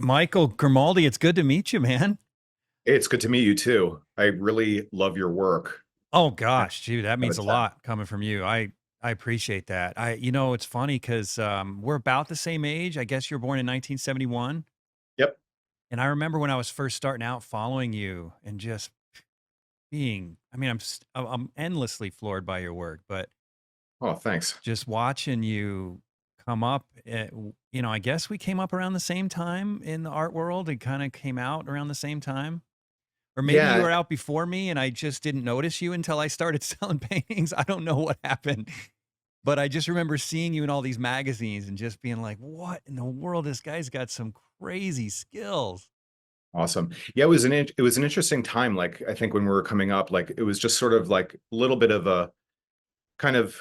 Michael Grimaldi, it's good to meet you, man. Hey, it's good to meet you too. I really love your work. Oh I gosh, dude, that have a means a chat. lot coming from you. I appreciate that. It's funny because we're about the same age. I guess you were born in 1971, Yep. and I remember when I was first starting out following you and just being. I mean, I'm endlessly floored by your work, but Oh, thanks. just watching you come up. I guess we came up around the same time in the art world and kind of came out around the same time. Or maybe you Yeah, were out before me and I just didn't notice you until I started selling paintings. I don't know what happened, but I just remember seeing you in all these magazines and just being like, "What in the world? This guy's got some crazy skills." awesome. Yeah, it was an interesting time. Like I think when we were coming up, like it was just sort of like a little bit of a kind of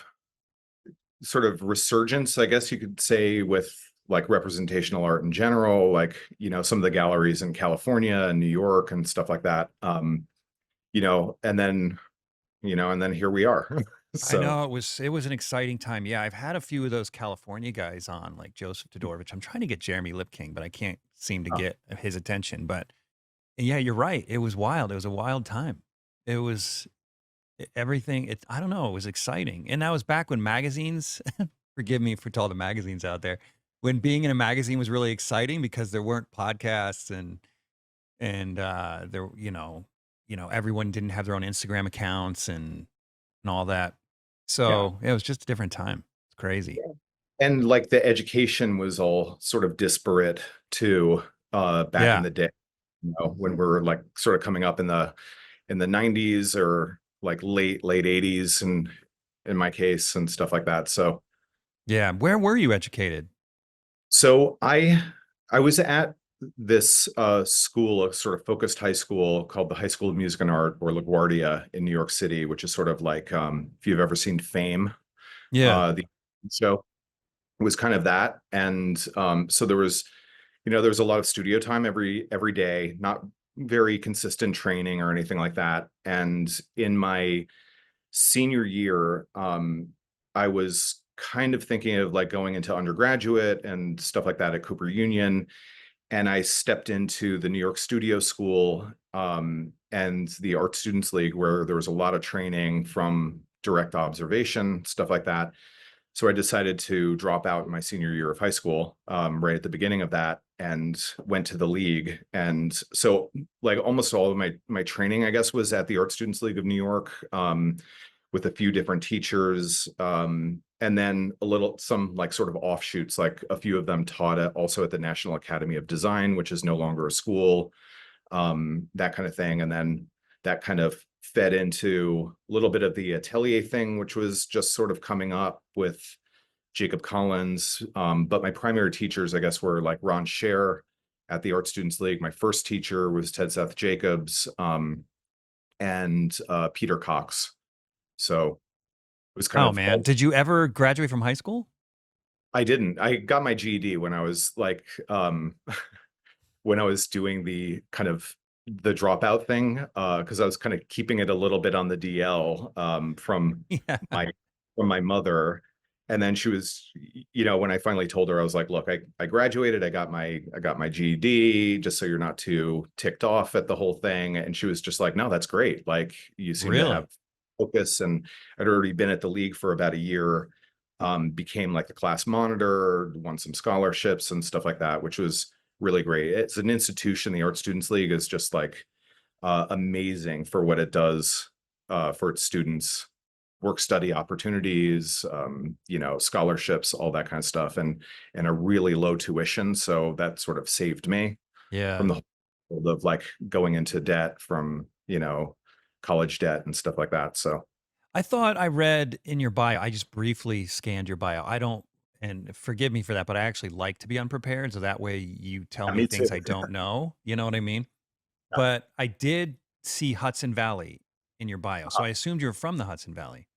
sort of resurgence, I guess you could say, with like representational art in general, like, some of the galleries in California and New York and stuff like that. And then, and then here we are. I So, know it was an exciting time. Yeah, I've had a few of those California guys on, like Joseph Todorovich. I'm trying to get Jeremy Lipking, but I can't seem to uh, get his attention. But yeah, you're right. It was wild. It was a wild time. It was everything. I don't know. It was exciting, and that was back when magazines. Forgive me for all the magazines out there. When being in a magazine was really exciting because there weren't podcasts and there everyone didn't have their own Instagram accounts and all that. yeah. So it was just a different time. It's crazy. And like the education was all sort of disparate too, back in Yeah. the day, when we're like sort of coming up in the 90s or like late 80s and in my case and stuff like that. Yeah. Where were you educated? So I was at this school, a sort of focused high school called the High School of Music and Art, or LaGuardia, in New York City, which is sort of like, if you've ever seen Fame, Yeah. the show. It was kind of that. And so there was a lot of studio time every day, not very consistent training or anything like that. And in my senior year, I was kind of thinking of like going into undergraduate and stuff like that at Cooper Union. And I stepped into the New York Studio School, and the Art Students League, where there was a lot of training from direct observation, stuff like that. So I decided to drop out in my senior year of high school, right at the beginning of that, and went to the league. And so, like, almost all of my training, I guess, was at the Art Students League of New York, with a few different teachers, and then some like sort of offshoots. Like a few of them taught also at the National Academy of Design, which is no longer a school, that kind of thing. And then that kind of fed into a little bit of the atelier thing, which was just sort of coming up with Jacob Collins. But my primary teachers, I guess, were like Ron Scher at the Art Students League. My first teacher was Ted Seth Jacobs, and Peter Cox. So it was kind Oh of man. all. Did you ever graduate from high school? I didn't. I got my GED when I was like, when I was doing the kind of the dropout thing, because I was kind of keeping it a little bit on the DL, Yeah. my from my mother. And then she was, when I finally told her, I was like, look, I graduated, I got my GED, just so you're not too ticked off at the whole thing. And she was just like, no, that's great. Like you seem to Really? have focus. And I'd already been at the league for about a year, became like the class monitor, won some scholarships and stuff like that, which was really great. It's an institution. The Art Students League is just like, amazing for what it does, for its students, work study opportunities, scholarships, all that kind of stuff, and a really low tuition. So that sort of saved me from Yeah. the whole of like going into debt from, college debt and stuff like that. So I thought I read in your bio, I just briefly scanned your bio. I don't, and forgive me for that, but I actually like to be unprepared. So that way you tell yeah, me me too. things I don't know. You know what I mean? But I did see Hudson Valley in your bio. So I assumed you're from the Hudson Valley.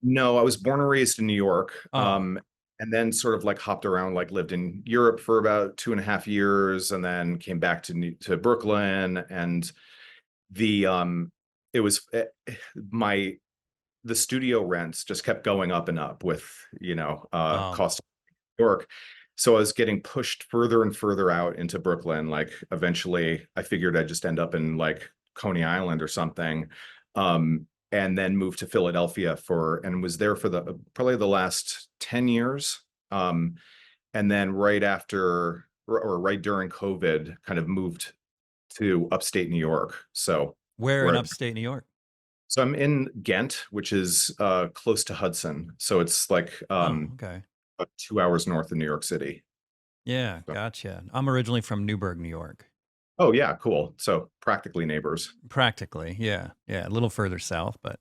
No, I was born and raised in New York. Oh, and then sort of like hopped around, like lived in Europe for about 2.5 years, and then came back to Brooklyn. And the it was my the studio rents just kept going up and up with, Oh, cost of New York. So I was getting pushed further and further out into Brooklyn. Like eventually I figured I'd just end up in like Coney Island or something. And then moved to Philadelphia and was there for probably the last 10 years. And then right after or right during COVID, kind of moved to upstate New York. where in Where upstate New York? so I'm in Ghent, which is close to Hudson. So it's like Oh, okay. about 2 hours north of New York City. Yeah, So, gotcha. I'm originally from Newburgh, New York. oh yeah, cool. So practically neighbors. Practically, yeah, yeah, a little further south, but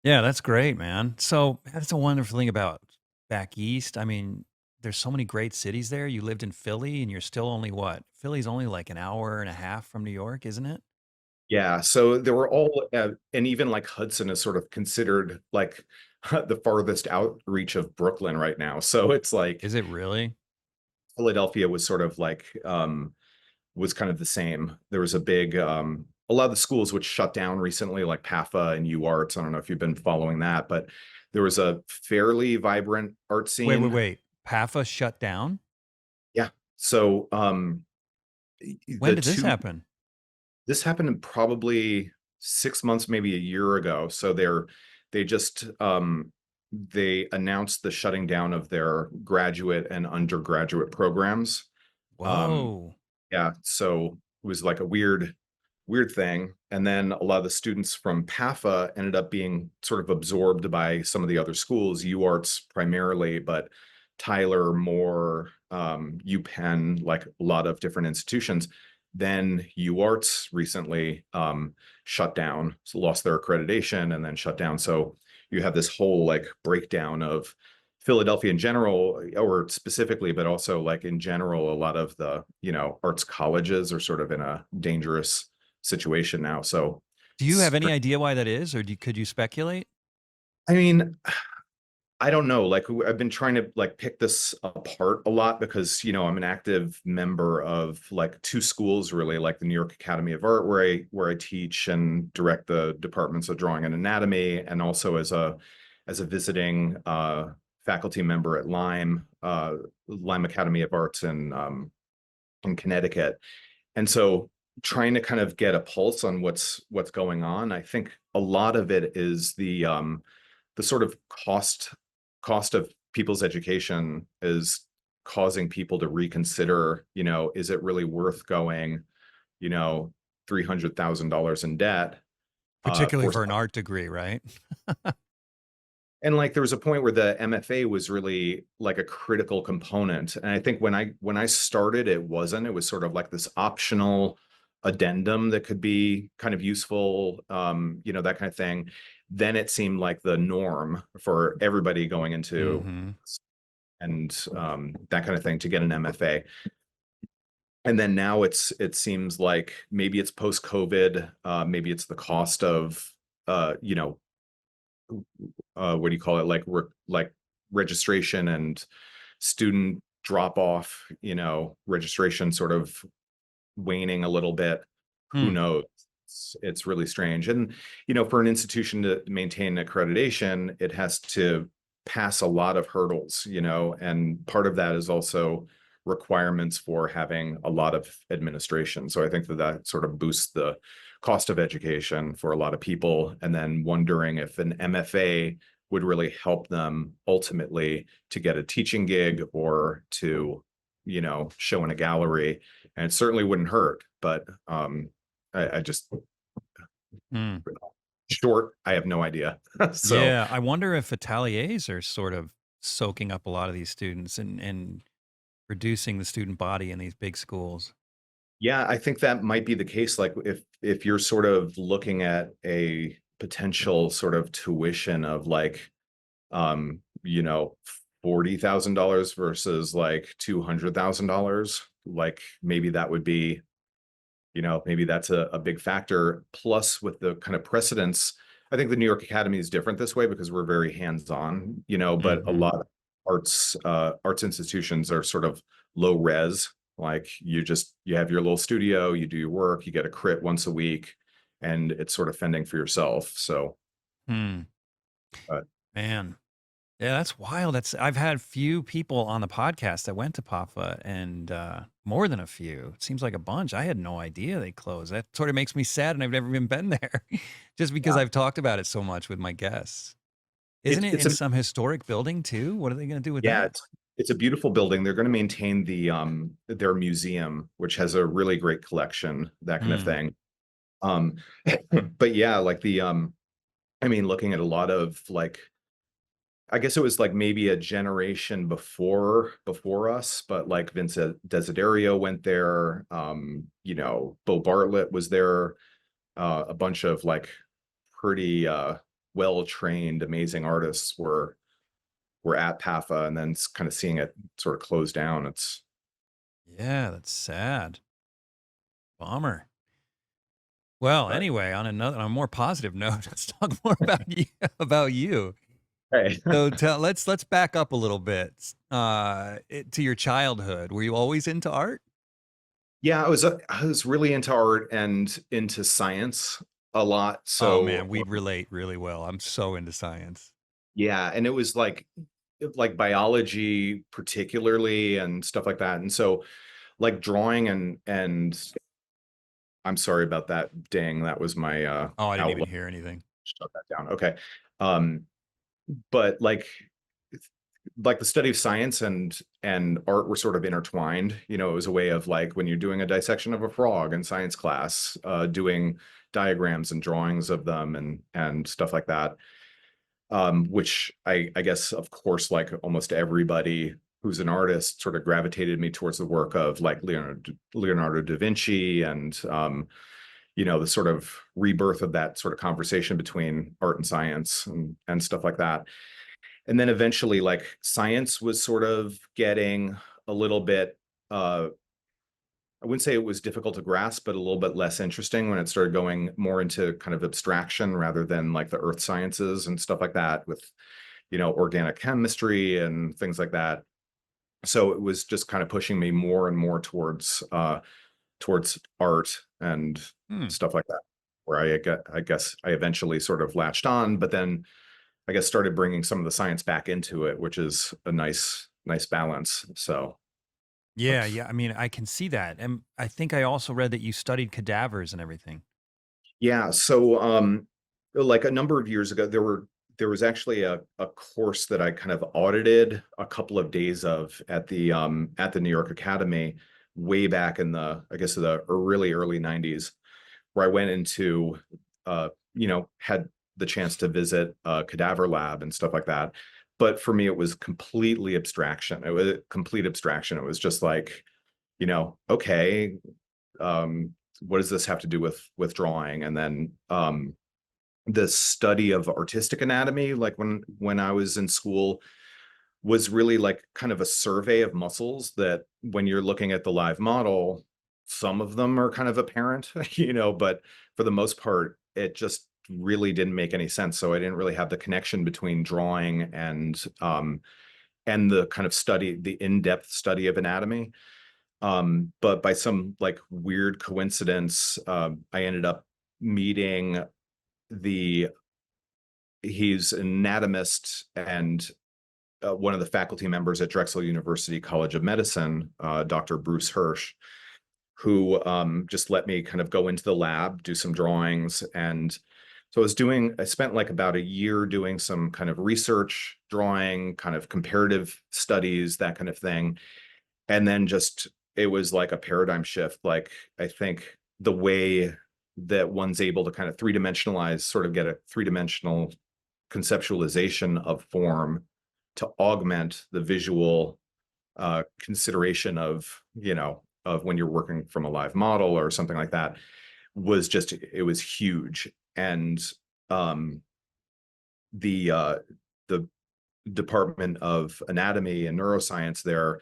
yeah, that's great, man. So that's a wonderful thing about back east. I mean, there's so many great cities there. You lived in Philly, and you're still only what? Philly's only like an hour and a half from New York, isn't it? Yeah, so there were all, and even like Hudson is sort of considered like the farthest outreach of Brooklyn right now. So it's like Is it really? Philadelphia was sort of like was kind of the same. There was a lot of the schools which shut down recently, like PAFA and UArts. I don't know if you've been following that, but there was a fairly vibrant art Wait, wait, scene. wait. PAFA shut down? Yeah. So When the did this two happen? this happened in probably 6 months, maybe a year ago. So they just they announced the shutting down of their graduate and undergraduate programs. Um, Whoa. yeah, so it was like a weird thing. And then a lot of the students from PAFA ended up being sort of absorbed by some of the other schools, UArts primarily, but Tyler, Moore, UPenn, like a lot of different institutions. Then UArts recently shut down, so lost their accreditation and then shut down. So you have this whole like breakdown of Philadelphia in general, or specifically, but also like in general, a lot of the, arts colleges are sort of in a dangerous situation now. So Do you have any idea why that is, or could you speculate? I mean, I don't know. Like I've been trying to like pick this apart a lot because, I'm an active member of like two schools really, like the New York Academy of Art where I teach and direct the departments of drawing and anatomy, and also as a visiting faculty member at Lime Academy of Arts in Connecticut. And so trying to kind of get a pulse on what's going on. I think a lot of it is the sort of cost of people's education is causing people to reconsider, is it really worth going, you know, $300,000 in debt Particularly for for an art degree, right? and like there was a point where the MFA was really like a critical component. And I think when I started, it wasn't. It was sort of like this optional addendum that could be kind of useful, that kind of thing. Then it seemed like the norm for everybody going into Mhm. and that kind of thing to get an MFA. And then now it seems like maybe it's post COVID, maybe it's the cost of what do you call it, like registration and student drop off, registration sort of waning a little bit. Who Hmm. knows? It's really strange. And, for an institution to maintain accreditation, it has to pass a lot of hurdles, and part of that is also requirements for having a lot of administration. So I think that sort of boosts the cost of education for a lot of people. And then wondering if an MFA would really help them ultimately to get a teaching gig or to, show in a gallery. And it certainly wouldn't hurt, but I just Hmm. short, I have no idea. So Yeah, I wonder if ateliers are sort of soaking up a lot of these students and reducing the student body in these big schools. yeah, I think that might be the case. Like if you're sort of looking at a potential sort of tuition of like um, you know, $40,000 versus like $200,000, like maybe that would be, maybe that's a big factor. Plus, with the kind of precedents, I think the New York Academy is different this way because we're very hands-on, but a Mhm. lot arts institutions are sort of low res. Like you have your little studio, you do your work, you get a crit once a week, and it's sort of fending for yourself. So, Hmm. uh, Man. Yeah, that's wild. I've had few people on the podcast that went to Papa and more than a few. It seems like a bunch. I had no idea they closed. That sort of makes me sad and I've never even been there just because yeah, I've talked about it so much with my guests. Isn't it it's in a some historic building too? What are they going to do with yeah, that? it's a beautiful building. They're going to maintain their museum, which has a really great collection, that kind of Hmm. thing. Um, but yeah, like I mean, looking at a lot of like, I guess it was like maybe a generation before us, but like Vincent Desiderio went there. Bo Bartlett was there. A bunch of like pretty well-trained, amazing artists were at PAFA, and then kind of seeing it sort of close down. It's Yeah, that's sad. Bummer. Well, but anyway, on a more positive note, let's talk more about you about you. hey. So let's back up a little bit to your childhood. Were you always into art? Yeah, I was really into art and into science a lot. Oh So man, we'd relate really well. I'm so into science. yeah, and it was like biology particularly and stuff like that. And so like drawing and I'm sorry about that ding. That was my Oh, I didn't even outlet. hear anything. Shut that down. Okay. Um, but like the study of science and art were sort of intertwined. It was a way of like when you're doing a dissection of a frog in science class, doing diagrams and drawings of them and stuff like that. Which I guess, of course, like almost everybody who's an artist sort of gravitated me towards the work of like Leonardo da Vinci and the sort of rebirth of that sort of conversation between art and science and stuff like that. And then eventually like science was sort of getting a little bit I wouldn't say it was difficult to grasp, but a little bit less interesting when it started going more into kind of abstraction rather than like the earth sciences and stuff like that with organic chemistry and things like that. So it was just kind of pushing me more and more towards art and Hmm. stuff like that, where I guess I eventually sort of latched on, but then I guess started bringing some of the science back into it, which is a nice balance. So Yeah, that's yeah. I mean, I can see that. And I think I also read that you studied cadavers and everything. yeah. So like a number of years ago, there was actually a course that I kind of audited a couple of days of at the New York Academy way back in the I guess the really early 90s, where I went into had the chance to visit a cadaver lab and stuff like that. But for me, it was completely abstraction. It was complete abstraction. It was just like, okay, what does this have to do with drawing? And then the study of artistic anatomy, like when I was in school, was really like kind of a survey of muscles that when you're looking at the live model, some of them are kind of apparent, but for the most part, it just really didn't make any sense. So I didn't really have the connection between drawing and the kind of study, the in-depth study of anatomy. But by some like weird coincidence, I ended up meeting the he's an anatomist and one of the faculty members at Drexel University College of Medicine, Dr. Bruce Hirsch, who just let me kind of go into the lab, do some drawings. And so I spent like about a year doing some kind of research, drawing, kind of comparative studies, that kind of thing. And then just, it was like a paradigm shift. Like, I think the way that one's able to kind of three-dimensionalize, sort of get a three-dimensional conceptualization of form to augment the visual consideration of when you're working from a live model or something like that it was huge. And um, the Department of Anatomy and Neuroscience there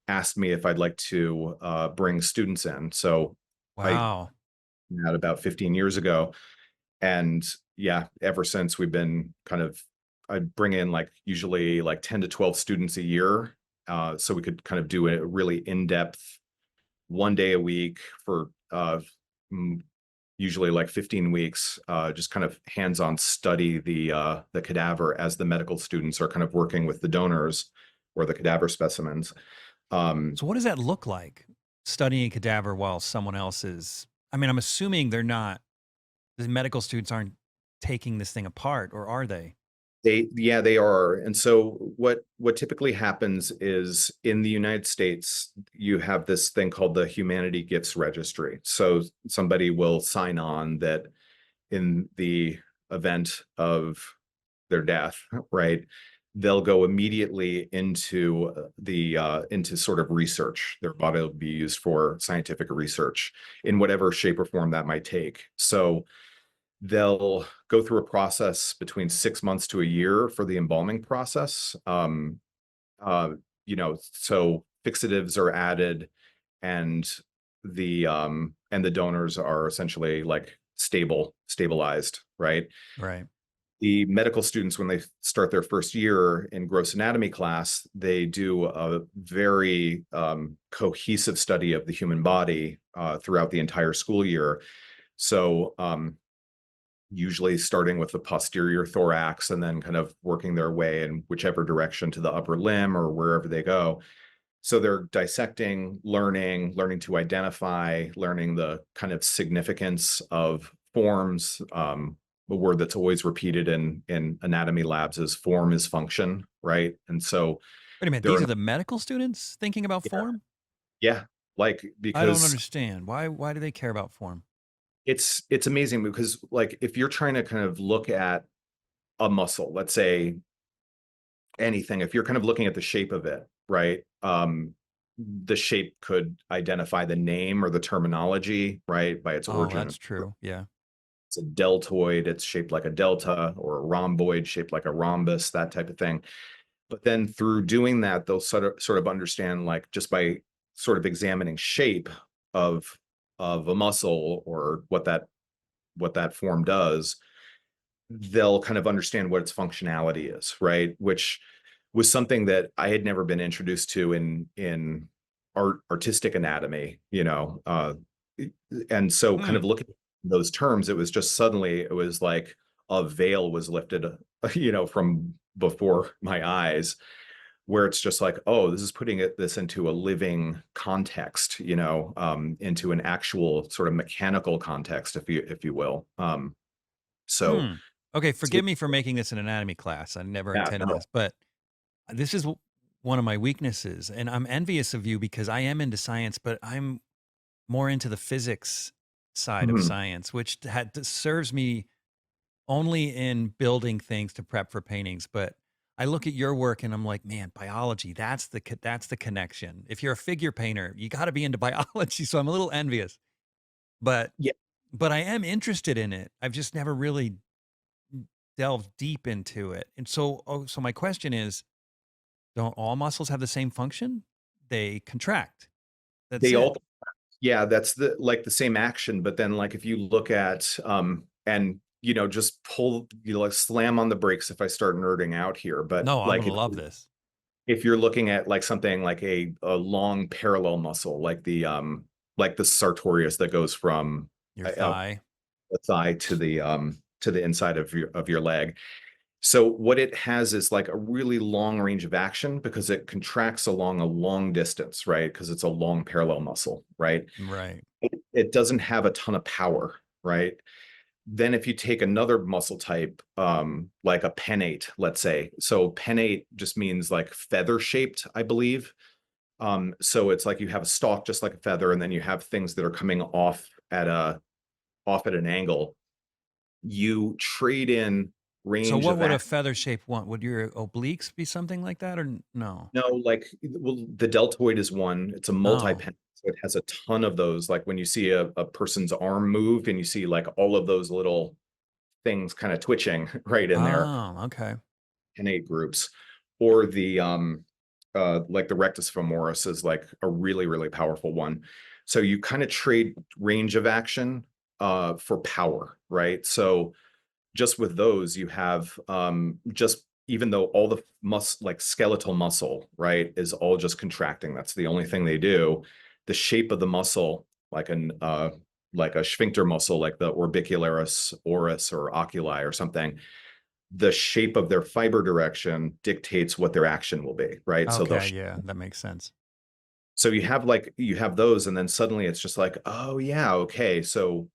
asked me if I'd like to bring students in. So I Wow. had about 15 years ago. And yeah, ever since we've been kind of I'd bring in like usually like 10 to 12 students a year. So we could kind of do a really in-depth 1 day a week for mm, usually like 15 weeks, just kind of hands-on study the cadaver as the medical students are kind of working with the donors or the cadaver specimens. Um, So what does that look like? Studying a cadaver while someone else is, I mean, I'm assuming they're not, the medical students aren't taking this thing apart, or are they? yeah, they are. And so what typically happens is in the United States, you have this thing called the Humanity Gifts Registry. So somebody will sign on that in the event of their death, right? They'll go immediately into into sort of research. Their body will be used for scientific research in whatever shape or form that might take. So they'll go through a process between 6 months to a year for the embalming process. Uh, so fixatives are added, and the donors are essentially like stabilized, right? Right. The medical students, when they start their first year in gross anatomy class, they do a very cohesive study of the human body throughout the entire school year. So usually starting with the posterior thorax and then kind of working their way in whichever direction to the upper limb or wherever they go. So they're dissecting, learning to identify, learning the kind of significance of forms. A word that's always repeated in anatomy labs is form is function, right? And so Wait a minute, they're these are the medical students thinking about yeah, form? yeah, like I don't because understand. Why do they care about form? it's amazing because like if you're trying to kind of look at a muscle, let's say anything, if you're kind of looking at the shape of it, right? The shape could identify the name or the terminology, right, by its Oh, origin. that's true. Yeah. It's a deltoid, it's shaped like a delta, or a rhomboid shaped like a rhombus, that type of thing. But then through doing that, they'll sort of understand, like just by sort of examining shape of a muscle or what that form does, they'll kind of understand what its functionality is, right? Which was something that I had never been introduced to in artistic anatomy, and so kind Hmm. of looking at those terms, it was just suddenly it was like a veil was lifted, from before my eyes, where it's just like, oh, this is putting this into a living context, into an actual sort of mechanical context, if you will. So Hmm. Okay, so forgive me for making this an anatomy class. I never yeah, intended no. this, but this is one of my weaknesses, and I'm envious of you because I am into science, but I'm more into the physics side of Mhm. science, which serves me only in building things to prep for paintings. But I look at your work and I'm like, man, biology, that's the connection. If you're a figure painter, you got to be into biology. So I'm a little envious, but Yeah, I am interested in it. I've just never really delved deep into it. And so, so my question is, don't all muscles have the same function? They contract. That's they it. all yeah, that's the same action, but then, like, if you look at, and, just pull like, slam on the brakes if I start nerding out here, but, No, I'm like, gonna love this. if you're looking at, like, something like a long parallel muscle, like the sartorius that goes from, Your uh, thigh. the thigh to the inside of your leg. So what it has is like a really long range of action because it contracts along a long distance, right? Because it's a long parallel muscle, right? Right. It doesn't have a ton of power, right? Then if you take another muscle type, like a pennate, let's say. So pennate just means like feather shaped, I believe. So it's like you have a stalk just like a feather, and then you have things that are coming off at an angle. You trade in So range what of would a action. feather shape want? Would your obliques be something like that, or no? No, like, well, the deltoid is one. It's a Oh. multi-pen, so it has a ton of those. Like when you see a person's arm move and you see like all of those little things kind of twitching right in there, Oh, okay. innate groups, or like the rectus femoris is like a really, really powerful one. So you kind of trade range of action for power, right? So just with those, you have just even though all the like skeletal muscle, right, is all just contracting. That's the only thing they do. The shape of the muscle, like a sphincter muscle, like the orbicularis oris or oculi or something, the shape of their fiber direction dictates what their action will be, right? So they'll Okay, yeah, that makes sense. so you have those, and then suddenly it's just like, oh yeah, okay. So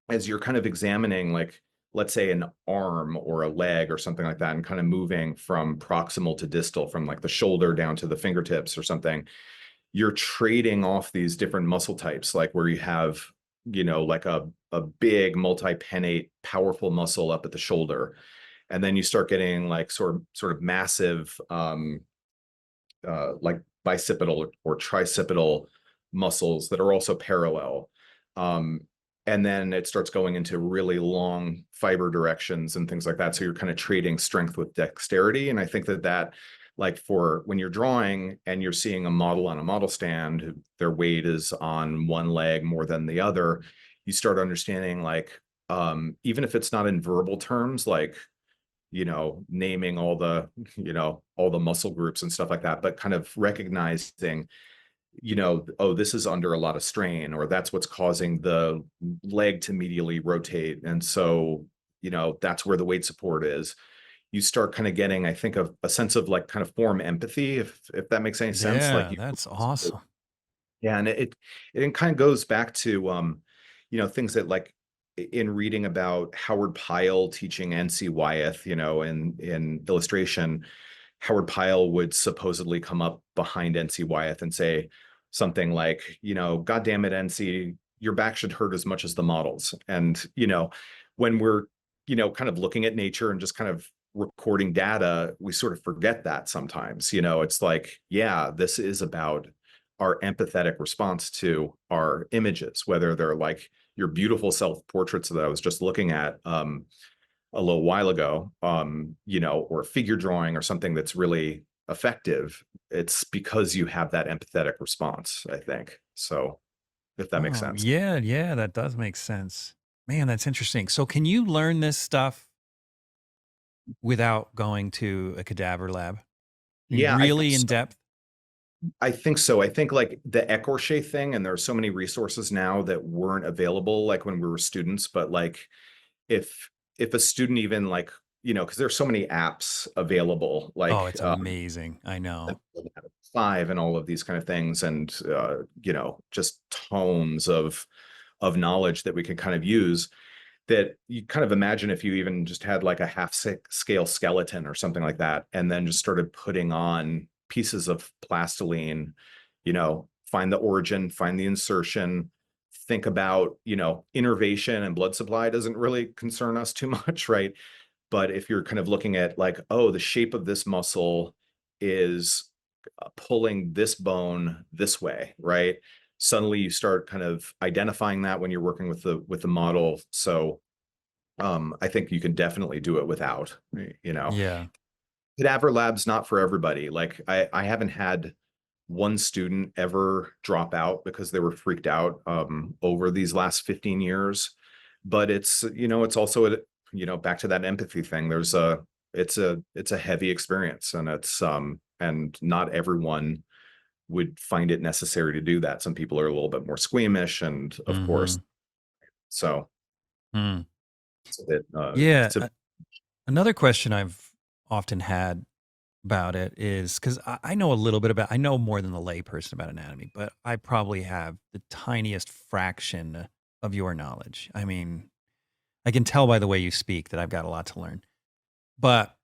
as you're kind of examining, like, let's say an arm or a leg or something like that, and kind of moving from proximal to distal, from like the shoulder down to the fingertips or something, you're trading off these different muscle types, like where you have, like a big multi-pennate powerful muscle up at the shoulder, and then you start getting like sort of massive like bicipital or tricipital muscles that are also parallel. Um, and then it starts going into really long fiber directions and things like that. So you're kind of trading strength with dexterity. And I think that like for when you're drawing and you're seeing a model on a model stand, their weight is on one leg more than the other, you start understanding like, even if it's not in verbal terms, like, naming all the muscle groups and stuff like that, but kind of recognizing, oh, this is under a lot of strain, or that's what's causing the leg to medially rotate. And so, that's where the weight support is. You start kind of getting, I think, a sense of like kind of form empathy, if that makes any sense. Like Yeah, you, that's awesome. yeah, and it kind of goes back to things that like in reading about Howard Pyle teaching NC Wyeth, in illustration, Howard Pyle would supposedly come up behind NC Wyeth and say something like, God damn it, NC, your back should hurt as much as the models. And, when we're, kind of looking at nature and just kind of recording data, we sort of forget that sometimes. It's like, yeah, this is about our empathetic response to our images, whether they're like your beautiful self portraits that I was just looking at a little while ago, or figure drawing or something that's really effective. It's because you have that empathetic response, I think. So, if that makes Oh, sense. yeah, yeah, that does make sense. Man, that's interesting. So can you learn this stuff without going to a cadaver lab? I mean, Yeah, I think really in so. depth? I think so. I think like the Ecorche thing, and there are so many resources now that weren't available like when we were students, but like if a student even like, because there's so many apps available, Oh, like it's amazing. I and know. five and all of these kind of things, and just tomes of knowledge that we can kind of use, that you kind of imagine if you even just had like a scale skeleton or something like that, and then just started putting on pieces of plastiline, find the origin, find the insertion, think about, innervation and blood supply doesn't really concern us too much, right? But if you're kind of looking at like, oh, the shape of this muscle is pulling this bone this way, right? Suddenly you start kind of identifying that when you're working with the model. So I think you can definitely do it without, Yeah. cadaver lab's not for everybody. Like I haven't had one student ever drop out because they were freaked out over these last 15 years. But it's also back to that empathy thing. It's a heavy experience, and and not everyone would find it necessary to do that. Some people are a little bit more squeamish, and of course, Mhm. so Mm. it's a bit Yeah, it's a another question I've often had about it is because I know a little bit about, I know more than the layperson about anatomy, but I probably have the tiniest fraction of your knowledge. I mean, I can tell by the way you speak that I've got a lot to learn. But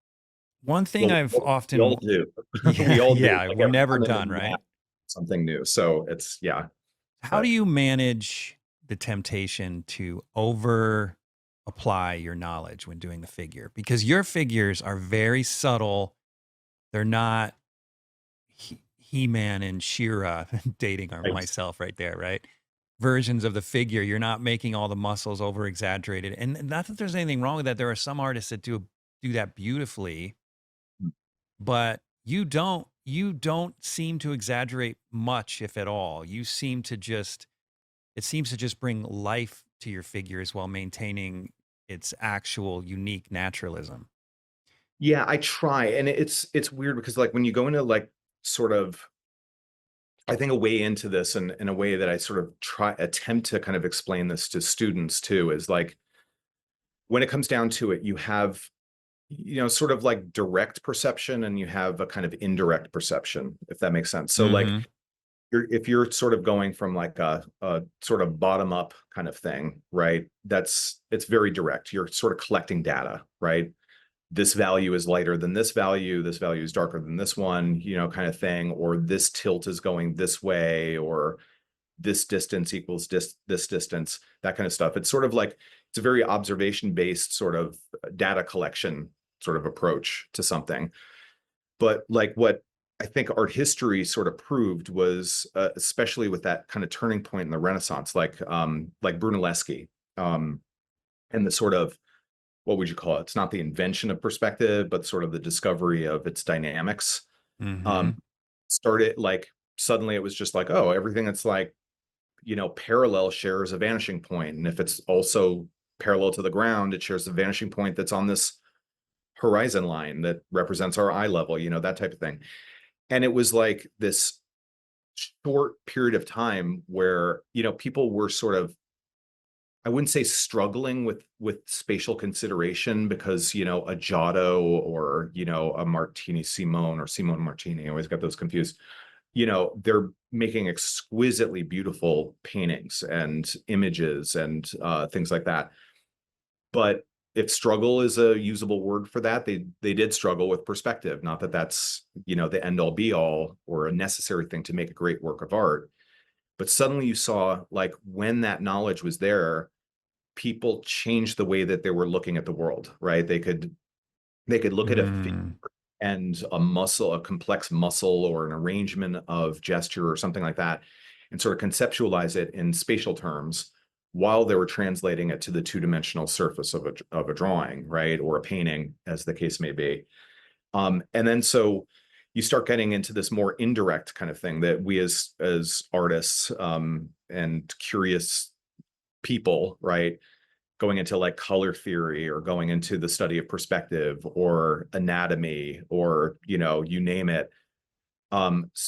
one thing well, I've we all often, do. We yeah, all do. yeah, Like we're every never time in the done, math, right? something new. So it's yeah, How do but you manage the temptation to over apply your knowledge when doing the figure? Because your figures are very subtle. They're not He-Man and She-Ra, dating right. myself right there, right? Versions of the figure. You're not making all the muscles over exaggerated. And not that there's anything wrong with that. There are some artists that do that beautifully, but you don't seem to exaggerate much, if at all. You seem to just it seems to just bring life to your figures while maintaining its actual unique naturalism. Yeah, I try, and it's weird because like when you go into like sort of, I think a way into this, and in a way that I sort of attempt to kind of explain this to students too, is like when it comes down to it, you have, sort of like direct perception and you have a kind of indirect perception, if that makes sense. So like Mhm. if you're sort of going from like a sort of bottom up kind of thing, right? It's very direct. You're sort of collecting data, right? This value is lighter than this value is darker than this one, kind of thing, or this tilt is going this way, or this distance equals this distance, that kind of stuff. It's sort of like it's a very observation based sort of data collection sort of approach to something. But like what I think art history sort of proved was, especially with that kind of turning point in the Renaissance, like Brunelleschi, um, and the sort of, what would you call it? It's not the invention of perspective, but sort of the discovery of its dynamics. Um, Mhm. started like suddenly it was just like, oh, everything that's like, parallel shares a vanishing point. And if it's also parallel to the ground, it shares a vanishing point that's on this horizon line that represents our eye level, that type of thing. And it was like this short period of time where, people were sort of, I wouldn't say struggling with spatial consideration because, a Giotto or, a Martini Simone or Simone Martini, I always got those confused. They're making exquisitely beautiful paintings and images and things like that. But if struggle is a usable word for that, they did struggle with perspective. Not that that's, the end all be all or a necessary thing to make a great work of art. But suddenly you saw like when that knowledge was there, people changed the way that they were looking at the world, right? They could look at a Mm. and a muscle, a complex muscle or an arrangement of gesture or something like that, and sort of conceptualize it in spatial terms while they were translating it to the two-dimensional surface of a drawing, right? Or a painting, as the case may be. And then so you start getting into this more indirect kind of thing that we as artists and curious people, right? Going into like color theory or going into the study of perspective or anatomy or you name it,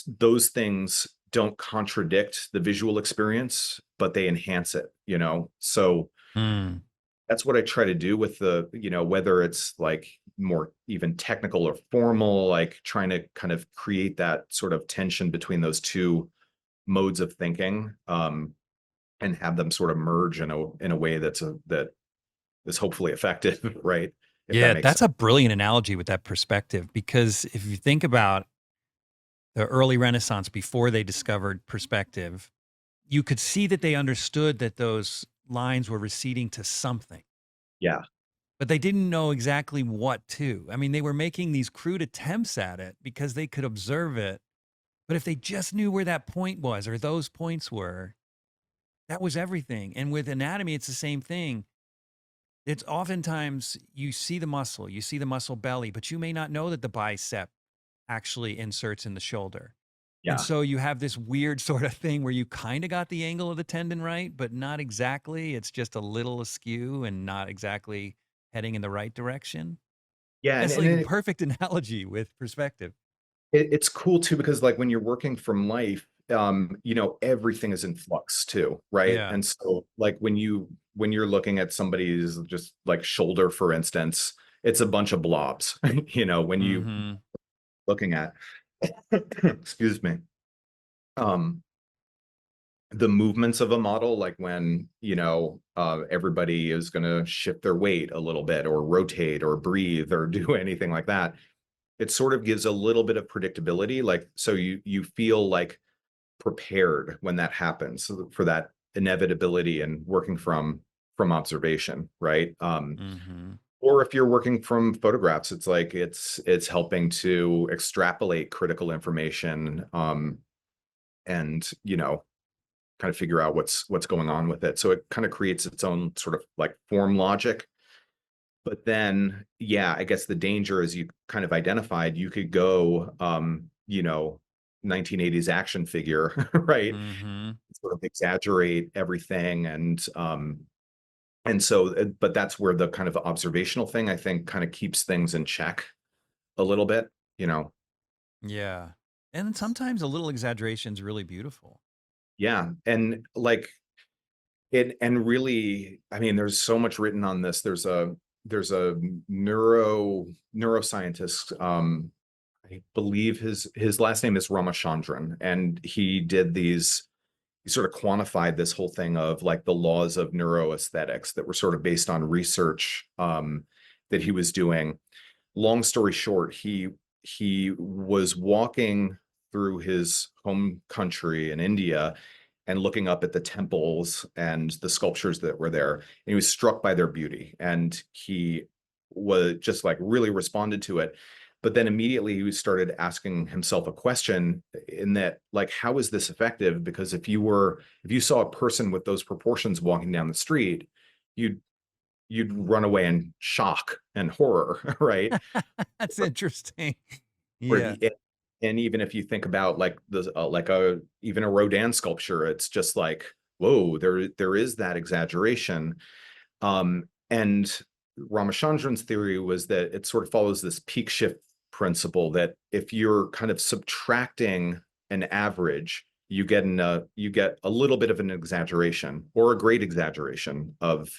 those things don't contradict the visual experience but they enhance it, so Mm. that's what I try to do with the, whether it's like more even technical or formal, like trying to kind of create that sort of tension between those two modes of thinking, and have them sort of merge in a way that is hopefully effective, right? If that Yeah, makes that's sense. a brilliant analogy with that perspective because if you think about the early Renaissance before they discovered perspective, you could see that they understood that those lines were receding to something, Yeah. but they didn't know exactly what to. I mean, they were making these crude attempts at it because they could observe it. But if they just knew where that point was or those points were, that was everything. And with anatomy, it's the same thing. It's oftentimes you see the muscle belly, but you may not know that the bicep actually inserts in the shoulder. And Yeah. so you have this weird sort of thing where you kind of got the angle of the tendon right, but not exactly. It's just a little askew and not exactly heading in the right direction. Yeah. And, That's and like a it, perfect analogy with perspective. it's cool too, because like when you're working from life, everything is in flux too, right? Yeah. And so like when you're looking at somebody's just like shoulder, for instance, it's a bunch of blobs, when you Mhm. looking at, excuse me. Um, the movements of a model, like when, everybody is going to shift their weight a little bit or rotate or breathe or do anything like that, it sort of gives a little bit of predictability, like so you feel like prepared when that happens, for that inevitability and working from observation, right? Mhm. Or if you're working from photographs, it's like it's helping to extrapolate critical information, and kind of figure out what's going on with it. So it kind of creates its own sort of like form logic. But then, yeah, I guess the danger is you kind of identified, you could go, 1980s action figure, right? Mhm. Sort of exaggerate everything. And so, but that's where the kind of observational thing, I think, kind of keeps things in check. a little bit, you know. Yeah. And sometimes a little exaggeration is really beautiful. Yeah, and like and really, I mean, there's so much written on this. There's a neuroscientist, I believe his last name is Ramachandran, and he sort of quantified this whole thing of like the laws of neuroaesthetics that were sort of based on research that he was doing. Long story short, he was walking through his home country in India and looking up at the temples and the sculptures that were there. And he was struck by their beauty. And he was just like really responded to it. But then immediately he started asking himself a question in that, like, how is this effective? Because if you saw a person with those proportions walking down the street, you'd you'd run away in shock and horror, right? That's interesting. Or Yeah. and even if you think about like the like a even a Rodin sculpture, it's just like, whoa, there is that exaggeration. And Ramachandran's theory was that it sort of follows this peak shift principle that if you're kind of subtracting an average, you get a little bit of an exaggeration or a great exaggeration of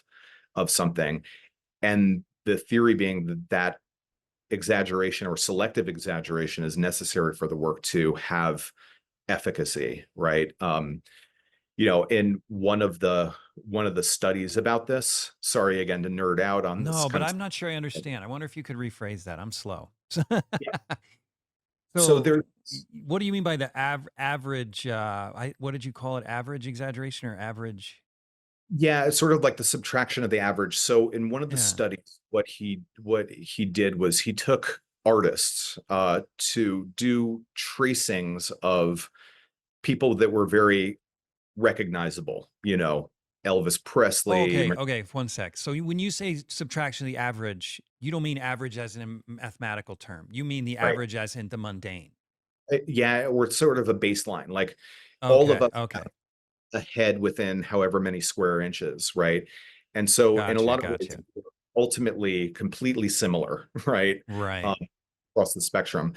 something. And the theory being that that exaggeration or selective exaggeration is necessary for the work to have efficacy, right? You know, in one of the studies about this, sorry again to nerd out on this No, but kind of I'm not sure I understand. I wonder if you could rephrase that. I'm slow. yeah. So So, there's what do you mean by the average? What did you call it? Average exaggeration or average? yeah, it's sort of like the subtraction of the average. So in one of the Yeah. studies, what he did was he took artists to do tracings of people that were very recognizable, you know, Elvis Oh, Presley. okay. Okay. One sec. So, when you say subtraction of the average, you don't mean average as in a mathematical term. You mean the Right. average as in the mundane. Yeah, or sort of a baseline. Like all of Okay. us have Okay. a head within however many square inches, right? And so in a Gotcha. lot of ways, Gotcha. we're ultimately completely similar, right? Um, Right. across the spectrum.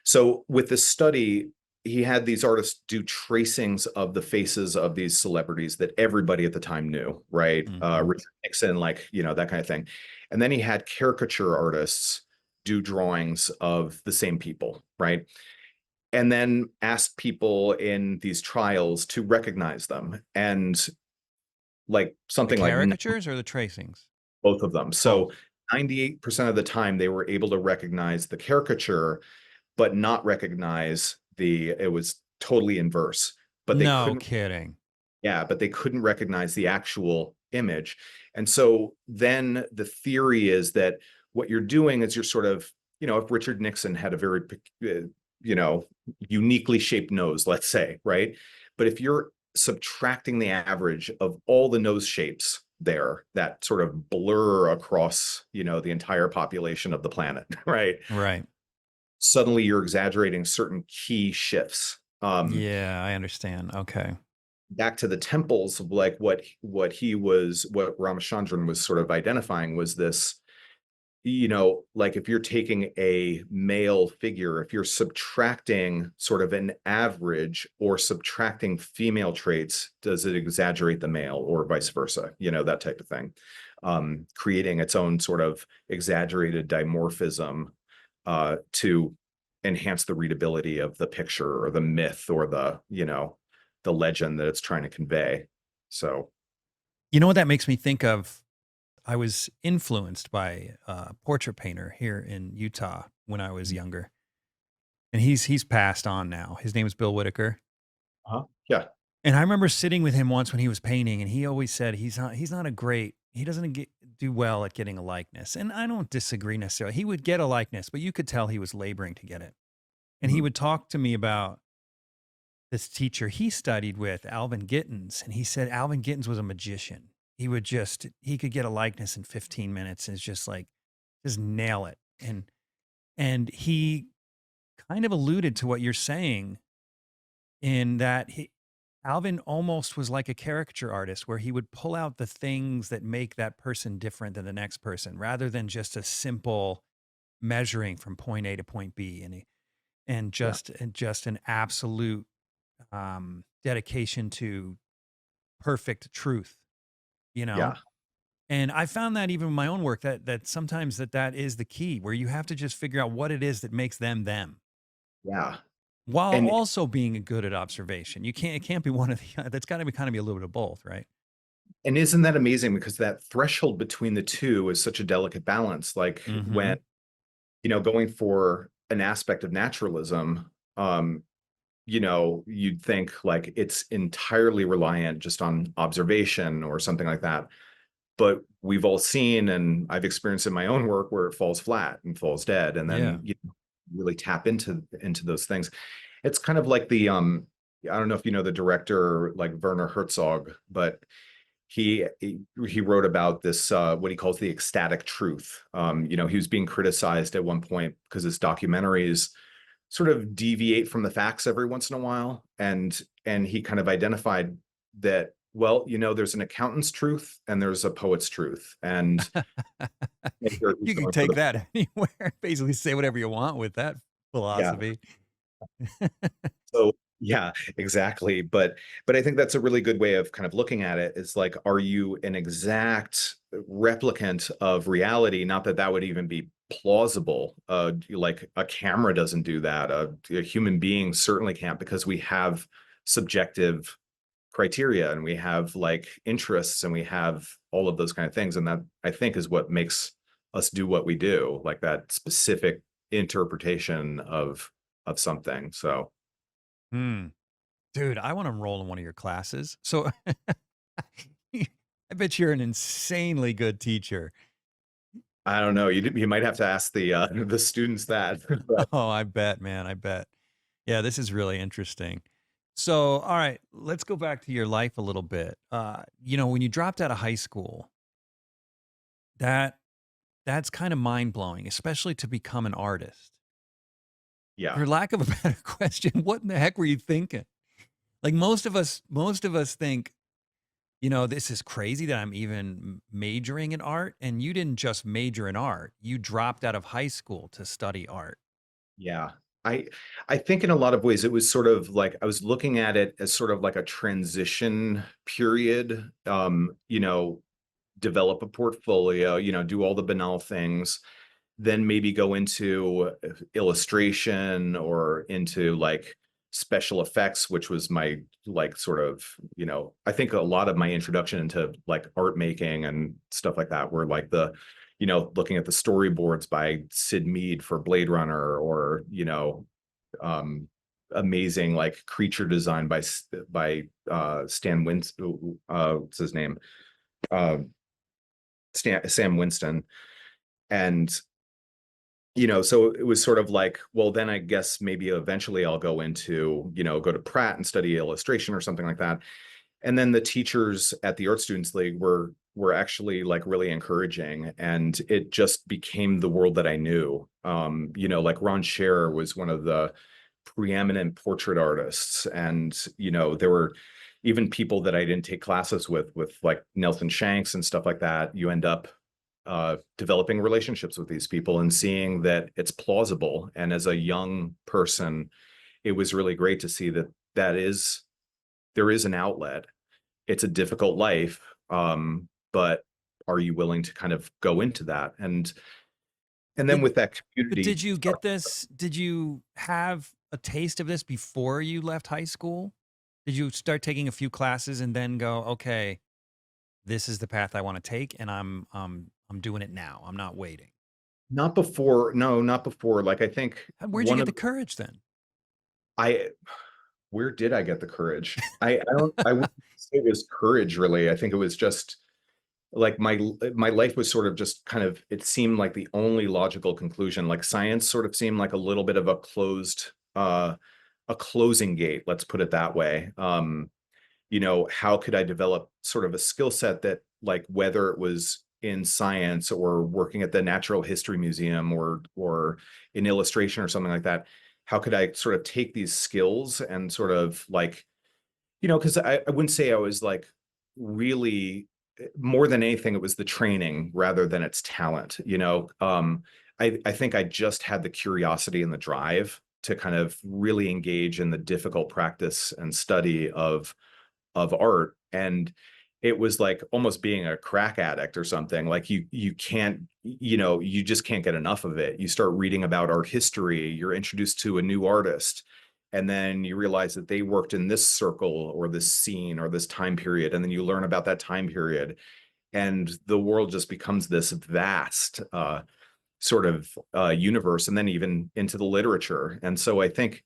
So with this study, he had these artists do tracings of the faces of these celebrities that everybody at the time knew, right? Hmm. Richard Nixon, like, you know, that kind of thing. And then he had caricature artists do drawings of the same people, right? And then asked people in these trials to recognize them. And like The something like caricatures or the tracings? both of them. So Both. 98% of the time they were able to recognize the caricature, but not recognize it was totally inverse. But they No couldn't, kidding. yeah, but they couldn't recognize the actual image. And so then the theory is that what you're doing is you're sort of, you know, if Richard Nixon had a very, you know, uniquely shaped nose, let's say, right? But if you're subtracting the average of all the nose shapes there that sort of blur across, you know, the entire population of the planet, right? Right. Suddenly you're exaggerating certain key shifts. Yeah, I understand. Okay. Back to the temples, like what Ramachandran was sort of identifying was this, you know, like if you're taking a male figure, if you're subtracting sort of an average or subtracting female traits, does it exaggerate the male or vice versa? You know, that type of thing. Creating its own sort of exaggerated dimorphism to enhance the readability of the picture or the myth or the, you know, the legend that it's trying to convey. So, You know what that makes me think of? I was influenced by a portrait painter here in Utah when I was younger, and he's passed on now. His name is Bill Whitaker, yeah. and I remember sitting with him once when he was painting, and he always said he's not a great he doesn't do well at getting a likeness, and I don't disagree necessarily. He would get a likeness, but you could tell he was laboring to get it, and he Mhm. would talk to me about this teacher he studied with, Alvin Gittins, and he said Alvin Gittins was a magician. He could get a likeness in 15 minutes and it's just like just nail it. And he kind of alluded to what you're saying in that Alvin almost was like a caricature artist where he would pull out the things that make that person different than the next person rather than just a simple measuring from point A to point B, Yeah. and just an absolute dedication to perfect truth, you know? Yeah. And I found that even in my own work that sometimes that is the key where you have to just figure out what it is that makes them them Yeah. while And also being good at observation. You can't it can't be one of the that's got to be kind of be a little bit of both, right? isn't that amazing? Because that threshold between the two is such a delicate balance. Like when, Mhm. going for an aspect of naturalism, um, you'd think like it's entirely reliant just on observation or something like that. But we've all seen, and I've experienced in my own work where it falls flat and falls dead, and then Yeah. really tap into those things. It's kind of like I don't know if you know the director like Werner Herzog, but he wrote about this what he calls the ecstatic truth. He was being criticized at one point because his documentaries sort of deviate from the facts every once in a while, and he kind of identified that, well, there's an accountant's truth and there's a poet's truth, and here he's You can going for take the that anywhere. Basically say whatever you want with that yeah. philosophy. So yeah, exactly. But I think that's a really good way of kind of looking at it. Is like, are you an exact replicant of reality? Not that that would even be plausible. Like a camera doesn't do that. A human being certainly can't, because we have subjective criteria and we have like interests and we have all of those kind of things. And that, I think, is what makes us do what we do, like that specific interpretation of something. So Hmm. Dude, I want to enroll in one of your classes. So I bet you're an insanely good teacher. I don't know. You might have to ask the the students that. But Oh, I bet, man. I bet. Yeah, this is really interesting. So, all right, let's go back to your life a little bit. When you dropped out of high school, that that's kind of mind blowing, especially to become an artist. yeah, For lack of a better question, what in the heck were you thinking? Like most of us think, this is crazy that I'm even majoring in art. And you didn't just major in art; you dropped out of high school to study art. yeah. I I think in a lot of ways it was sort of like I was looking at it as sort of like a transition period. Develop a portfolio, do all the banal things, then maybe go into illustration or into like special effects, which was my like sort of, I think a lot of my introduction into like art making and stuff like that were like looking at the storyboards by Sid Mead for Blade Runner, or um amazing like creature design by Stan Winston, what's his name, uh Sam Winston. And so it was sort of like, well, then I guess maybe eventually I'll go into, go to Pratt and study illustration or something like that. And then the teachers at the Art Students League were actually like really encouraging, and it just became the world that I knew. Like Ron Scherer was one of the preeminent portrait artists, and there were even people that I didn't take classes with like Nelson Shanks and stuff like that. You end up developing relationships with these people and seeing that it's plausible. And as a young person, it was really great to see that there is an outlet. It's a difficult life, but are you willing to kind of go into that? And then Did with that But community, did you get this? Did you have a taste of this before you left high school? Did you start taking a few classes and then go, okay, this is the path I want to take, and I'm doing it now. I'm not waiting. not before, no, not before. Like I think Where'd you one get of the courage then? I where did I get the courage? I wouldn't say it was courage really. I think it was just like my life was sort of just kind of, it seemed like the only logical conclusion. Like science sort of seemed like a little bit of a closing gate, let's put it that way. How could I develop sort of a skill set that, like, whether it was in science or working at the Natural History Museum or in illustration or something like that, how could I sort of take these skills and sort of like, because I wouldn't say I was like really, more than anything, it was the training rather than its talent. I think I just had the curiosity and the drive to kind of really engage in the difficult practice and study of art. And it was like almost being a crack addict or something. Like you can't, you just can't get enough of it. You start reading about art history, you're introduced to a new artist, and then you realize that they worked in this circle or this scene or this time period, and then you learn about that time period, and the world just becomes this vast sort of universe, and then even into the literature. And so I think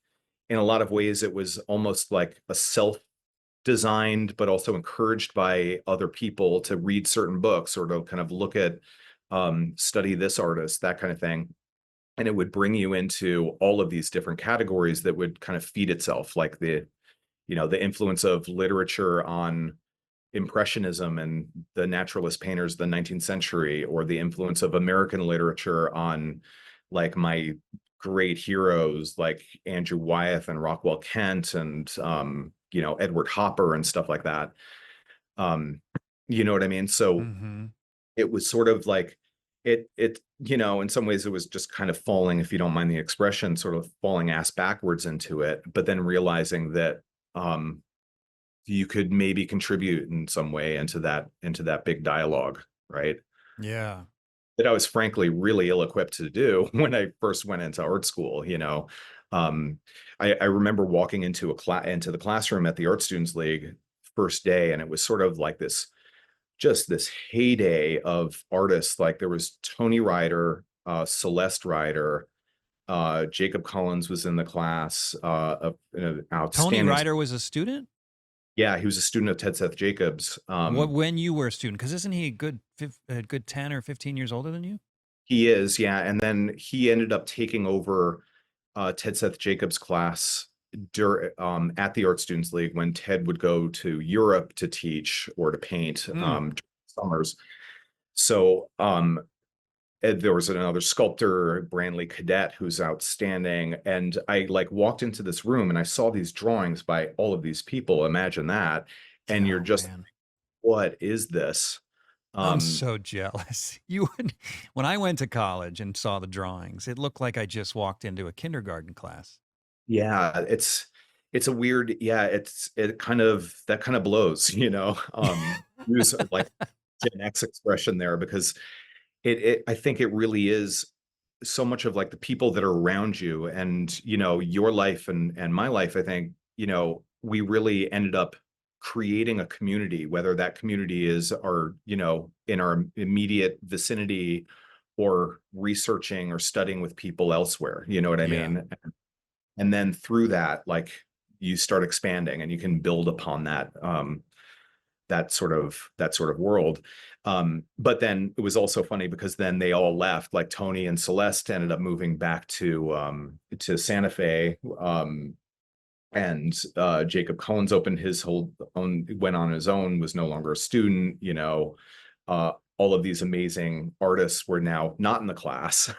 in a lot of ways it was almost like a self designed but also encouraged by other people to read certain books or to kind of look at study this artist, that kind of thing. And it would bring you into all of these different categories that would kind of feed itself, like the influence of literature on impressionism and the naturalist painters of the 19th century, or the influence of American literature on like my great heroes like Andrew Wyeth and Rockwell Kent and Edward Hopper and stuff like that. um you know what I mean? So Mm-hmm. it was sort of like in some ways it was just kind of falling, if you don't mind the expression, sort of falling ass backwards into it, but then realizing that um you could maybe contribute in some way into that big dialogue, right? Yeah. That I was frankly really ill-equipped to do when I first went into art school. Um, I remember walking into the classroom at the Art Students League first day, and it was sort of like this heyday of artists. Like there was Tony Ryder, Celeste Ryder, Jacob Collins was in the class, an Tony outstanding. Ryder was a student? Yeah, he was a student of Ted Seth Jacobs. What, when you were a student? Because isn't he a good 10 or 15 years older than you? He is, yeah. And then he ended up taking over Ted Seth Jacobs' class at the Art Students League when Ted would go to Europe to teach or to paint Mm. during summers. So there was another sculptor, Brantley Cadet, who's outstanding. And I like walked into this room and I saw these drawings by all of these people. Imagine that. And you're Oh just, man. what is this? I'm Um, so jealous. You would, when I went to college and saw the drawings, it looked like I just walked into a kindergarten class. Yeah, it's a weird, yeah, it kind of that kind of blows, use like Gen X expression there, because I think it really is so much of like the people that are around you, and your life and my life. I think we really ended up creating a community, whether that community is in our immediate vicinity, or researching or studying with people elsewhere, you know what I Yeah. mean? And then through that, like, you start expanding and you can build upon that sort of world. But then it was also funny because then they all left. Like Tony and Celeste ended up moving back to Santa Fe. And Jacob Collins opened his whole own, went on his own, was no longer a student. All of these amazing artists were now not in the class,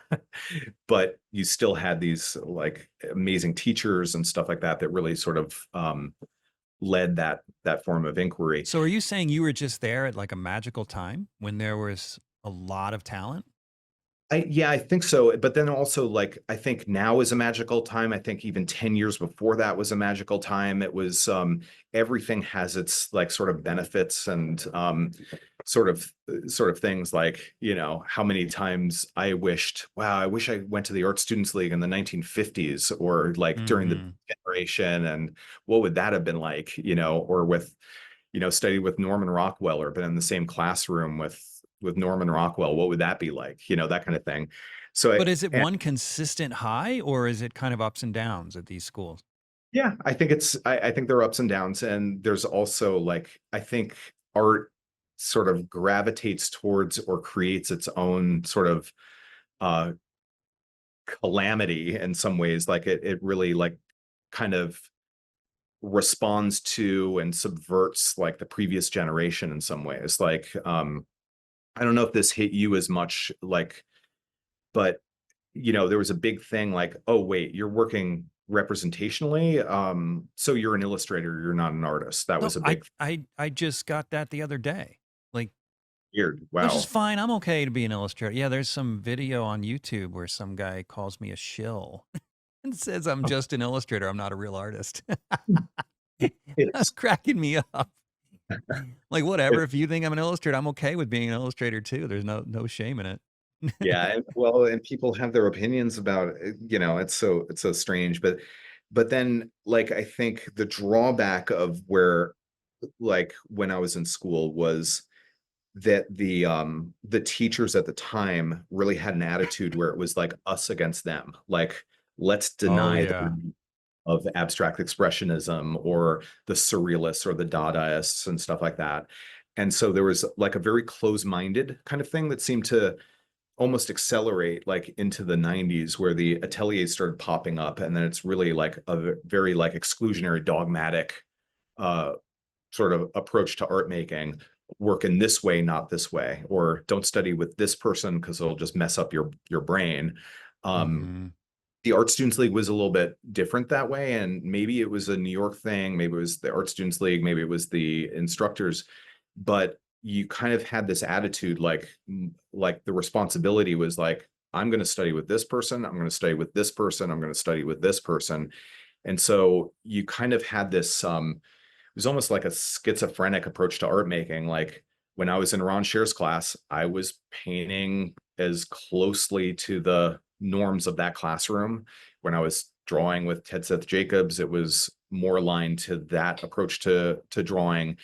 but you still had these like amazing teachers and stuff like that that really sort of led that form of inquiry. So are you saying you were just there at like a magical time when there was a lot of talent? Yeah, I think so. But then also, like, I think now is a magical time. I think even 10 years before that was a magical time. It was everything has its like sort of benefits and sort of things, like, how many times I wished, wow, I wish I went to the Art Students League in the 1950s, or like during the Mm-hmm. generation, and what would that have been like, or with studied with Norman Rockwell, or been in the same classroom with Norman Rockwell, what would that be like? That kind of thing. So But is it and one consistent high or is it kind of ups and downs at these schools? yeah, I think there are ups and downs, and there's also like, I think art sort of gravitates towards or creates its own sort of uh calamity in some ways. Like it really like kind of responds to and subverts like the previous generation in some ways. Like I don't know if this hit you as much, like, but there was a big thing like, oh wait, you're working representationally, so you're an illustrator, you're not an artist. That No, was a I big. I I just got that the other day. Like Weird. Which is Wow. fine. I'm okay to be an illustrator. Yeah, there's some video on YouTube where some guy calls me a shill and says I'm Oh, just an illustrator. I'm not a real artist. That's it's cracking me up. Like, whatever. it, If you think I'm an illustrator, I'm okay with being an illustrator too. There's no shame in it. yeah, and well, and people have their opinions about it, it's so strange, but then like I think the drawback of where like when I was in school was that the teachers at the time really had an attitude where it was like us against them. Like, let's Oh deny the yeah. belief of abstract expressionism or the surrealists or the Dadaists and stuff like that. And so there was like a very close-minded kind of thing that seemed to almost accelerate like into the 90s where the ateliers started popping up, and then it's really like a very like exclusionary dogmatic uh sort of approach to art making. Work in this way, not this way, or don't study with this person because it'll just mess up your brain. um Mhm. the Art Students League was a little bit different that way, and maybe it was a New York thing, maybe it was the Art Students League, maybe it was the instructors, but you kind of had this attitude like the responsibility was like, I'm going to study with this person, I'm going to study with this person, I'm going to study with this person. And so you kind of had this it was almost like a schizophrenic approach to art making. Like when I was in Ron Scher's class, I was painting as closely to the norms of that classroom. When I was drawing with Ted Seth Jacobs, it was more aligned to that approach to drawing.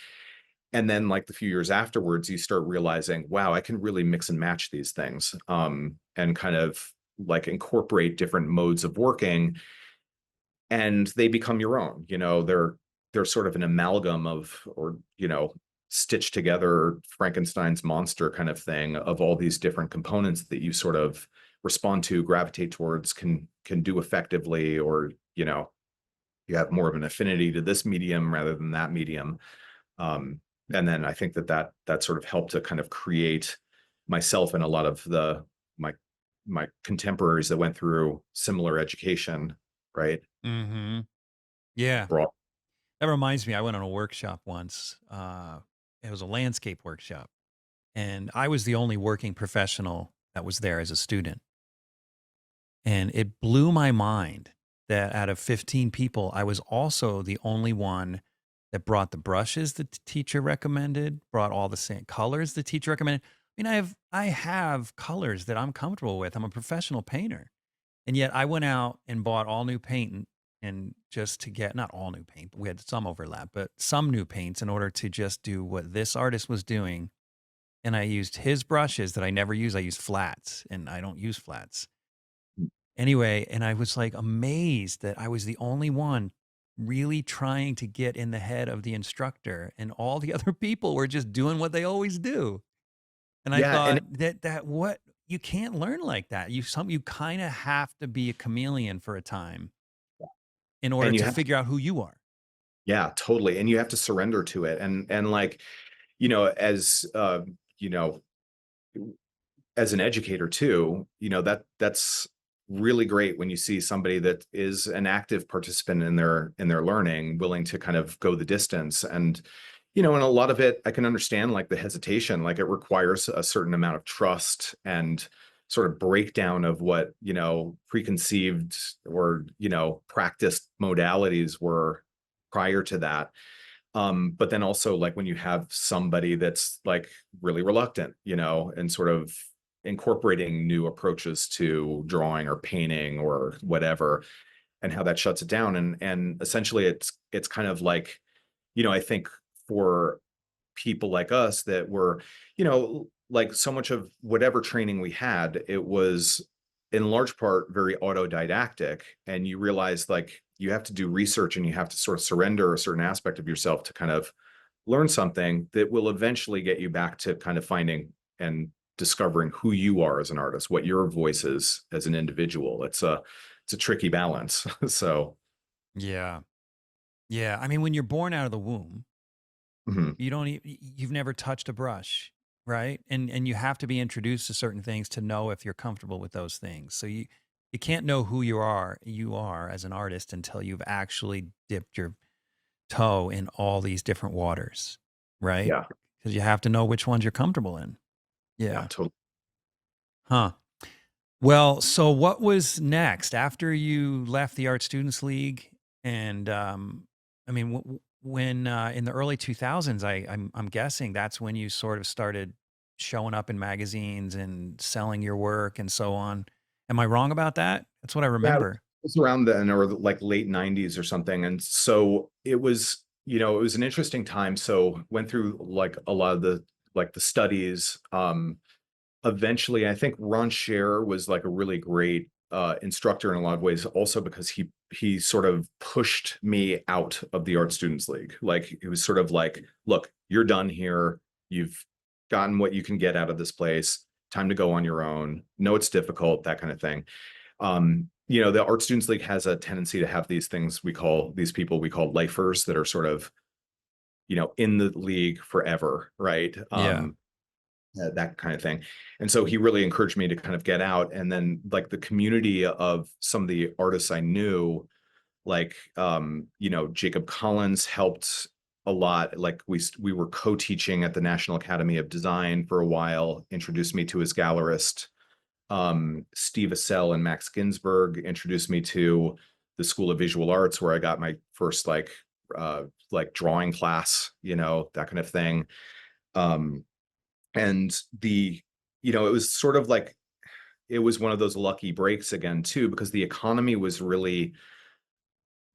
And then like the few years afterwards, you start realizing, wow, I can really mix and match these things, and kind of like incorporate different modes of working, and they become your own. They're sort of an amalgam of, or stitched together Frankenstein's monster kind of thing of all these different components that you sort of respond to, gravitate towards, can do effectively, or you have more of an affinity to this medium rather than that medium. And then I think that sort of helped to kind of create myself and a lot of my my contemporaries that went through similar education, right? Mhm. Yeah. Brought That reminds me, I went on a workshop once. It was a landscape workshop, and I was the only working professional that was there as a student. And it blew my mind that out of 15 people, I was also the only one that brought the brushes that the teacher recommended, brought all the same colors the teacher recommended. I mean, I have colors that I'm comfortable with. I'm a professional painter. And yet I went out and bought all new paint and just to get not all new paint, but we had some overlap, but some new paints in order to just do what this artist was doing. And I used his brushes that I never use. I use flats and I don't use flats. Anyway, and I was like amazed that I was the only one really trying to get in the head of the instructor and all the other people were just doing what they always do. And I yeah, and thought that what you can't learn like that. You kind of have to be a chameleon for a time in order and you to have to, figure out who you are. yeah, totally, and you have to surrender to it, and like as you know as an educator too, that's really great when you see somebody that is an active participant in their learning, willing to kind of go the distance. And and a lot of it I can understand, like the hesitation, like it requires a certain amount of trust and sort of breakdown of what preconceived or practiced modalities were prior to that. But then also like when you have somebody that's like really reluctant, and sort of incorporating new approaches to drawing or painting or whatever, and how that shuts it down. And essentially it's kind of like, I think for people like us that were, like so much of whatever training we had, it was in large part very autodidactic. And you realize like you have to do research and you have to sort of surrender a certain aspect of yourself to kind of learn something that will eventually get you back to kind of finding and discovering who you are as an artist, what your voice is as an individual. It's a tricky balance. So Yeah. Yeah. I mean, when you're born out of the womb, mhm. you've never touched a brush, right? And you have to be introduced to certain things to know if you're comfortable with those things. So you can't know who you are as an artist until you've actually dipped your toe in all these different waters, right? Yeah. because you have to know which ones you're comfortable in. Yeah, Yeah. totally. Huh. Well, so what was next after you left the Art Students League? And I mean, when in the early 2000s, I'm guessing that's when you sort of started showing up in magazines and selling your work and so on. Am I wrong about that? That's what I Yeah, it remember. was around then, or like late 90s or something. And so it was, it was an interesting time. So went through like a lot of the studies. Eventually, I think Ron Scher was like a really great instructor in a lot of ways, also because he sort of pushed me out of the Art Students League. Like it was sort of like, look, you're done here. You've gotten what you can get out of this place. Time to go on your own. No, it's difficult, that kind of thing. The Art Students League has a tendency to have these things we call lifers that are sort of, in the league forever, right? Yeah. That kind of thing. And so he really encouraged me to kind of get out. And then like the community of some of the artists I knew, like Jacob Collins helped a lot. Like we were co-teaching at the National Academy of Design for a while, introduced me to his gallerist. Steve Assel and Max Ginsberg introduced me to the School of Visual Arts, where I got my first like drawing class, that kind of thing. Um, and it was sort of like it was one of those lucky breaks again too, because the economy was really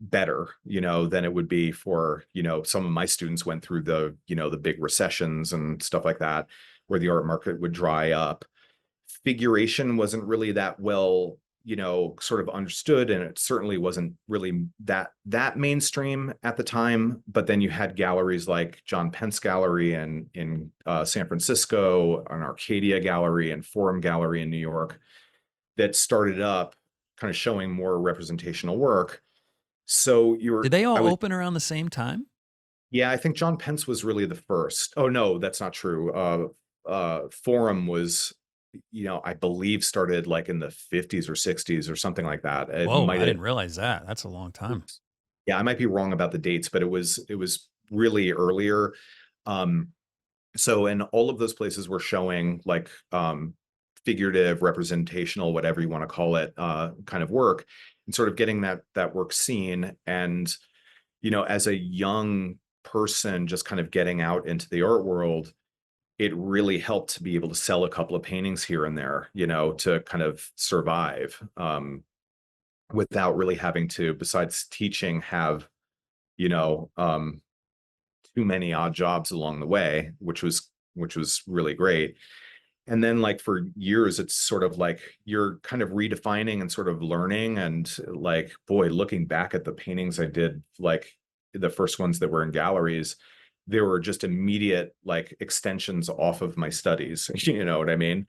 better, than it would be for, some of my students went through the big recessions and stuff like that, where the art market would dry up. Figuration wasn't really that well, sort of understood, and it certainly wasn't really that mainstream at the time. But then you had galleries like John Pence Gallery and in San Francisco, an Arcadia Gallery and Forum Gallery in New York that started up, kind of showing more representational work. So Did they I all was, open around the same time? yeah, I think John Pence was really the first. Oh no, that's not true. Forum was, I believe started like in the 50s or 60s or something like that. It Whoa, might I have, didn't realize that. That's a long time. yeah, I might be wrong about the dates, but it was really earlier. Um, so and all of those places were showing like figurative, representational, whatever you want to call it, kind of work, and sort of getting that work seen. And as a young person just kind of getting out into the art world, it really helped to be able to sell a couple of paintings here and there, to kind of survive, without really having to, besides teaching, have, you know, um, too many odd jobs along the way, which was really great. And then like for years, it's sort of like you're kind of redefining and sort of learning. And like, boy, looking back at the paintings I did, like the first ones that were in galleries, they were just immediate like extensions off of my studies. You know what I mean?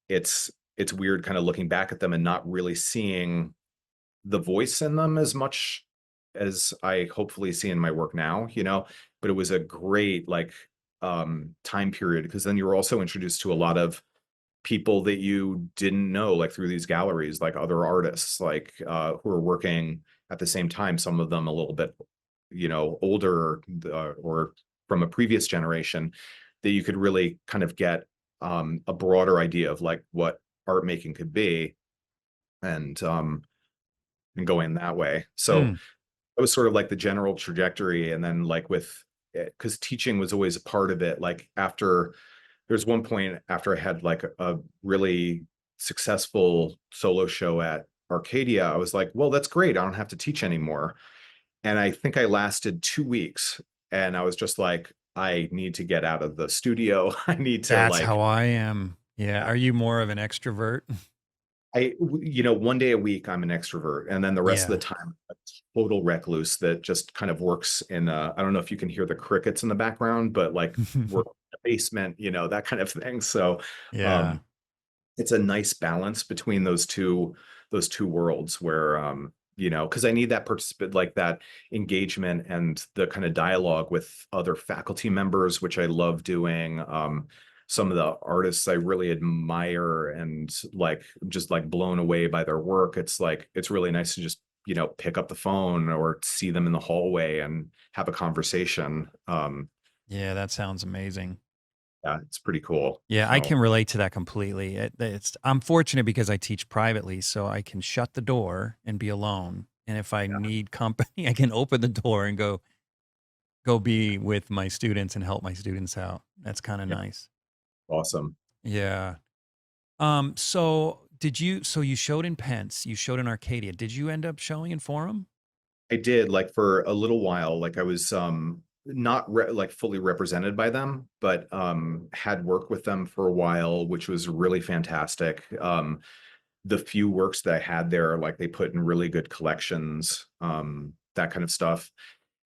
It's weird kind of looking back at them and not really seeing the voice in them as much as I hopefully see in my work now, but it was a great like time period, because then you were also introduced to a lot of people that you didn't know, like through these galleries, like other artists, like who are working at the same time, some of them a little bit, older, or from a previous generation, that you could really kind of get a broader idea of like what art making could be, and going that way. So Hmm. that was sort of like the general trajectory. And then like because teaching was always a part of it. Like there's one point after I had like a really successful solo show at Arcadia, I was like, well, that's great. I don't have to teach anymore. And I think I lasted 2 weeks, and I was just like, I need to get out of the studio. I need to That's how like, I am. Yeah. Are you more of an extrovert? one day a week, I'm an extrovert. And then the rest of the Yeah. time, a total recluse that just kind of works in, I don't know if you can hear the crickets in the background, but like work in the basement, that kind of thing. So, Yeah. um, it's a nice balance between those two worlds where, because I need that participant, like that engagement and the kind of dialogue with other faculty members, which I love doing. Some of the artists I really admire and like just like blown away by their work. It's like it's really nice to just pick up the phone or see them in the hallway and have a conversation. Yeah, that sounds amazing. Yeah, it's pretty cool. Yeah, I So can relate to that completely. I'm fortunate because I teach privately, so I can shut the door and be alone. And if I yeah, need company, I can open the door and go be with my students and help my students out. That's kind of yeah, nice. awesome. Yeah. So you showed in Pence, you showed in Arcadia. Did you end up showing in Forum? I did like for a little while, like I was not like fully represented by them, but had worked with them for a while, which was really fantastic. The few works that I had there, like they put in really good collections, that kind of stuff.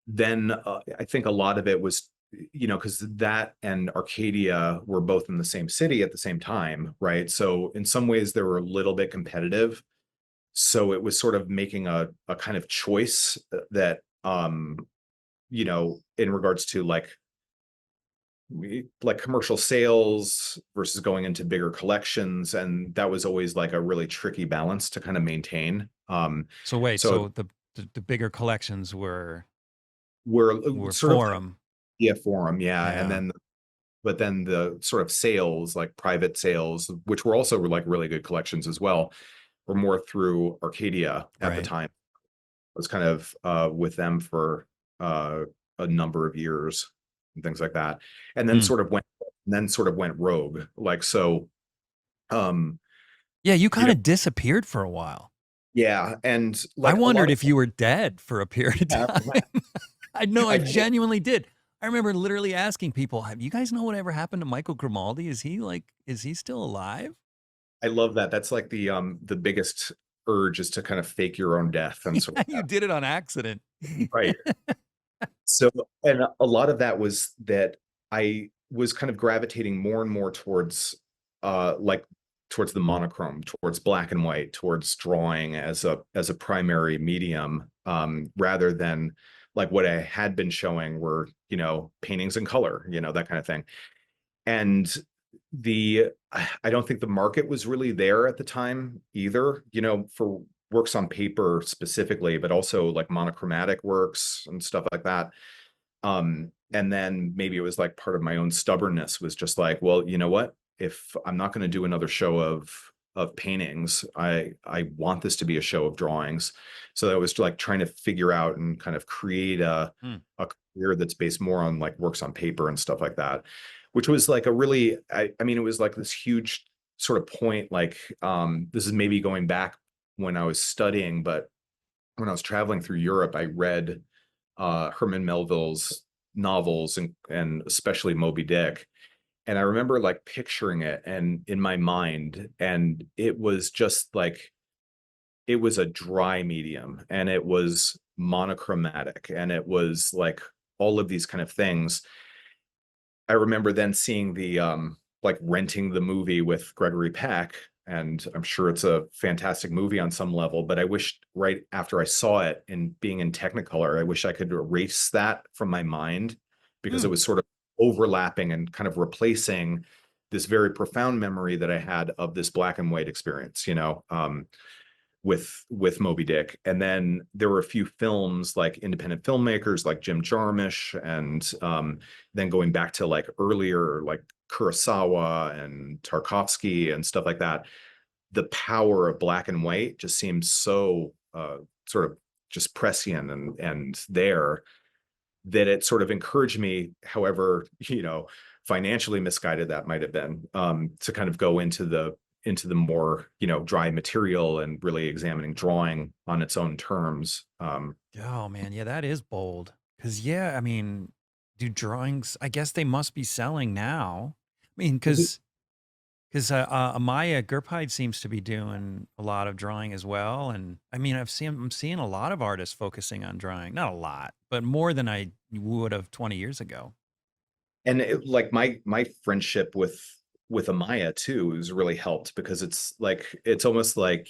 Then I think a lot of it was, because that and Arcadia were both in the same city at the same time, right? So in some ways they were a little bit competitive. So it was sort of making a kind of choice that, in regards to like commercial sales versus going into bigger collections. And that was always like a really tricky balance to kind of maintain. So wait, So so the bigger collections we're were sort of like Forum. yeah, forum, yeah. And Yeah, then but then the sort of sales, like private sales, which were also like really good collections as well, were more through Arcadia at the right. time. I was kind of with them for uh, a number of years and things like that, and Hmm. then sort of went rogue. Like so, um, Yeah, you you kind know, of disappeared for a while. yeah, and I like a lot wondered of if you were dead for a period of yeah, time. I know, I I think genuinely did. I remember literally asking people, "Have you guys know whatever happened to Michael Grimaldi? Is he still alive?" I love that. That's like the biggest urge is to kind of fake your own death and sort Yeah, of you did it on accident. right. So, and a lot of that was that I was kind of gravitating more and more towards, like towards the monochrome, towards black and white, towards drawing as a primary medium, rather than like what I had been showing were, paintings in color, that kind of thing. And the I don't think the market was really there at the time either, for works on paper specifically, but also like monochromatic works and stuff like that. And then maybe it was like part of my own stubbornness was just like, well, you know what? If I'm not going to do another show of paintings, I want this to be a show of drawings. So that was like trying to figure out and kind of create Hmm. a career that's based more on like works on paper and stuff like that, which was like a really I mean it was like this huge sort of point like this is maybe going back when I was studying, but when I was traveling through Europe, I read Herman Melville's novels and especially Moby Dick. And I remember like picturing it and in my mind, and it was just like it was a dry medium and it was monochromatic and it was like all of these kind of things. I remember then seeing the like renting the movie with Gregory Peck, and I'm sure it's a fantastic movie on some level, but I wish right after I saw it and being in Technicolor, I wish I could erase that from my mind because Hmm. it was sort of overlapping and kind of replacing this very profound memory that I had of this black and white experience, with Moby Dick. And then there were a few films like independent filmmakers like Jim Jarmusch, and then going back to like earlier like Kurosawa and Tarkovsky and stuff like that. The power of black and white just seems so sort of just prescient and there that it sort of encouraged me, however, financially misguided that might have been, to kind of go into the more, dry material and really examining drawing on its own terms. Oh man, yeah, that is bold. Cause yeah, I mean, do drawings? I guess they must be selling now. I mean, because Amaya Gurpide seems to be doing a lot of drawing as well, and I mean, I'm seeing a lot of artists focusing on drawing. Not a lot, but more than I would have 20 years ago. And like my friendship with Amaya too has really helped because it's almost like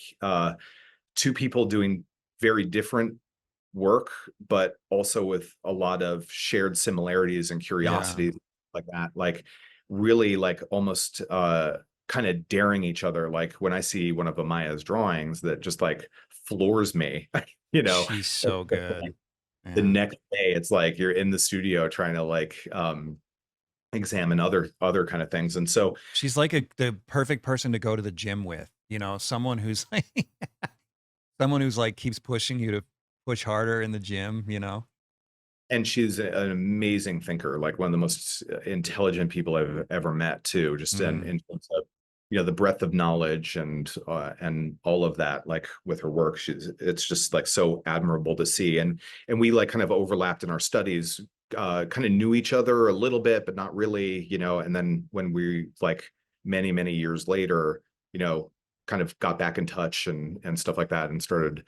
two people doing very different work, but also with a lot of shared similarities and Yeah, curiosities like that. Like really like almost kind of daring each other. Like when I see one of Amaya's drawings that just like floors me, you know. she's so good. the Yeah. next day it's like you're in the studio trying to like examine other kind of things. And so She's like the perfect person to go to the gym with, someone who's like someone who's like keeps pushing you to push harder in the gym. and she's an amazing thinker, like one of the most intelligent people I've ever met too, just Mm, in terms of, the breadth of knowledge and all of that, like with her work, it's just like so admirable to see. And we like kind of overlapped in our studies, kind of knew each other a little bit, but not really, and then when we like many years later, kind of got back in touch and stuff like that and started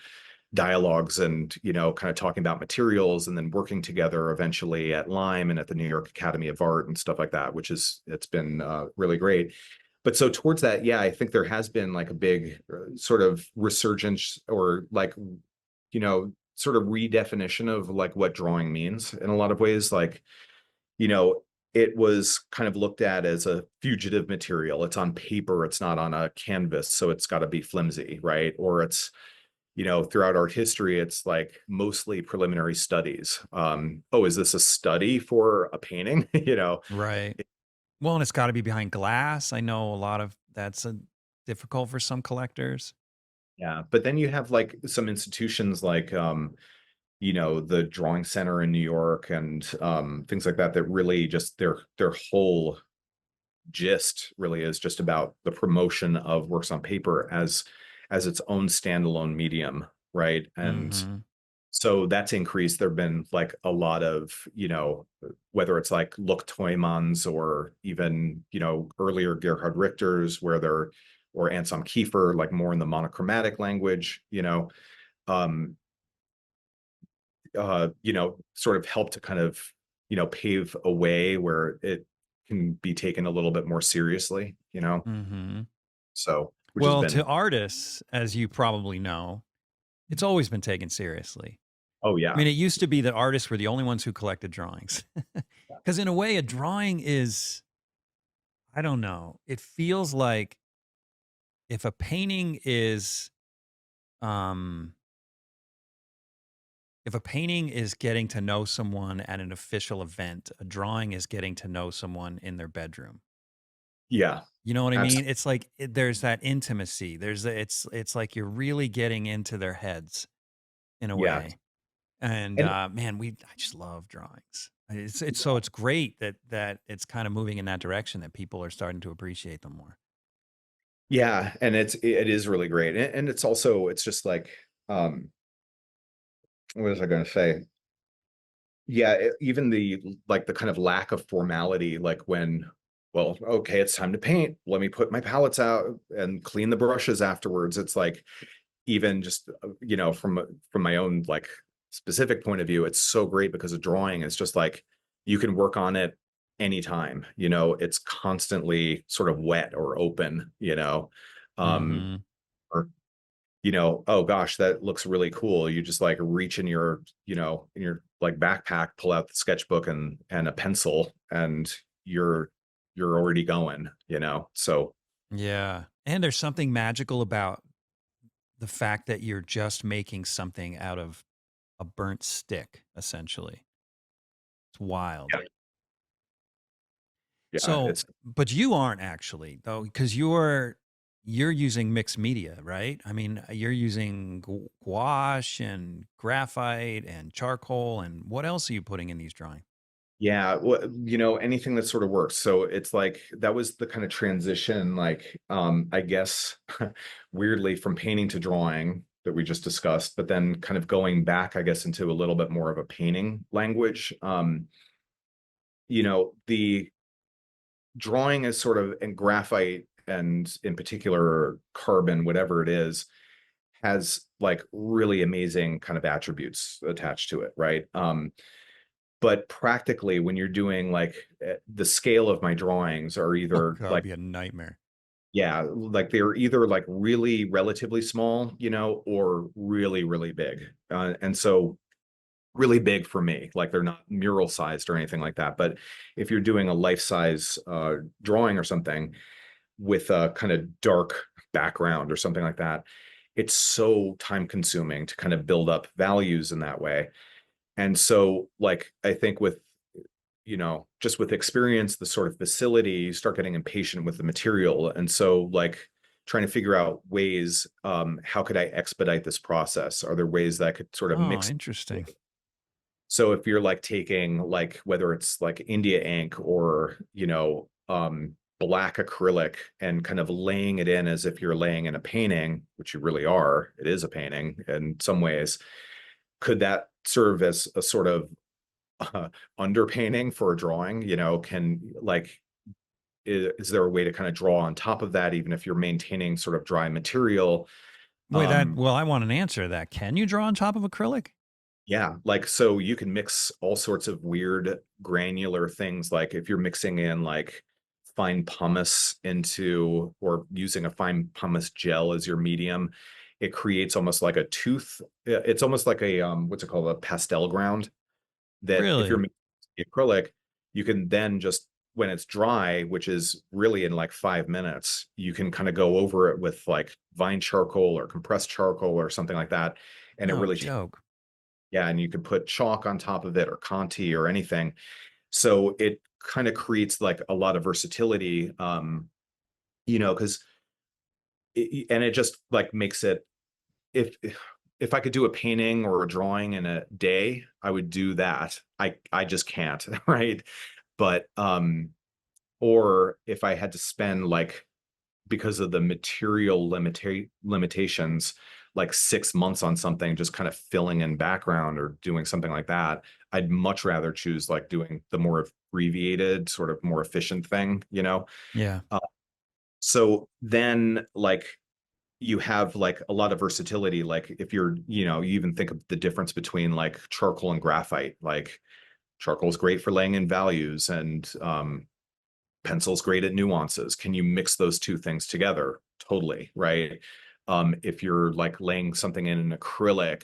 dialogues and kind of talking about materials and then working together eventually at Lyme and at the New York Academy of Art and stuff like that, which is it's been really great. But so towards that, yeah, I think there has been like a big sort of resurgence or like sort of redefinition of like what drawing means in a lot of ways. Like, you know it was kind of looked at as a fugitive material. It's on paper, it's not on a canvas, so it's got to be flimsy, right? Or it's throughout art history, it's like mostly preliminary studies. Oh, is this a study for a painting? right. Well, and it's got to be behind glass. I know a lot of that's difficult for some collectors. Yeah. But then you have like some institutions like, the Drawing Center in New York and things like that, that really just their whole gist really is just about the promotion of works on paper as its own standalone medium, right? And Mhm. so that's increased. There've been like a lot of, whether it's like Look Toymans or even, earlier Gerhard Richter's where they're or Anselm Kiefer, like more in the monochromatic language, um, sort of help to kind of, pave a way where it can be taken a little bit more seriously. Mhm. So which has Well, to been, artists, as you probably know, it's always been taken seriously. oh I yeah. mean, it used to be that artists were the only ones who collected drawings. Because in a way, a drawing is, I don't know, it feels like if a painting is, um, if a painting is getting to know someone at an official event, a drawing is getting to know someone in their bedroom. Yeah. You know what I mean? Absolutely. It's like there's that intimacy. It's like you're really getting into their heads in a Yeah. way. And And man, I just love drawings. It's great that it's kind of moving in that direction that people are starting to appreciate them more. yeah, and it is really great. And it's also it's just like what was I going to say? Yeah, even the kind of lack of formality, like when, well, okay, it's time to paint. Let me put my palettes out and clean the brushes afterwards. It's like even just from my own like specific point of view, it's so great because a drawing is just like you can work on it anytime. It's constantly sort of wet or open. Um, Mhm. or oh gosh, that looks really cool. You just like reach in your like backpack, pull out the sketchbook and a pencil, and you're already going. So Yeah. And there's something magical about the fact that you're just making something out of a burnt stick, essentially. It's wild. yeah, yeah, So, it's but you aren't actually though, because you're using mixed media, right? I mean, you're using gouache and graphite and charcoal, and what else are you putting in these drawings? yeah, well, anything that sort of works. So it's like that was the kind of transition, like I guess weirdly from painting to drawing that we just discussed, but then kind of going back, I guess, into a little bit more of a painting language. The drawing is sort of and graphite and in particular carbon, whatever it is, has like really amazing kind of attributes attached to it, right? But practically when you're doing like the scale of my drawings are Oh, either God, it'd like, be a nightmare. yeah, like they're either like really relatively small, or really big. And so really big for me, like they're not mural sized or anything like that. But if you're doing a life size drawing or something with a kind of dark background or something like that, it's so time consuming to kind of build up values in that way. And so like I think with just with experience, the sort of facility, you start getting impatient with the material. And so like trying to figure out ways, how could I expedite this process? Are there ways that I could sort of Oh, mix? interesting. So if you're like taking like whether it's like India ink or, black acrylic and kind of laying it in as if you're laying in a painting, which you really are, it is a painting in some ways, could that serve as a sort of underpainting for a drawing? Can like is there a way to kind of draw on top of that even if you're maintaining sort of dry material? Wait, that Um, well, I want an answer to that. Can you draw on top of acrylic? Yeah, like so you can mix all sorts of weird granular things. Like if you're mixing in like fine pumice into or using a fine pumice gel as your medium, it creates almost like a tooth. It's almost like a what's it called? A pastel ground that if you're Really? mixing the acrylic, you can then just when it's dry, which is really in like 5 minutes, you can kind of go over it with like vine charcoal or compressed charcoal or something like that. And it No really joke. yeah, and you could put chalk on top of it or Conti or anything. So it kind of creates like a lot of versatility, because and it just like makes it if if I could do a painting or a drawing in a day, I would do that. I just can't, right? But or if I had to spend like because of the material limitations, like 6 months on something, just kind of filling in background or doing something like that, I'd much rather choose like doing the more abbreviated, sort of more efficient thing. Yeah. Uh, so then, like, you have like a lot of versatility. Like, if you even think of the difference between like charcoal and graphite. Like, charcoal is great for laying in values, and pencil's great at nuances. Can you mix those two things together? Totally, right? If you're like laying something in an acrylic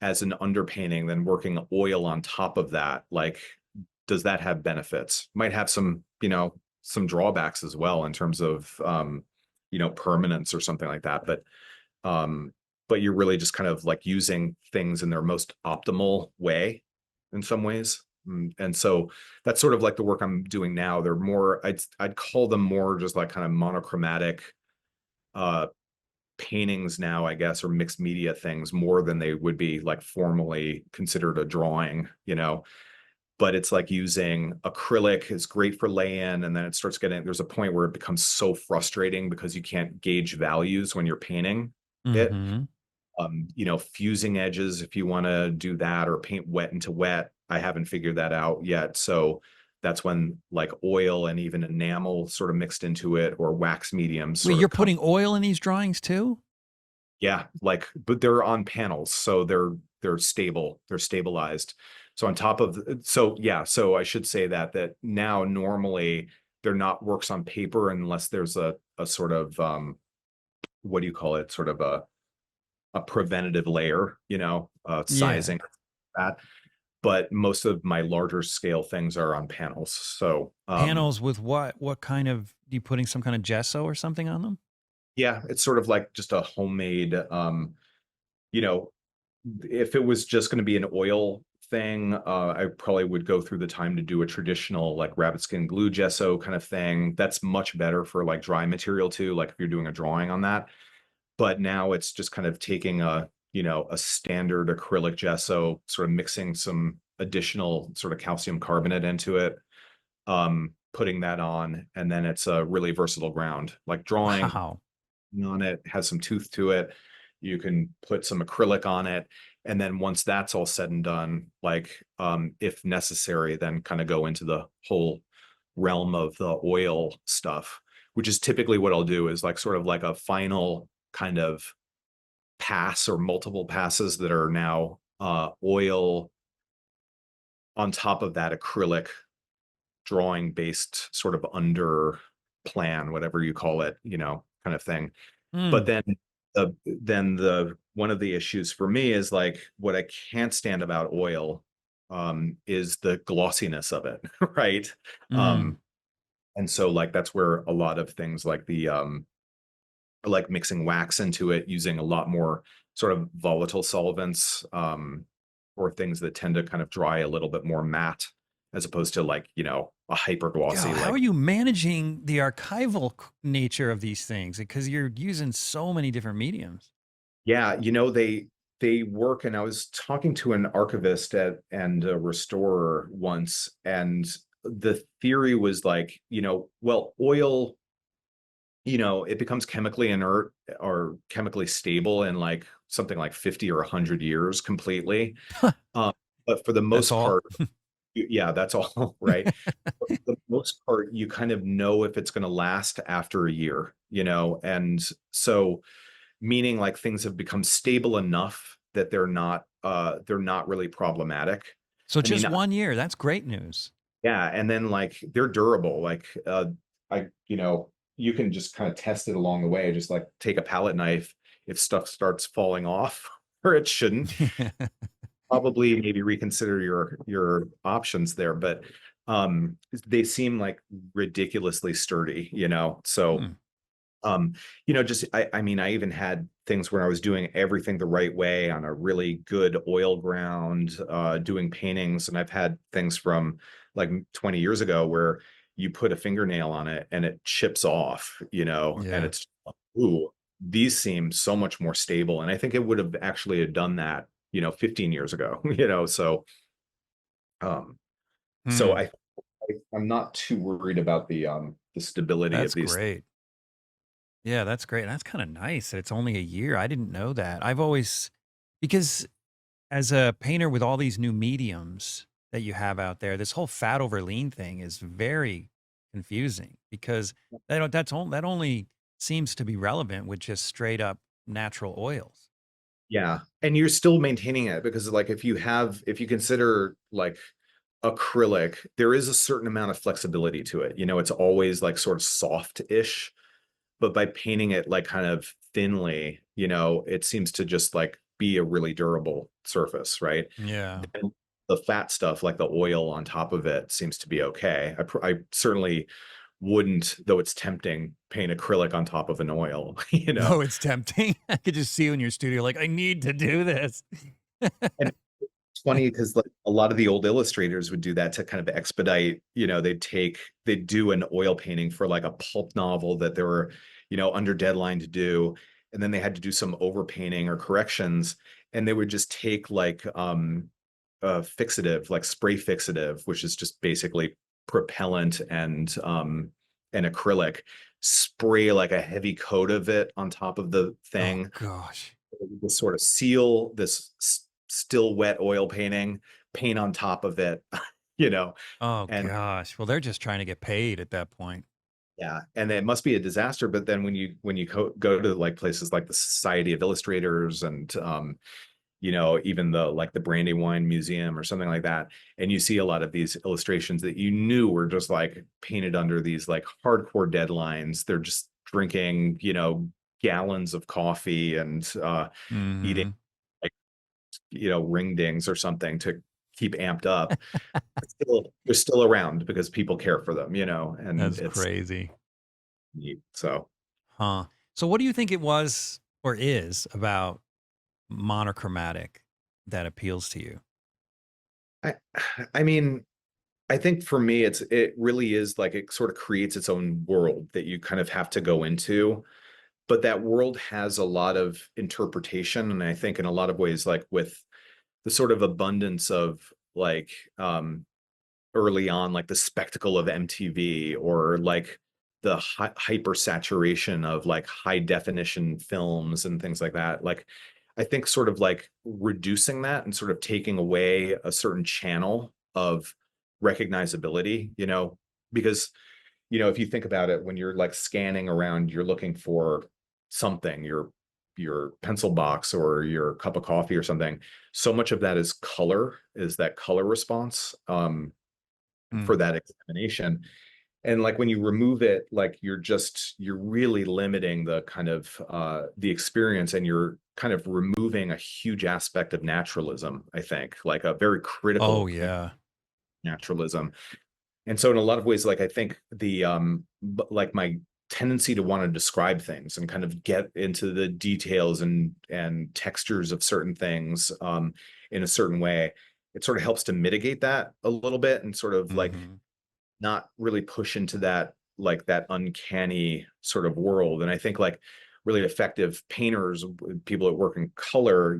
as an underpainting, then working oil on top of that, like, does that have benefits? Might have some drawbacks as well in terms of permanence or something like that. Um, but you're really just kind of like using things in their most optimal way in some ways. And so that's sort of like the work I'm doing now. They're more, I'd call them more just like kind of monochromatic uh paintings now, I guess, or mixed media things more than they would be like formally considered a drawing. But it's like using acrylic is great for lay-in, and then it starts getting there's a point where it becomes so frustrating because you can't gauge values when you're painting it. Mhm. Fusing edges if you want to do that or paint wet into wet. I haven't figured that out yet. So that's when like oil and even enamel sort of mixed into it or wax mediums Wait, sort you're of come. putting oil in these drawings too? Yeah, like, but they're on panels, so they're stable, they're stabilized. So on top of so yeah, so I should say that now normally they're not works on paper unless there's a sort of what do you call it? Sort of a preventative layer, Yeah. sizing that. But most of my larger scale things are on panels. So Panels with what? What kind of you putting some kind of gesso or something on them? yeah, it's sort of like just a homemade you know, if it was just going to be an oil thing, I probably would go through the time to do a traditional like rabbit skin glue gesso kind of thing. That's much better for like dry material too, like if you're doing a drawing on that. But now it's just kind of taking a standard acrylic gesso, sort of mixing some additional sort of calcium carbonate into it, putting that on, and then it's a really versatile ground. Like drawing Wow. on it has some tooth to it. You can put some acrylic on it. And then once that's all said and done, like if necessary, then kind of go into the whole realm of the oil stuff, which is typically what I'll do is like sort of like a final kind of pass or multiple passes that are now oil on top of that acrylic drawing based sort of under plan, whatever you call it, kind of thing. But Mm. then the one of the issues for me is like what I can't stand about oil is the glossiness of it, right? Mm. Um, and so like that's where a lot of things like the like mixing wax into it, using a lot more sort of volatile solvents. or things that tend to kind of dry a little bit more matte as opposed to like, a hyper Yeah, glossy, how are like, you managing the archival nature of these things? Because you're using so many different mediums. yeah, they work. And I was talking to an archivist and a restorer once, and the theory was like, well, oil, it becomes chemically inert or chemically stable in like something like 50 or 100 years completely. Um, but for the That's most all? part, yeah, that's all, right? For the most part, you kind of know if it's going to last after a year, and so meaning like things have become stable enough that they're not really problematic. So I mean, just 1 year, that's great news. yeah, and then like they're durable. Like you can just kind of test it along the way, just like take a palette knife. If stuff starts falling off or it shouldn't, probably maybe reconsider your options there. But they seem like ridiculously sturdy, so Hmm, um just I mean, I even had things where I was doing everything the right way on a really good oil ground, doing paintings, and I've had things from like 20 years ago where you put a fingernail on it and it chips off, and yeah. it's, ooh, these seem so much more stable, and I think it would have actually have done that 15 years ago. Um so Hmm, I'm not too worried about the stability of that's these. great. Yeah, that's great. That's kinda nice that it's only a year. I didn't know that. I've always because as a painter with all these new mediums that you have out there, this whole fat over lean thing is very confusing because that only seems to be relevant with just straight up natural oils. Yeah, and you're still maintaining it because, like, if you consider, like, acrylic, there is a certain amount of flexibility to it, it's always, like, sort of soft-ish, but by painting it, like, kind of thinly, it seems to just, like, be a really durable surface, right? Yeah. Then the fat stuff, like the oil on top of it, seems to be okay. I certainly wouldn't, though it's tempting, paint acrylic on top of an oil, you know? No, it's tempting. I could just see you in your studio like, "I need to do this." And it's funny because like a lot of the old illustrators would do that to kind of expedite, they'd do an oil painting for like a pulp novel that they were, under deadline to do. And then they had to do some overpainting or corrections. And they would just take like fixative, like spray fixative, which is just basically propellant and acrylic, spray like a heavy coat of it on top of the Oh thing, gosh. this sort of seal this still wet oil painting, paint on top of it, you know, Oh and gosh. Well, they're just trying to get paid at that point. yeah, and it must be a disaster. But then when you go to like places like the Society of Illustrators and even the Brandywine Museum or something like that, and you see a lot of these illustrations that you knew were just like painted under these like hardcore deadlines. They're just drinking, gallons of coffee and eating Mhm. like ring dings or something to keep amped up. They're still around because people care for them, and That's it's crazy. neat. So Huh. So what do you think it was or is about monochromatic that appeals to you? I I mean, I think for me it really is like it sort of creates its own world that you kind of have to go into, but that world has a lot of interpretation. And I think in a lot of ways, like with the sort of abundance of like early on, like the spectacle of MTV, or like the hyper saturation of like high definition films and things like that. Like, I think sort of like reducing that and sort of taking away a certain channel of recognizability, because, if you think about it, when you're like scanning around, you're looking for something, your pencil box or your cup of coffee or something. So much of that is that color response. For Mm. that examination. And like when you remove it, like you're really limiting the kind of the experience, and you're kind of removing a huge aspect of naturalism, I think, like a very Oh critical kind of yeah. naturalism. And so in a lot of ways, like I think like my tendency to want to describe things and kind of get into the details and textures of certain things, in a certain way, it sort of helps to mitigate that a little bit and sort of like Hmm. not really push into that like that uncanny sort of world. And I think like really effective painters, people that work in color,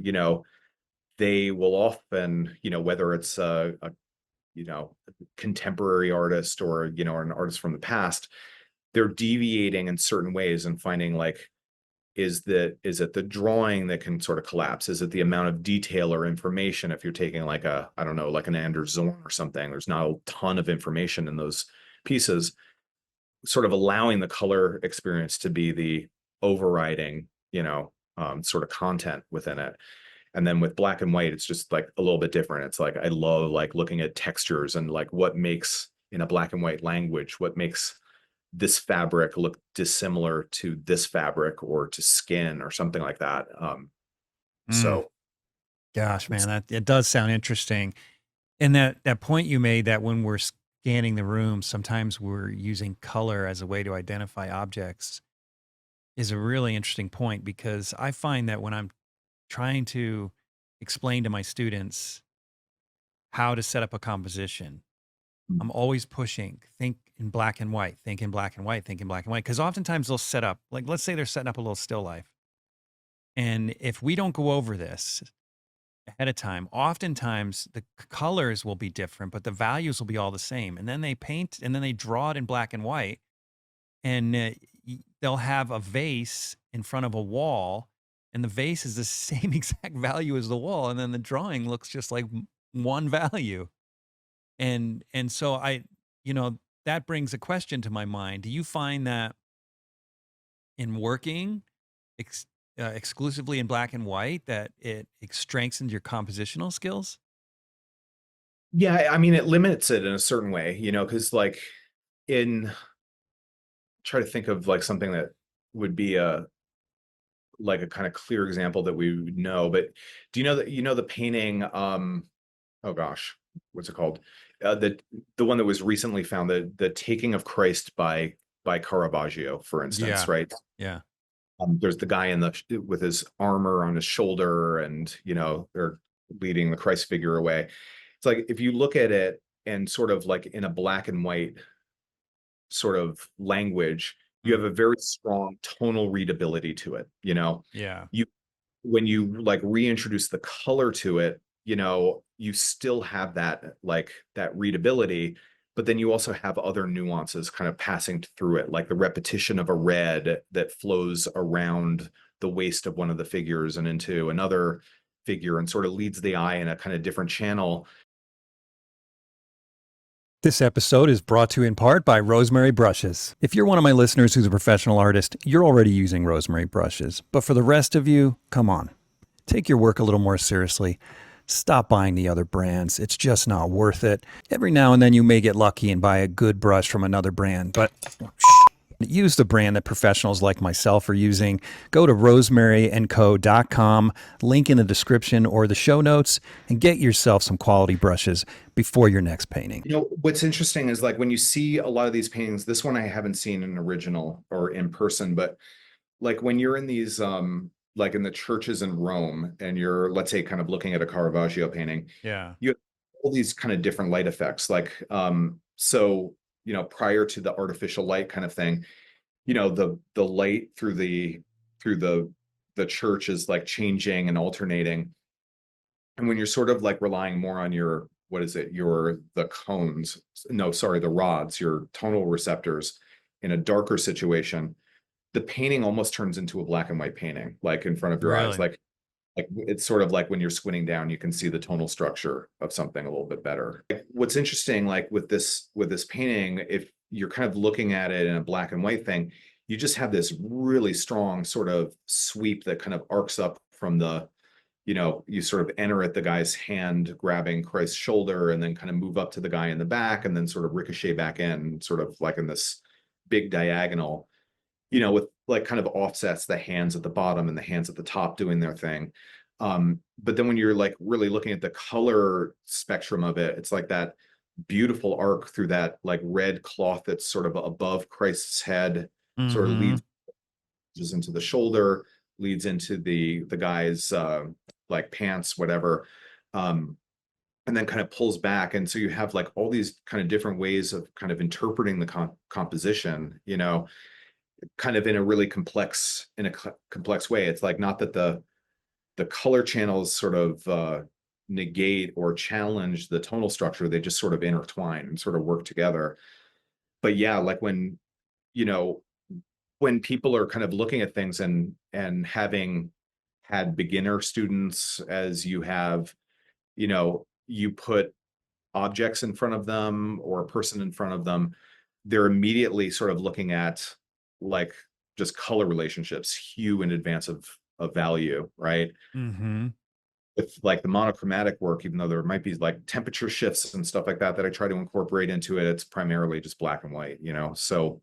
they will often, whether it's a contemporary artist or, or an artist from the past, they're deviating in certain ways and finding like, is it the drawing that can sort of collapse? Is it the amount of detail or information? If you're taking like I don't know, like an Anders Zorn or something, there's not a ton of information in those pieces, sort of allowing the color experience to be the overriding, sort of content within it. And then with black and white, it's just like a little bit different. It's like I love like looking at textures and like what makes in a black and white language, what makes this fabric look dissimilar to this fabric or to skin or something like that. Mm, So gosh, man, it's, that it does sound interesting. And that point you made that when we're scanning the room, sometimes we're using color as a way to identify objects is a really interesting point because I find that when I'm trying to explain to my students how to set up a composition, I'm always pushing, think in black and white, think in black and white, think in black and white. Because oftentimes they'll set up, like, let's say they're setting up a little still life. And if we don't go over this ahead of time, oftentimes the colors will be different, but the values will be all the same. And then they paint and then they draw it in black and white. And they'll have a vase in front of a wall, and the vase is the same exact value as the wall. And then the drawing looks just like one value. And so you know, that brings a question to my mind. Do you find that in working ex exclusively in black and white, that it strengthens your compositional skills? yeah, I mean, it limits it in a certain way, because like in try to think of like something that would be a like a kind of clear example that we would know. But do you know that the painting? Oh gosh, what's it called? The one that was recently found, the Taking of Christ by Caravaggio, for instance, Yeah. right? Yeah. There's the guy in the with his armor on his shoulder, and they're leading the Christ figure away. It's like if you look at it and sort of like in a black and white sort of language, you Mm, have a very strong tonal readability to it. yeah. You when you like reintroduce the color to it, you still have that like that readability, but then you also have other nuances kind of passing through it, like the repetition of a red that flows around the waist of one of the figures and into another figure and sort of leads the eye in a kind of different channel. This episode is brought to you in part by Rosemary Brushes. If you're one of my listeners who's a professional artist, you're already using Rosemary brushes. But for the rest of you, come on. Take your work a little more seriously. Stop buying the other brands. It's just not worth it. Every now and then you may get lucky and buy a good brush from another brand, but use the brand that professionals like myself are using. Go to rosemaryandco.com, link in the description or the show notes, and get yourself some quality brushes before your next painting. What's interesting is like when you see a lot of these paintings, this one I haven't seen in original or in person, but like when you're in these like in the churches in Rome and you're, let's say, kind of looking at a Caravaggio painting, Yeah. you have all these kind of different light effects. Like so prior to the artificial light kind of thing, the light through the church is like changing and alternating. And when you're sort of like relying more on your, what is it, the cones, no, sorry, the rods, your tonal receptors in a darker situation, the painting almost turns into a black and white painting, like in front of your eyes. Really? Like it's sort of like when you're squinting down, you can see the tonal structure of something a little bit better. Like, what's interesting, like with this painting, if you're kind of looking at it in a black and white thing, you just have this really strong sort of sweep that kind of arcs up from you sort of enter at the guy's hand grabbing Christ's shoulder and then kind of move up to the guy in the back and then sort of ricochet back in, sort of like in this big diagonal, with like kind of offsets, the hands at the bottom and the hands at the top doing their thing. But then when you're like really looking at the color spectrum of it, it's like that beautiful arc through that like red cloth that's sort of above Christ's head, sort of Mm-hmm. leads into the shoulder, leads into the guy's like pants, whatever. um, and then kind of pulls back. And so you have like all these kind of different ways of kind of interpreting the composition, kind of in a really complex way. It's like not that the color channels sort of negate or challenge the tonal structure, they just sort of intertwine and sort of work together. But yeah, like you know when people are kind of looking at things and having had beginner students, as you have, you put objects in front of them or a person in front of them, they're immediately sort of looking at like just color relationships, hue in advance of value, right? Mm-hmm. With like the monochromatic work, even though there might be like temperature shifts and stuff like that I try to incorporate into it, it's primarily just black and white. So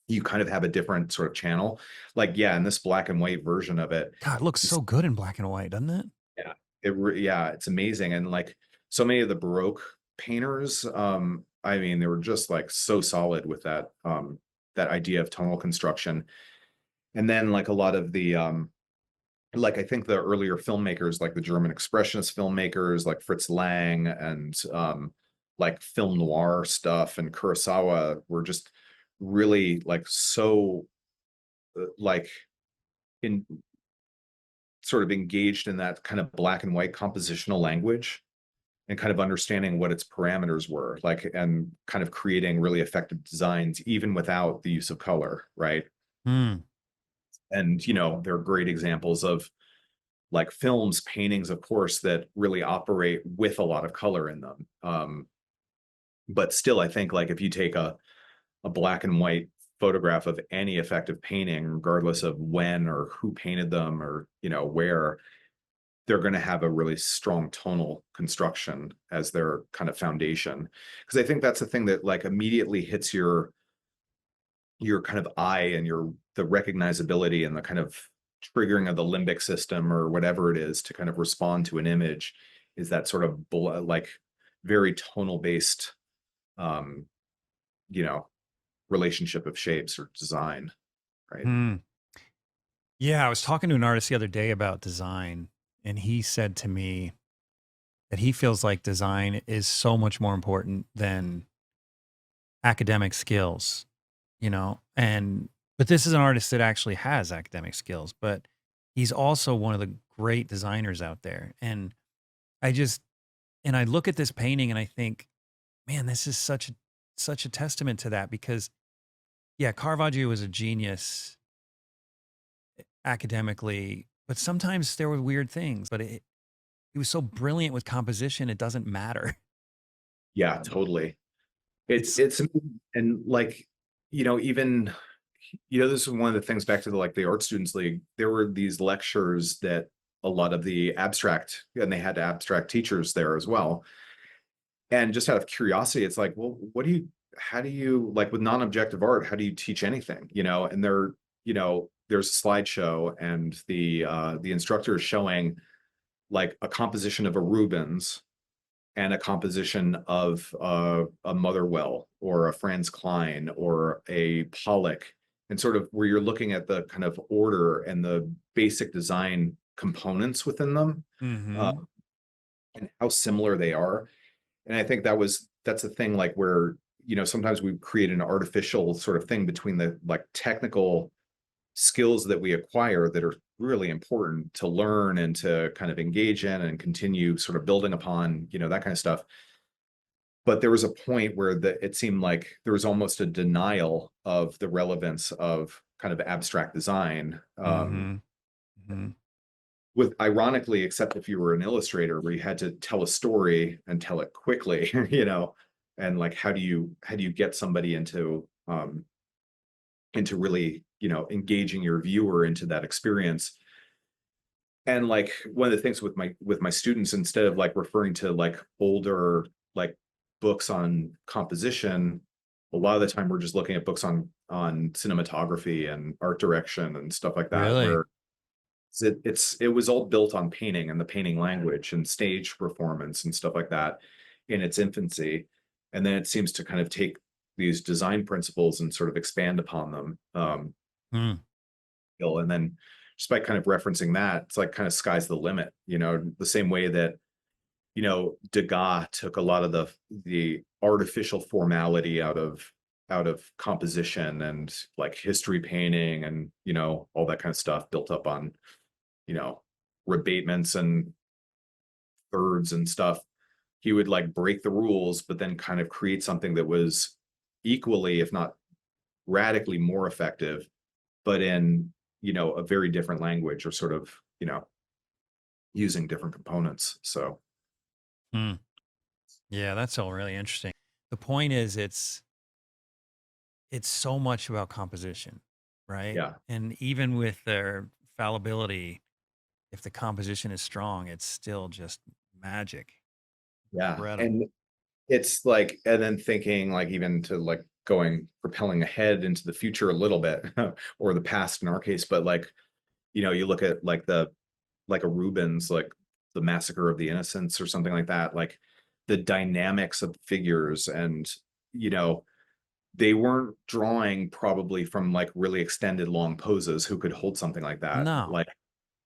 you kind of have a different sort of channel. Like, yeah, in this black and white version of it, God, it looks it's, so good in black and white, doesn't it? yeah, yeah, it's amazing. And like so many of the Baroque painters, I mean, they were just like so solid with that idea of tonal construction. And then like a lot of the like I think the earlier filmmakers, like the German expressionist filmmakers, like Fritz Lang and like film noir stuff and Kurosawa were just really like so like in sort of engaged in that kind of black and white compositional language and kind of understanding what its parameters were like and kind of creating really effective designs even without the use of color, right? Mm. And there are great examples of like films, paintings, of course, that really operate with a lot of color in them. But still, I think like if you take a black and white photograph of any effective painting, regardless of when or who painted them or where, they're going to have a really strong tonal construction as their kind of foundation. Because I think that's the thing that like immediately hits your kind of eye and the recognizability and the kind of triggering of the limbic system or whatever it is to kind of respond to an image is that sort of like very tonal based um you know relationship of shapes or design, right? Mm. Yeah, I was talking to an artist the other day about design, and he said to me that he feels like design is so much more important than academic skills, and but this is an artist that actually has academic skills, but he's also one of the great designers out there. And I just I look at this painting and I think, man, this is such a testament to that because yeah, Caravaggio was a genius academically, but sometimes there were weird things, but he was so brilliant with composition, it doesn't matter. Yeah, totally. it's It's it's and like even this is one of the things back to the Art Students League. There were these lectures that a lot of the abstract, and they had abstract teachers there as well. And just out of curiosity, it's like, well, how do you, like with non-objective art, how do you teach anything? And there's a slideshow and the instructor is showing like a composition of a Rubens and a composition of a Motherwell or a Franz Klein or a Pollock, and sort of where you're looking at the kind of order and the basic design components within them, uh, Mhm. and how similar they are. And I think that's the thing, like where sometimes we create an artificial sort of thing between the like technical skills that we acquire that are really important to learn and to kind of engage in and continue sort of building upon, that kind of stuff. But there was a point where it seemed like there was almost a denial of the relevance of kind of abstract design, Mhm. Mhm. with ironically, except if you were an illustrator where you had to tell a story and tell it quickly, and like how do you get somebody into really engaging your viewer into that experience. And like one of the things with my students, instead of like referring to like older like books on composition, a lot of the time we're just looking at books on cinematography and art direction and stuff like that, Really? where it was all built on painting and the painting language and stage performance and stuff like that in its infancy. And then it seems to kind of take these design principles and sort of expand upon them. Mm. And then just by kind of referencing that, it's like kind of sky's the limit, the same way that Degas took a lot of the artificial formality out of composition and like history painting and all that kind of stuff built up on you know rebatements and thirds and stuff. He would like break the rules, but then kind of create something that was equally, if not radically more effective, but in a very different language or sort of using different components. So Hmm. Yeah, that's all really interesting. The point is, it's so much about composition, right? yeah, And even with their fallibility, if the composition is strong, it's still just magic. yeah. Incredible. And it's like, and then thinking like even to like going propelling ahead into the future a little bit or the past in our case, but like you look at like a Rubens, like the Massacre of the Innocents or something like that, like the dynamics of figures and you know they weren't drawing probably from like really extended long poses who could hold something like that, No, like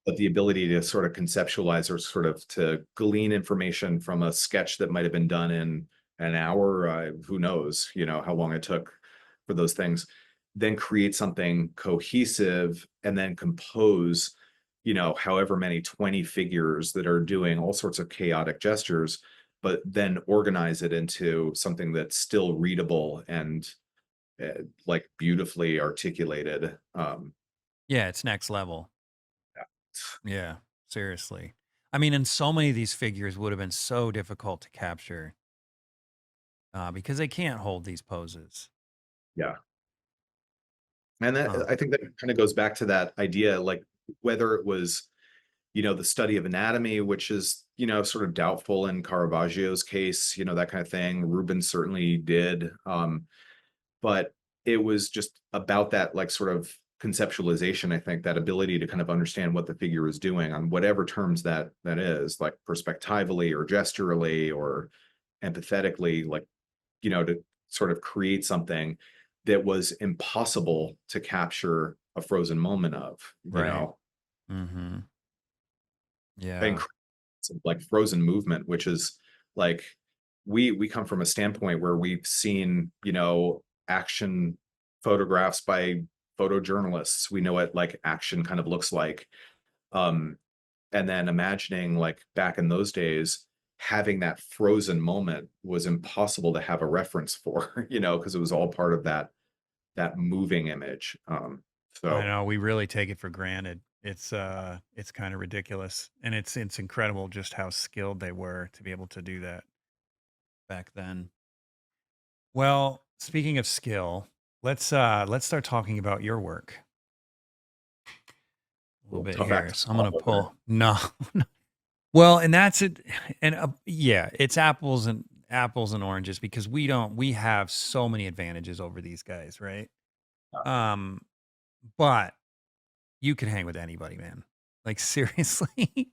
but the ability to sort of conceptualize or sort of to glean information from a sketch that might have been done in an hour, who knows, how long it took for those things, then create something cohesive and then compose, however many 20 figures that are doing all sorts of chaotic gestures, but then organize it into something that's still readable and like beautifully articulated. yeah, it's next level. Yeah. Yeah, seriously. I mean, and so many of these figures would have been so difficult to capture because they can't hold these poses. Yeah. And that Uh, I think that kind of goes back to that idea, like whether it was, the study of anatomy, which is, sort of doubtful in Caravaggio's case, that kind of thing. Rubens certainly did. But it was just about that, like sort of conceptualization, I think, that ability to kind of understand what the figure is doing on whatever terms that is, like perspectively or gesturally or empathetically, like, to sort of create something that was impossible to capture a frozen moment of, right. Mm-hmm. and Yeah. like frozen movement, which is like we come from a standpoint where we've seen, action photographs by photojournalists. We know what like action kind of looks like. Um, and then imagining like back in those days, having that frozen moment was impossible to have a reference for, because it was all part of that moving image. I So know we really take it for granted. It's kind of ridiculous. And it's incredible just how skilled they were to be able to do that back then. Well, speaking of skill, let's start talking about your work a little bit tough act here. to So I'm gonna follow there. pull no. Well, and that's it. And yeah, it's apples and oranges because we have so many advantages over these guys, right? Um, but you can hang with anybody, man. Like seriously.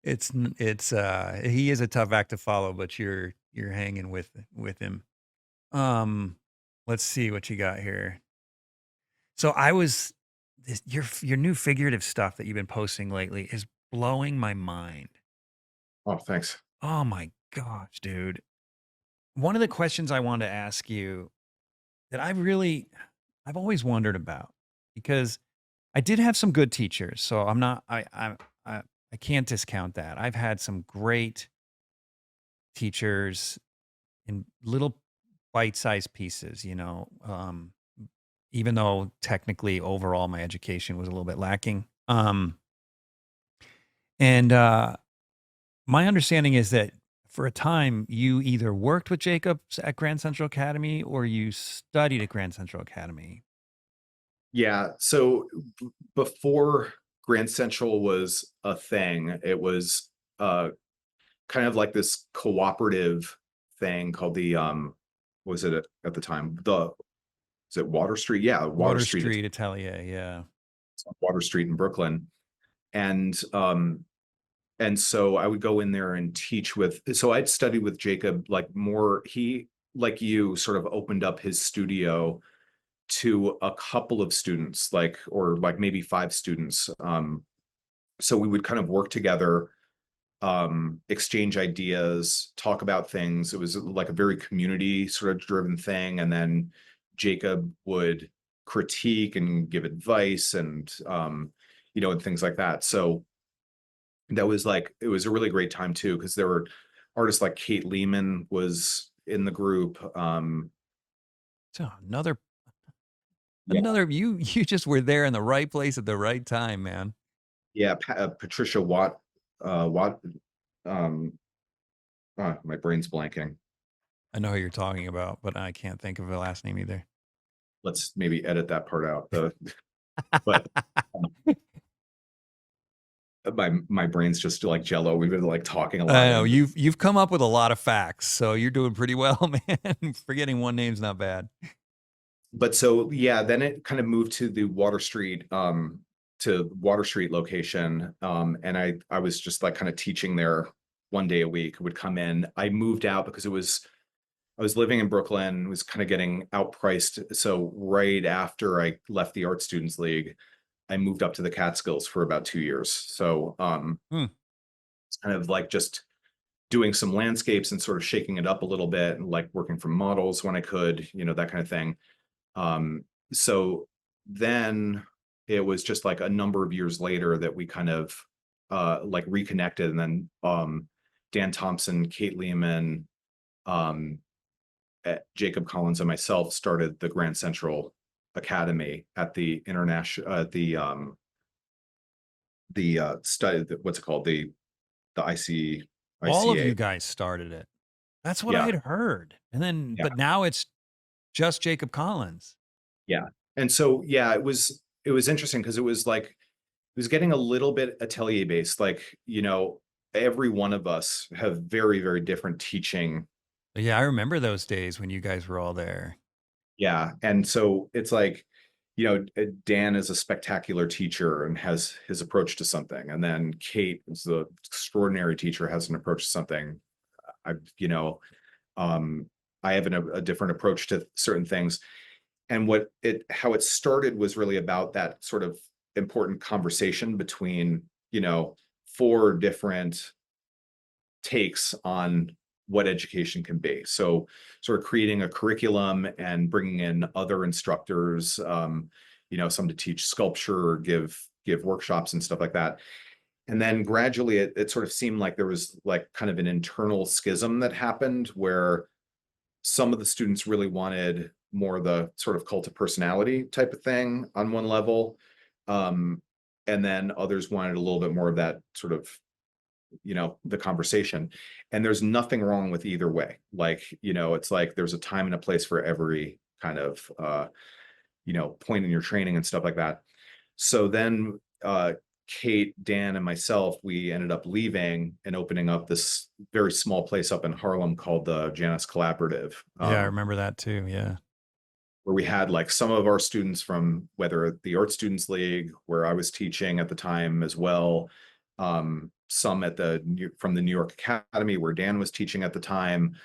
He is a tough act to follow, but you're hanging with him. Um, let's see what you got here. So I was your new figurative stuff that you've been posting lately is blowing my mind. Oh, thanks. Oh my gosh, dude. One of the questions I wanted to ask you that I've always wondered about because I did have some good teachers, so I'm not I I can't discount that. I've had some great teachers in little bite-sized pieces, even though technically overall my education was a little bit lacking. And my understanding is that for a time you either worked with Jacobs at Grand Central Academy or you studied at Grand Central Academy. Yeah. So before Grand Central was a thing, it was kind of like this cooperative thing called the was it at the time? Is it Water Street? Yeah, Water Water Street. It's Street Atelier, yeah. on Water Street in Brooklyn. And so I would go in there and teach with, so I'd study with Jacob like more, he like you sort of opened up his studio to a couple of students, or like maybe five students. So we would kind of work together exchange ideas, talk about things. It was like a very community sort of driven thing. And then Jacob would critique and give advice and, and things like that. So that was like, it was a really great time too, because there were artists like Kate Lehman was in the group. So Yeah, you just were there in the right place at the right time, man. yeah, Patricia Watt, um, my brain's blanking. I know who you're talking about, but I can't think of her last name either. Let's maybe edit that part out. But um, my brain's just like jello. We've been like talking a I lot know and you've come up with a lot of facts, so you're doing pretty well, man. Forgetting one name's not bad. but so yeah, then it kind of moved to the Water Street location. And I was just like kind of teaching there 1 day a week, would come in. I moved out because I was living in Brooklyn, was kind of getting outpriced. So right after I left the Art Students League, I moved up to the Catskills for about 2 years. So Hmm. it's kind of like just doing some landscapes and sort of shaking it up a little bit and like working from models when I could, that kind of thing. Um, so then it was just like a number of years later that we kind of like reconnected, and then Dan Thompson, Kate Lehman, um, Jacob Collins, and myself started the Grand Central Academy at the international study, what's it called, the All of you ICA. guys started it. That's what I Yeah, had heard, and then yeah, but now it's just Jacob Collins. yeah. And so yeah, it was interesting because it was like it was getting a little bit atelier based. Like, every one of us have very, very different teaching. Yeah, I remember those days when you guys were all there. Yeah. And so it's like, Dan is a spectacular teacher and has his approach to something. And then Kate is the extraordinary teacher, has an approach to something. I, you know, um, I have a different approach to certain things. And how it started was really about that sort of important conversation between, four different takes on what education can be. So sort of creating a curriculum and bringing in other instructors, some to teach sculpture or give workshops and stuff like that. And then gradually it sort of seemed like there was like kind of an internal schism that happened where some of the students really wanted more of the sort of cult of personality type of thing on one level. Um, and then others wanted a little bit more of that sort of, the conversation. And there's nothing wrong with either way. Like, it's like there's a time and a place for every kind of point in your training and stuff like that. So then Kate, Dan, and myself, we ended up leaving and opening up this very small place up in Harlem called the Janus Collaborative, Yeah, I remember that too, yeah. where we had like some of our students from whether the Art Students League, where I was teaching at the time as well, some from the New York Academy, where Dan was teaching at the time,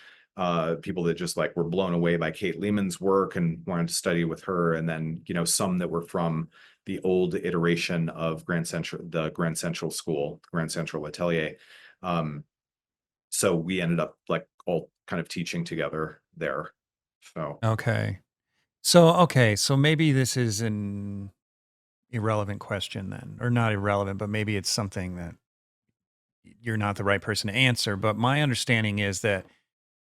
people that just like were blown away by Kate Lehman's work and wanted to study with her, and then some that were from the old iteration of the Grand Central School, Grand Central Atelier. Um, so we ended up like all kind of teaching together there. So Okay, so maybe this is an irrelevant question then, or not irrelevant, but maybe it's something that you're not the right person to answer, but my understanding is that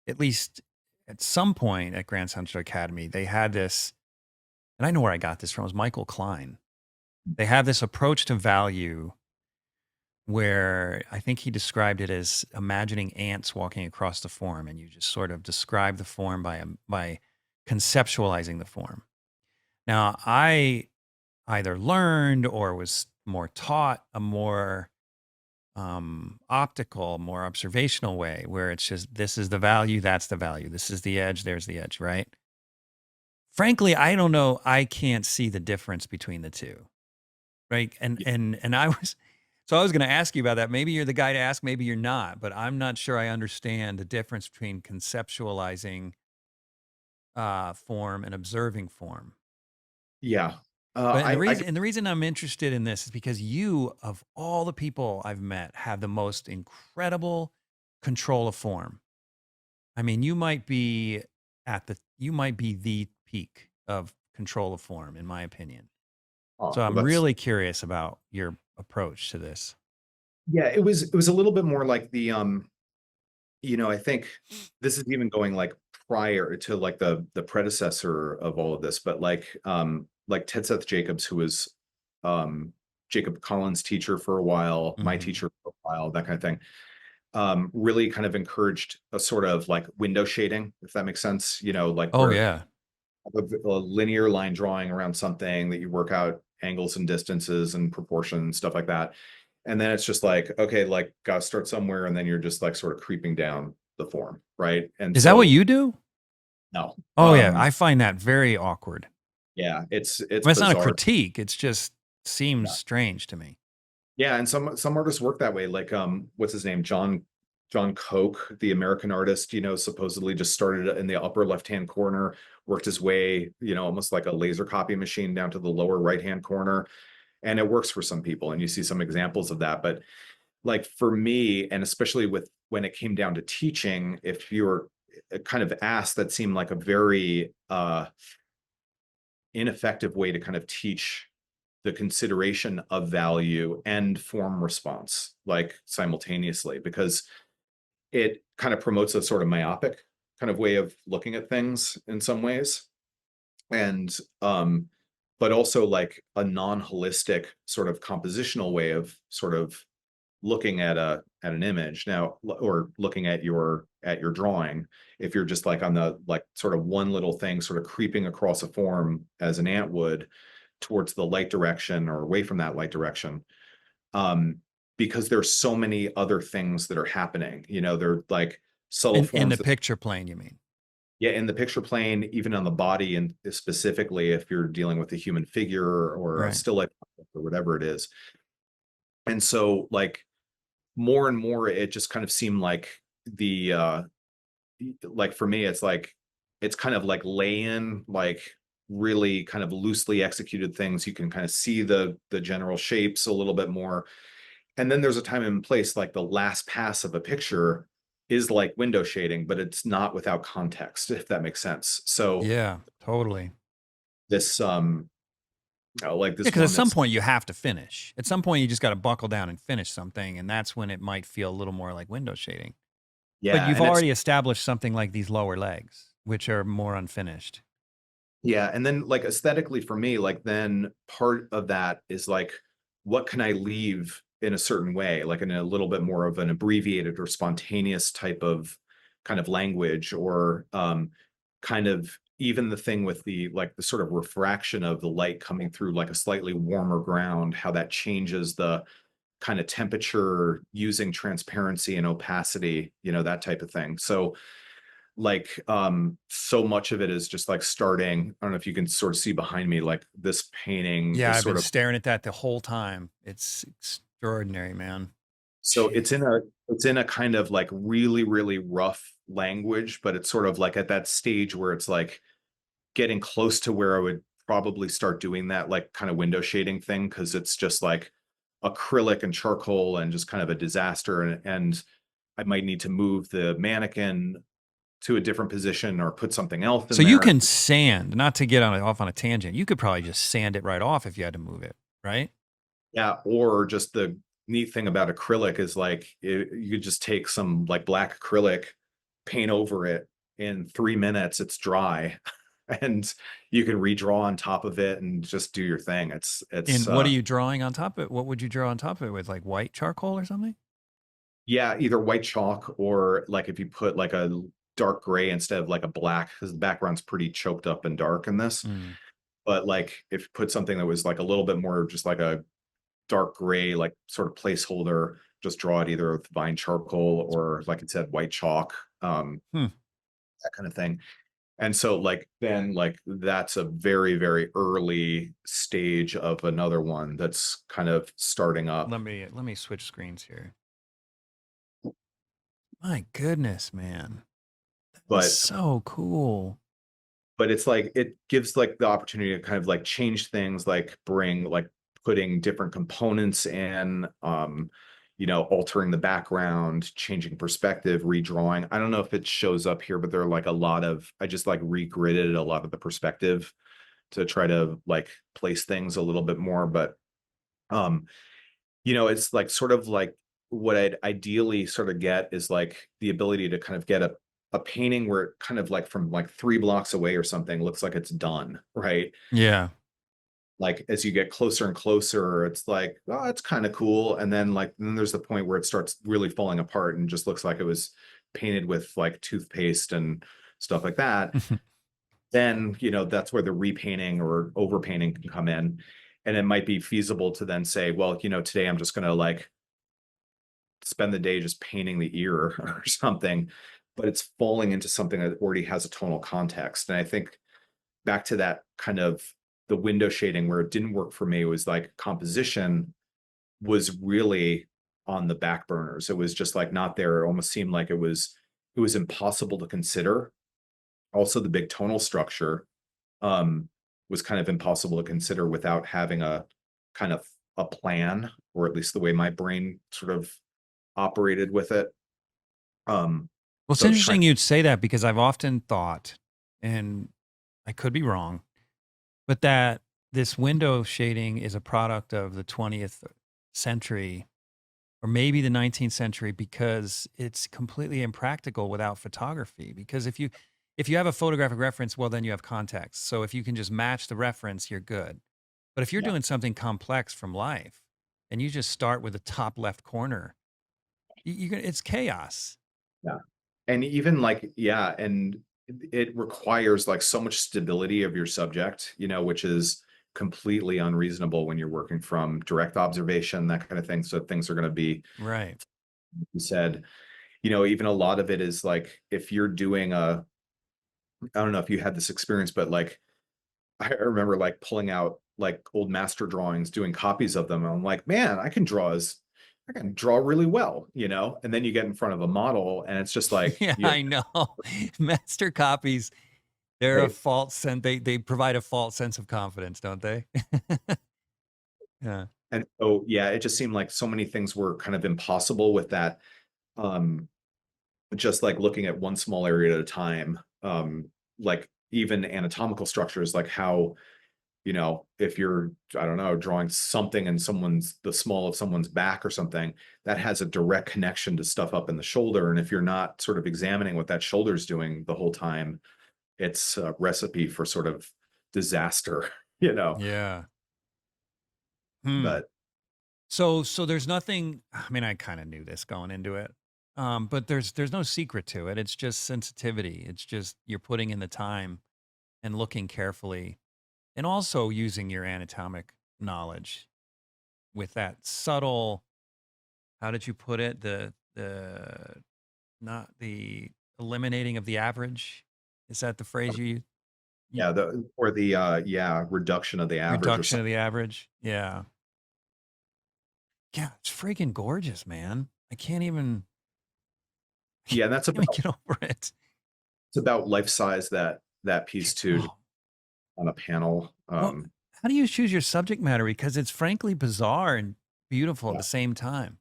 at least at some point at Grand Central Academy, they had this, and I know where I got this from, it was Michael Klein. They have this approach to value where I think he described it as imagining ants walking across the form, and you just sort of describe the form by conceptualizing the form. Now, I either learned or was more taught a more optical, more observational way where it's just this is the value, that's the value, this is the edge, there's the edge, right? Frankly, I don't know. I can't see the difference between the two, right? And I was so I was going to ask you about that. Maybe you're the guy to ask, maybe you're not, but I'm not sure I understand the difference between conceptualizing form and observing form. yeah. But I the reason I'm interested in this is because you, of all the people I've met, have the most incredible control of form. I mean, you might be the peak of control of form, in my opinion. oh, So well, I'm that's really curious about your approach to this. yeah, it was a little bit more like I think this is even going like prior to like the predecessor of all of this, but like Ted Seth Jacobs, who was um Jacob Collins' teacher for a while, my Hmm. teacher for a while, that kind of thing. Really kind of encouraged a sort of like window shading, if that makes sense, like Oh where yeah. a linear line drawing around something that you work out angles and distances and proportions, stuff like that. And then it's just like, okay, like gotta start somewhere, and then you're just like sort of creeping down the form, right? And Is that what so you do? no, Oh yeah, I find that very awkward. yeah, I it's mean, it's not a bizarre. critique. It's just seems Yeah. strange to me. Yeah, and some artists work that way. Like what's his name? John Koch, the American artist, supposedly just started in the upper left-hand corner, worked his way, almost like a laser copy machine down to the lower right-hand corner. And it works for some people, and you see some examples of that. But like for me, and especially with when it came down to teaching, if you're kind of asked, that seemed like a very ineffective way to kind of teach the consideration of value and form response like simultaneously, because it kind of promotes a sort of myopic kind of way of looking at things in some ways, and but also like a non-holistic sort of compositional way of sort of looking at an image now, or looking at your drawing. If you're just like on the like sort of one little thing sort of creeping across a form as an ant would towards the light direction or away from that light direction, um because there's so many other things that are happening, they're like subtle In the forms that, picture plane, you mean? yeah, in the picture plane, even on the body, and specifically if you're dealing with a human figure or a Right. still life or whatever it is. And so like more and more it just kind of seemed like the like for me it's kind of like lay in like really kind of loosely executed things. You can kind of see the general shapes a little bit more, and then there's a time and place, like the last pass of a picture is like window shading, but it's not without context, if that makes sense. So Yeah, totally. this like Yeah, this because at one some that's, point you have to finish. At some point you just got to buckle down and finish something, and that's when it might feel a little more like window shading. But yeah, you've and it's already established something like these lower legs, which are more unfinished. yeah, and then like aesthetically for me, like then part of that is like, what can I leave in a certain way, like in a little bit more of an abbreviated or spontaneous type of kind of language, or kind of even the thing with the like the sort of refraction of the light coming through like a slightly warmer ground, how that changes the kind of temperature using transparency and opacity, that type of thing. So like so much of it is just like starting, I don't know if you can sort of see behind me, like this painting Yeah, is I've been sort of, staring at that the whole time. It's extraordinary, man. so Jeez. it's in a kind of like really really rough language, but it's sort of like at that stage where it's like getting close to where I would probably start doing that like kind of window shading thing, because it's just like acrylic and charcoal and just kind of a disaster, and I might need to move the mannequin to a different position or put something else So in you there. can sand, not to get off on a tangent. You could probably just sand it right off if you had to move it, right? Yeah, or just the neat thing about acrylic is like you could just take some like black acrylic, paint over it. In 3 minutes, it's dry, and you can redraw on top of it and just do your thing. It's And what are you drawing on top of it? What would you draw on top of it with, like white charcoal or something? yeah, either white chalk, or like if you put like a dark gray instead of like a black, because the background's pretty choked up and dark in this. Mm. But like if you put something that was like a little bit more just like a dark gray, like sort of placeholder, just draw it either with vine charcoal or like it said, white chalk, Hmm. that kind of thing. And so like then like that's a very, very early stage of another one that's kind of starting up. Let me switch screens here. My goodness, man. That is But so cool. but it's like it gives like the opportunity to kind of like change things, like bring like putting different components in, altering the background, changing perspective, redrawing. I don't know if it shows up here, but there are like a lot of, I just like regridded a lot of the perspective to try to like place things a little bit more. But um, it's like sort of like what I'd ideally sort of get is like the ability to kind of get a painting where it kind of like from like 3 blocks away or something looks like it's done, right? Yeah. Like as you get closer and closer, it's like, oh, it's kind of cool. And then there's the point where it starts really falling apart and just looks like it was painted with like toothpaste and stuff like that. Then, that's where the repainting or overpainting can come in. And it might be feasible to then say, well, today I'm just going to like spend the day just painting the ear or something, but it's falling into something that already has a tonal context. And I think back to that kind of the window shading where it didn't work for me was like composition was really on the back burners. It was just like not there. It almost seemed like it was impossible to consider. Also, the big tonal structure um, was kind of impossible to consider without having a kind of a plan, or at least the way my brain sort of operated with it. Well, it's So I was trying. interesting you'd say that because I've often thought, and I could be wrong, but that this window shading is a product of the 20th century or maybe the 19th century because it's completely impractical without photography. Because if you have a photographic reference, well, then you have context. So if you can just match the reference, you're good. But if you're Yeah, doing something complex from life and you just start with the top left corner, it's chaos. yeah. And even like, yeah, and it requires like so much stability of your subject, which is completely unreasonable when you're working from direct observation, that kind of thing. So things are going to be, Right. you said, even a lot of it is like if you're doing I don't know if you had this experience, but like I remember like pulling out like old master drawings, doing copies of them. And I'm like, man, I can draw really well, and then you get in front of a model and it's just like, Yeah, I know. Master copies, they're a right. false sense. They provide a false sense of confidence, don't they? Yeah. And so, yeah, it just seemed like so many things were kind of impossible with that. Um, just like looking at one small area at a time, like even anatomical structures, like how, if you're, I don't know, drawing something in the small of someone's back or something, that has a direct connection to stuff up in the shoulder. And if you're not sort of examining what that shoulder's doing the whole time, it's a recipe for sort of disaster, you know. Yeah. Hmm. But So there's nothing. I mean, I kind of knew this going into it, but there's no secret to it. It's just sensitivity. It's just you're putting in the time and looking carefully, and also using your anatomic knowledge with that subtle. How did you put it? The not the eliminating of the average. Is that the phrase you yeah, yeah, reduction of the average or reduction something. of the average? Yeah. Yeah, it's freaking gorgeous, man. I can't even Yeah, and that's let me about get over it. it's about life size that piece too, Oh, on a panel. well, how do you choose your subject matter? Because it's frankly bizarre and beautiful at Yeah. the same time.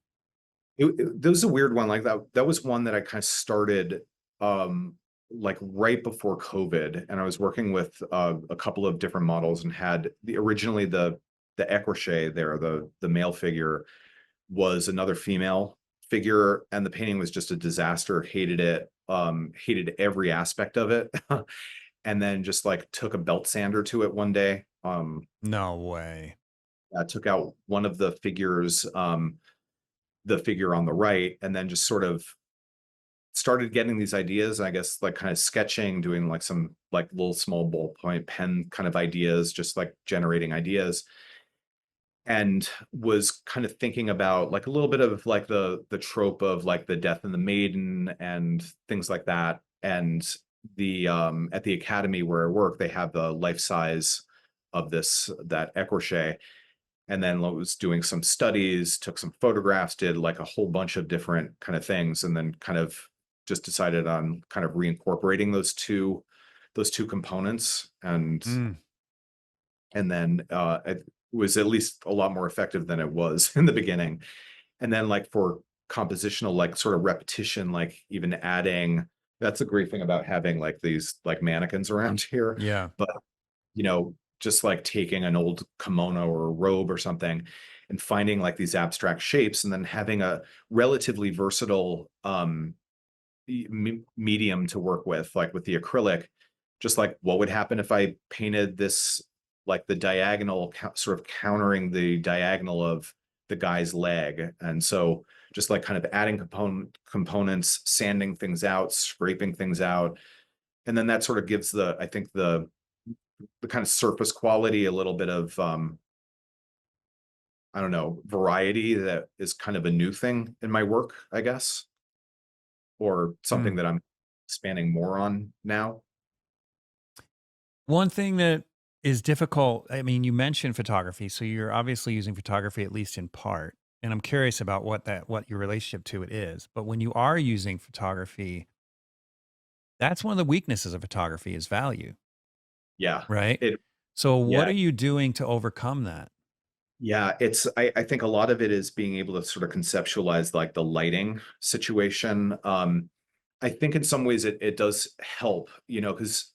That was a weird one. Like that was one that I kind of started like right before COVID, and I was working with a couple of different models and had originally the écorché there, the male figure was another female figure, and the painting was just a disaster. Hated it, hated every aspect of it. And then just like took a belt sander to it one day. No way. I took out one of the figure on the right, and then just sort of started getting these ideas. I guess like kind of sketching, doing like some like little small ballpoint pen kind of ideas, just like generating ideas. And was kind of thinking about like a little bit of like the trope of like the death and the maiden and things like that. And the at the academy where I work, they have the life size of that écorché. And then was doing some studies, took some photographs, did like a whole bunch of different kind of things, and then kind of just decided on kind of reincorporating those two those two components, and Mm, then it was at least a lot more effective than it was in the beginning. And then like for compositional, like sort of repetition, like even adding, that's a great thing about having like these like mannequins around here. yeah. But just like taking an old kimono or a robe or something and finding like these abstract shapes, and then having a relatively versatile medium to work with, like with the acrylic, just like what would happen if I painted this, like the diagonal, sort of countering the diagonal of the guy's leg. And so just like kind of adding components, sanding things out, scraping things out. And then that sort of gives I think the kind of surface quality a little bit of, I don't know, variety that is kind of a new thing in my work, I guess, or something Mm. that I'm expanding more on now. One thing that is difficult, I mean, you mentioned photography, so you're obviously using photography at least in part. And I'm curious about what your relationship to it is. But when you are using photography, that's one of the weaknesses of photography is value, Yeah. right? It So what yeah. are you doing to overcome that? Yeah, I think a lot of it is being able to sort of conceptualize like the lighting situation. I think in some ways it does help, because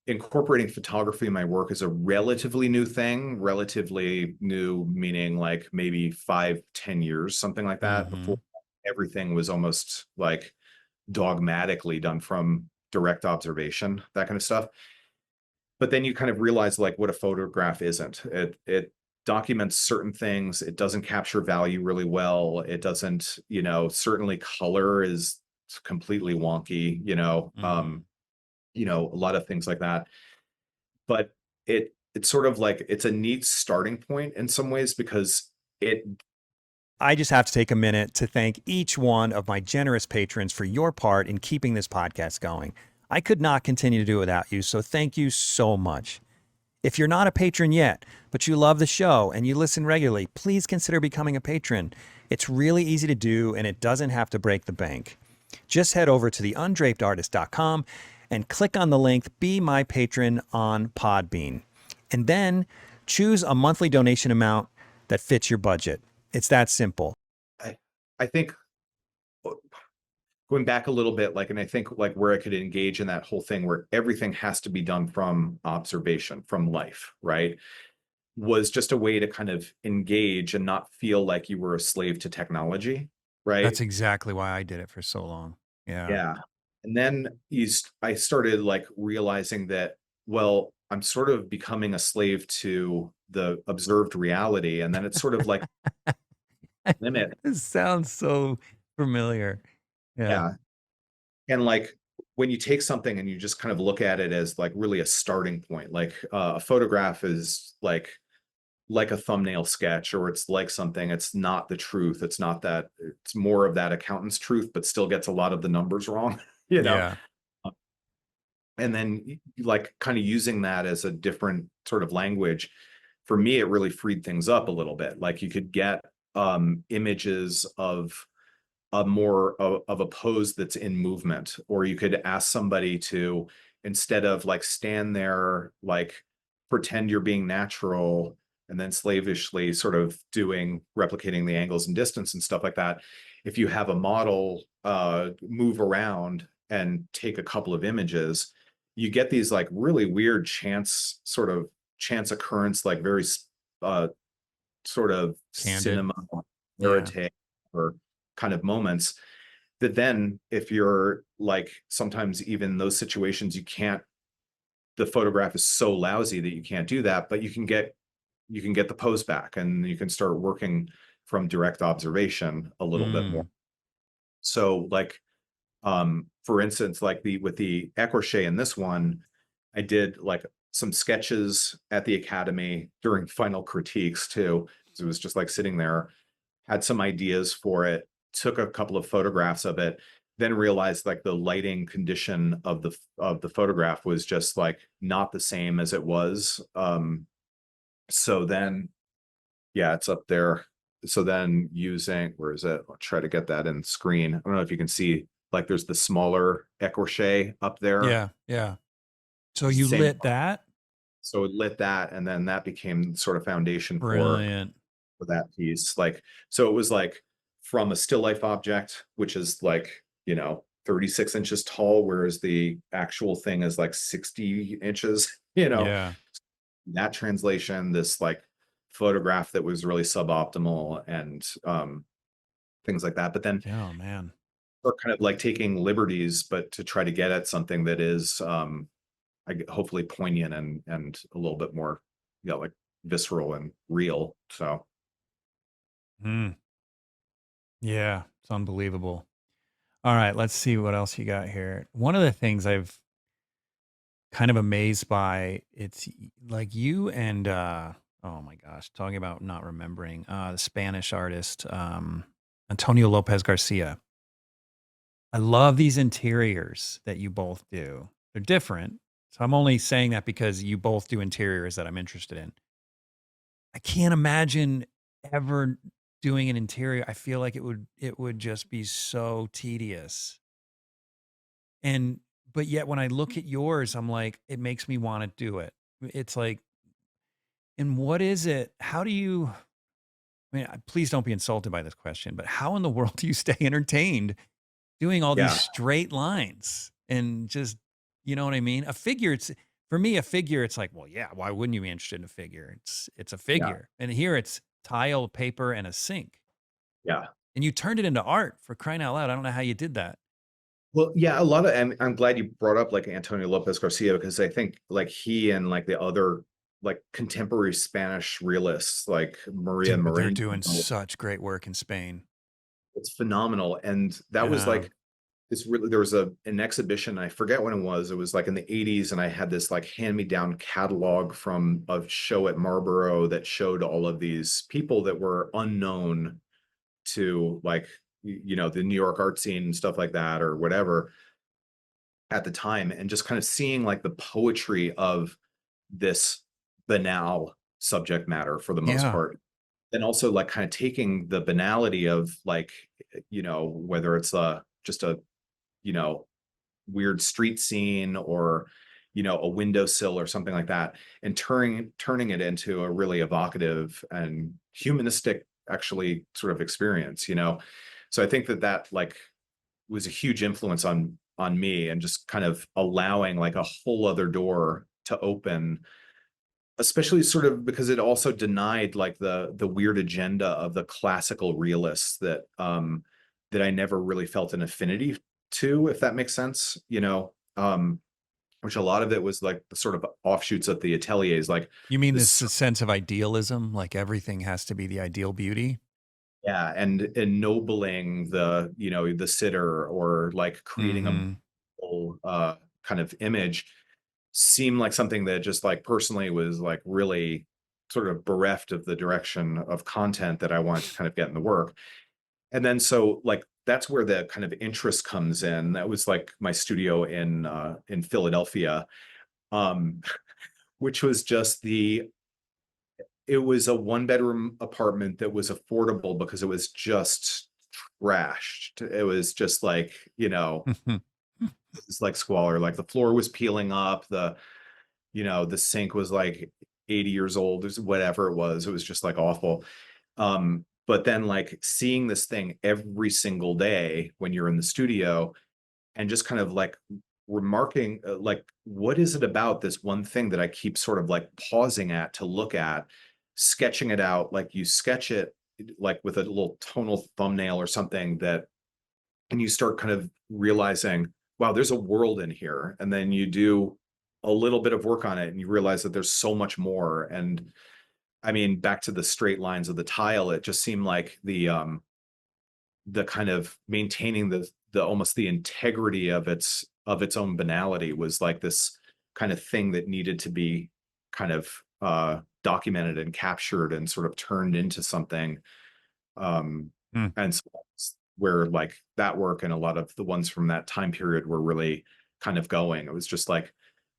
incorporating photography in my work is a relatively new thing. Relatively new meaning like maybe 5, 10 years, something like that. Before, Mhm. everything was almost like dogmatically done from direct observation, that kind of stuff. But then you kind of realize like what a photograph isn't. It documents certain things. It doesn't capture value really well. It doesn't, certainly color is completely wonky, Mhm. a lot of things like that. But it's sort of like it's a neat starting point in some ways, because it I just have to take a minute to thank each one of my generous patrons for your part in keeping this podcast going. I could not continue to do it without you, so thank you so much. If you're not a patron yet, but you love the show and you listen regularly, please consider becoming a patron. It's really easy to do and it doesn't have to break the bank. Just head over to theundrapedartist.com and click on the link Be My Patron on Podbean. And then choose a monthly donation amount that fits your budget. It's that simple. I, I think going back a little bit, like, and I think like where I could engage in that whole thing where everything has to be done from observation, from life, right? Was just a way to kind of engage and not feel like you were a slave to technology, right? That's exactly why I did it for so long. Yeah. Yeah. And then I started like realizing that, well, I'm sort of becoming a slave to the observed reality. And then it's sort of like limit. It sounds so familiar. Yeah. Yeah. And like when you take something and you just kind of look at it as like really a starting point, like a photograph is like a thumbnail sketch, or it's like something, it's not the truth. It's not that, it's more of that accountant's truth, but still gets a lot of the numbers wrong, you know? Yeah. Uh, And then like kind of using that as a different sort of language, for me, it really freed things up a little bit. Like you could get images of of a pose that's in movement, or you could ask somebody to, instead of like stand there like pretend you're being natural and then slavishly sort of replicating the angles and distance and stuff like that, if you have a model move around and take a couple of images, you get these like really weird chance occurrence, like very uh sort of Candid. cinema Yeah. verite or kind of moments that then, if you're like, sometimes even those situations you can't, the photograph is so lousy that you can't do that, but you can get the pose back and you can start working from direct observation a little bit more. Mm. So like, for instance, like with the écorché in this one, I did like some sketches at the academy during final critiques too. So it was just like sitting there, had some ideas for it, took a couple of photographs of it, then realized like the lighting condition of the photograph was just like not the same as it was. So then, yeah, it's up there. So then using, where is it? I'll try to get that in screen. I don't know if you can see like there's the smaller écorché up there. Yeah, yeah. So you Same. lit that? So it lit that, and then that became sort of foundation Brilliant. for that piece. Like, so it was like from a still life object, which is like, 36 inches tall, whereas the actual thing is like 60 inches, Yeah. that translation, this like photograph that was really suboptimal and things like that. But then Yeah, oh, man. we're kind of like taking liberties, but to try to get at something that is hopefully poignant and a little bit more, like visceral and real. So Mm. Yeah, it's unbelievable. All right, let's see what else you got here. One of the things I've kind of amazed by, like you and oh my gosh, talking about not remembering, the Spanish artist, Antonio Lopez Garcia. I love these interiors that you both do. They're different. So I'm only saying that because you both do interiors that I'm interested in. I can't imagine ever doing an interior. I feel like it would just be so tedious. And but yet when I look at yours, I'm like, it makes me want to do it. It's like, and what is it? How do you, I mean, please don't be insulted by this question, but how in the world do you stay entertained doing all these yeah, straight lines and just, you know what I mean? A figure, it's for me, a figure, it's like, well, yeah, why wouldn't you be interested in a figure? It's a yeah, figure. And here it's tile, paper, and a sink. yeah. And you turned it into art, for crying out loud. I don't know how you did that. Well, yeah, a lot of, and I'm glad you brought up like Antonio Lopez Garcia, because I think like he and like the other like contemporary Spanish realists like Maria Dude, they're Moreno, doing such great work in Spain. it's phenomenal. And that was Yeah. like this really, there was an exhibition, I forget when it was like in the 80s, and I had this like hand-me-down catalog from a show at Marlborough that showed all of these people that were unknown to like the New York art scene and stuff like that or whatever at the time, and just kind of seeing like the poetry of this banal subject matter for the most Yeah. part, and also like kind of taking the banality of like whether it's just a you know weird street scene or a windowsill or something like that, and turning it into a really evocative and humanistic actually sort of experience. So I think that like was a huge influence on me, and just kind of allowing like a whole other door to open, especially sort of because it also denied like the weird agenda of the classical realists that I never really felt an affinity to, if that makes sense. Which a lot of it was like the sort of offshoots of the ateliers, like You mean this this. sense of idealism, like everything has to be the ideal beauty? Yeah, and ennobling the sitter, or like creating a Mhm. whole, kind of image, seemed like something that just like personally was like really sort of bereft of the direction of content that I wanted to kind of get in the work. And then so like that's where the kind of interest comes in. That was like my studio in Philadelphia, um, which was just it was a one bedroom apartment that was affordable because it was just trashed. It was just like, it's like squalor. Like the floor was peeling up, the sink was like 80 years old, or whatever it was. It was just like awful. But then like seeing this thing every single day when you're in the studio, and just kind of like remarking, like, what is it about this one thing that I keep sort of like pausing at to look at, sketching it out, like you sketch it like with a little tonal thumbnail or something, that, and you start kind of realizing, wow, there's a world in here. And then you do a little bit of work on it and you realize that there's so much more. And I mean, back to the straight lines of the tile, it just seemed like the kind of maintaining the almost the integrity of its own banality was like this kind of thing that needed to be kind of documented and captured and sort of turned into something. um Mm. and so that's where like that work and a lot of the ones from that time period were really kind of going. It was just like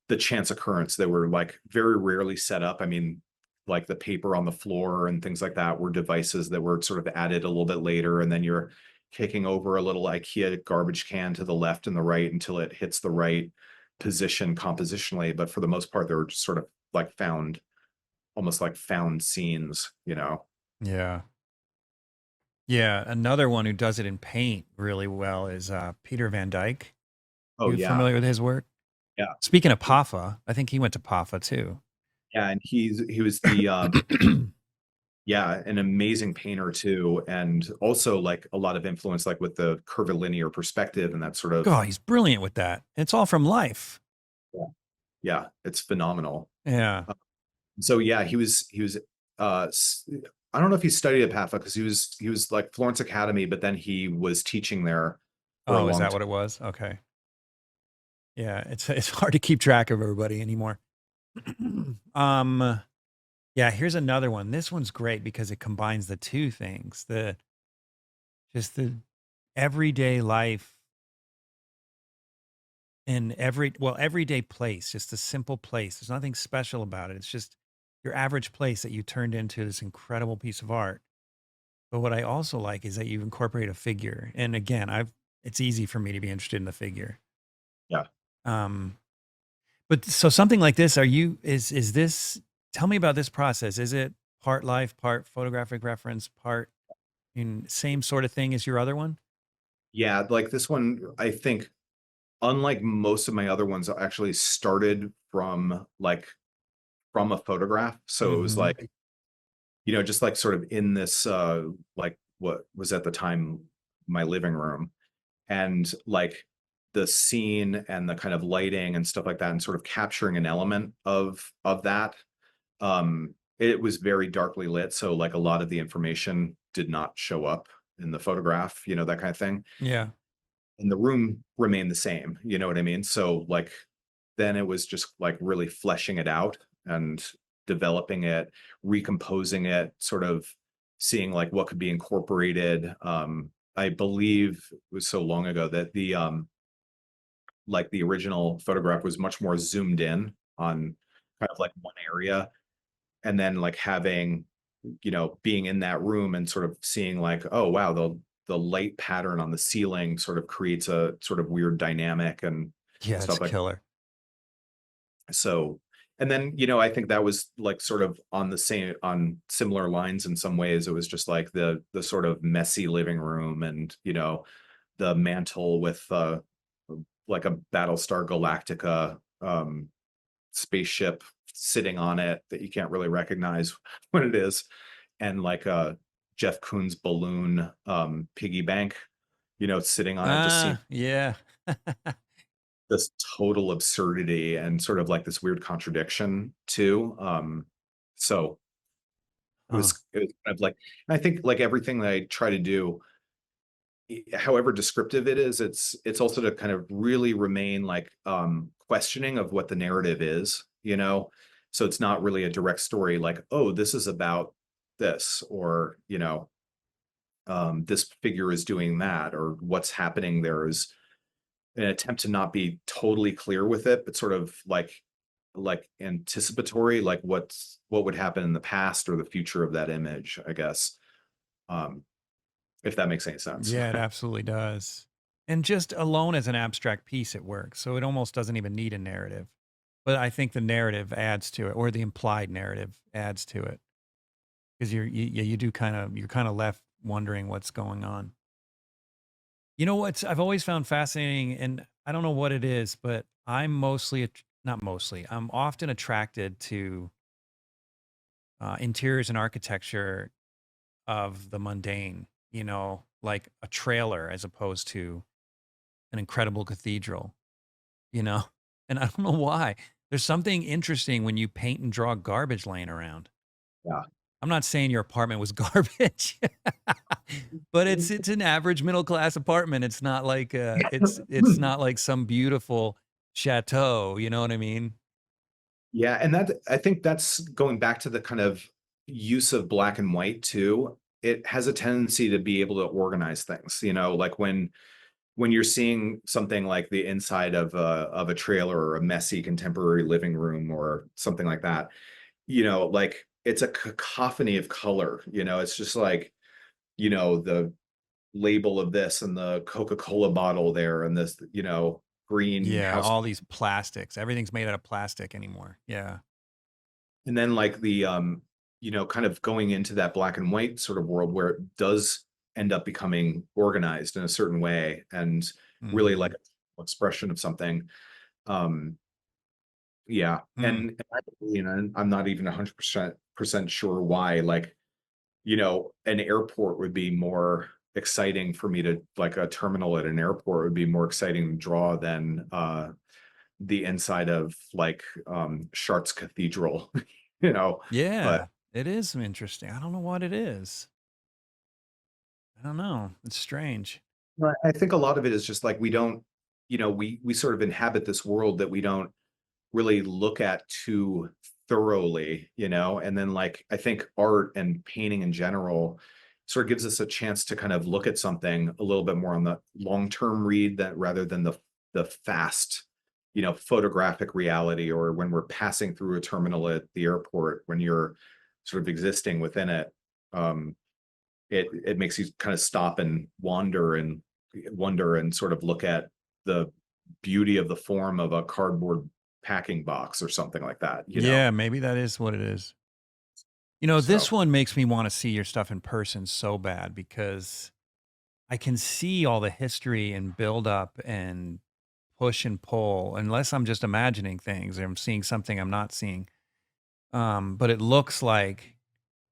the chance occurrence. They were like very rarely set up. I mean, like the paper on the floor and things like that were devices that were sort of added a little bit later. And then kicking over a little IKEA garbage can to the left and the right until it hits the right position compositionally. But for the most part, they were just sort of like found, almost like found scenes, you know? Yeah. Yeah, another one who does it in paint really well is, Peter Van Dyke. Oh You yeah. familiar with his work? Yeah. Speaking of PAFA, I think he went to PAFA too. Yeah. And he was the, yeah, an amazing painter too. And also like a lot of influence, like with the curvilinear perspective and that sort of, God, he's brilliant with that. It's all from life. yeah, yeah, it's phenomenal. Yeah. So yeah, he was I don't know if he studied at PAFA because he was like Florence Academy, but then he was teaching there for a Oh, is long that time. what it was? Okay. Yeah, it's hard to keep track of everybody anymore. Um, yeah, here's another one. This one's great because it combines the two things, the everyday life in everyday place, just a simple place. There's nothing special about it. It's just your average place that you turned into this incredible piece of art. But what I also like is that you incorporate a figure. And again, it's easy for me to be interested in the figure. Yeah. Um, but so something like this, is this, tell me about this process. Is it part life, part photographic reference, part in same sort of thing as your other one? Yeah, like this one, I think, unlike most of my other ones, actually started from a photograph. So it was Hmm. like, just like sort of in this like what was at the time my living room, and like the scene and the kind of lighting and stuff like that, and sort of capturing an element of that. It was very darkly lit, so like a lot of the information did not show up in the photograph, that kind of thing. Yeah. And the room remained the same, you know what I mean? So like then it was just like really fleshing it out and developing it, recomposing it, sort of seeing like what could be incorporated. I believe it was so long ago that the like the original photograph was much more zoomed in on kind of like one area, and then like having, being in that room and sort of seeing like, oh wow, the light pattern on the ceiling sort of creates a sort of weird dynamic and Yeah, that's stuff like. killer. So, and then, I think that was like sort of on similar lines in some ways. It was just like the sort of messy living room, and, the mantle with like a Battlestar Galactica spaceship sitting on it that you can't really recognize what it is, and like a Jeff Koons balloon piggy bank, sitting on it, just seems Yeah. this total absurdity and sort of like this weird contradiction too. So Huh. it was kind of like, and I think like everything that I try to do, however descriptive it is, it's also to kind of really remain like questioning of what the narrative is, so it's not really a direct story like, oh, this is about this, or this figure is doing that, or what's happening there, is an attempt to not be totally clear with it, but sort of like anticipatory, like what would happen in the past or the future of that image, I guess. um if that makes any sense. Yeah, it absolutely does. And just alone as an abstract piece, it works. So it almost doesn't even need a narrative. But I think the narrative adds to it, or the implied narrative adds to it, because you do you're kind of left wondering what's going on. You know what's I've always found fascinating, and I don't know what it is, but I'm not mostly, I'm often attracted to interiors and architecture of the mundane, like a trailer as opposed to an incredible cathedral, you know? And I don't know why. There's something interesting when you paint and draw garbage laying around. Yeah. I'm not saying your apartment was garbage, but it's an average middle class apartment. It's not like it's not like some beautiful chateau, you know what I mean? Yeah, and that, I think that's going back to the kind of use of black and white too. It has a tendency to be able to organize things, like when you're seeing something like the inside of a trailer or a messy contemporary living room or something like that, like it's a cacophony of color, it's just like, the label of this and the Coca-Cola bottle there and this, Yeah, greenhouse. all these plastics. Everything's made out of plastic anymore. Yeah. And then like kind of going into that black and white sort of world where it does end up becoming organized in a certain way and really like Mhm. a expression of something. Um, yeah. Mm. And I'm not even 100% sure why, like, an airport would be more exciting for me to like a terminal at an airport would be more exciting to draw than the inside of like Chartres Cathedral, but Yeah, it is interesting. I don't know what it is. I don't know. It's strange. I think a lot of it is just like we don't, we sort of inhabit this world that we don't really look at too thoroughly, and then like I think art and painting in general sort of gives us a chance to kind of look at something a little bit more on the long-term read that rather than the fast, photographic reality or when we're passing through a terminal at the airport when you're sort of existing within it. Um, it makes you kind of stop and wonder and sort of look at the beauty of the form of a cardboard packing box or something like that. Yeah, maybe that is what it is. So This one makes me wanna see your stuff in person so bad because I can see all the history and build up and push and pull, unless I'm just imagining things or I'm seeing something I'm not seeing. But it looks like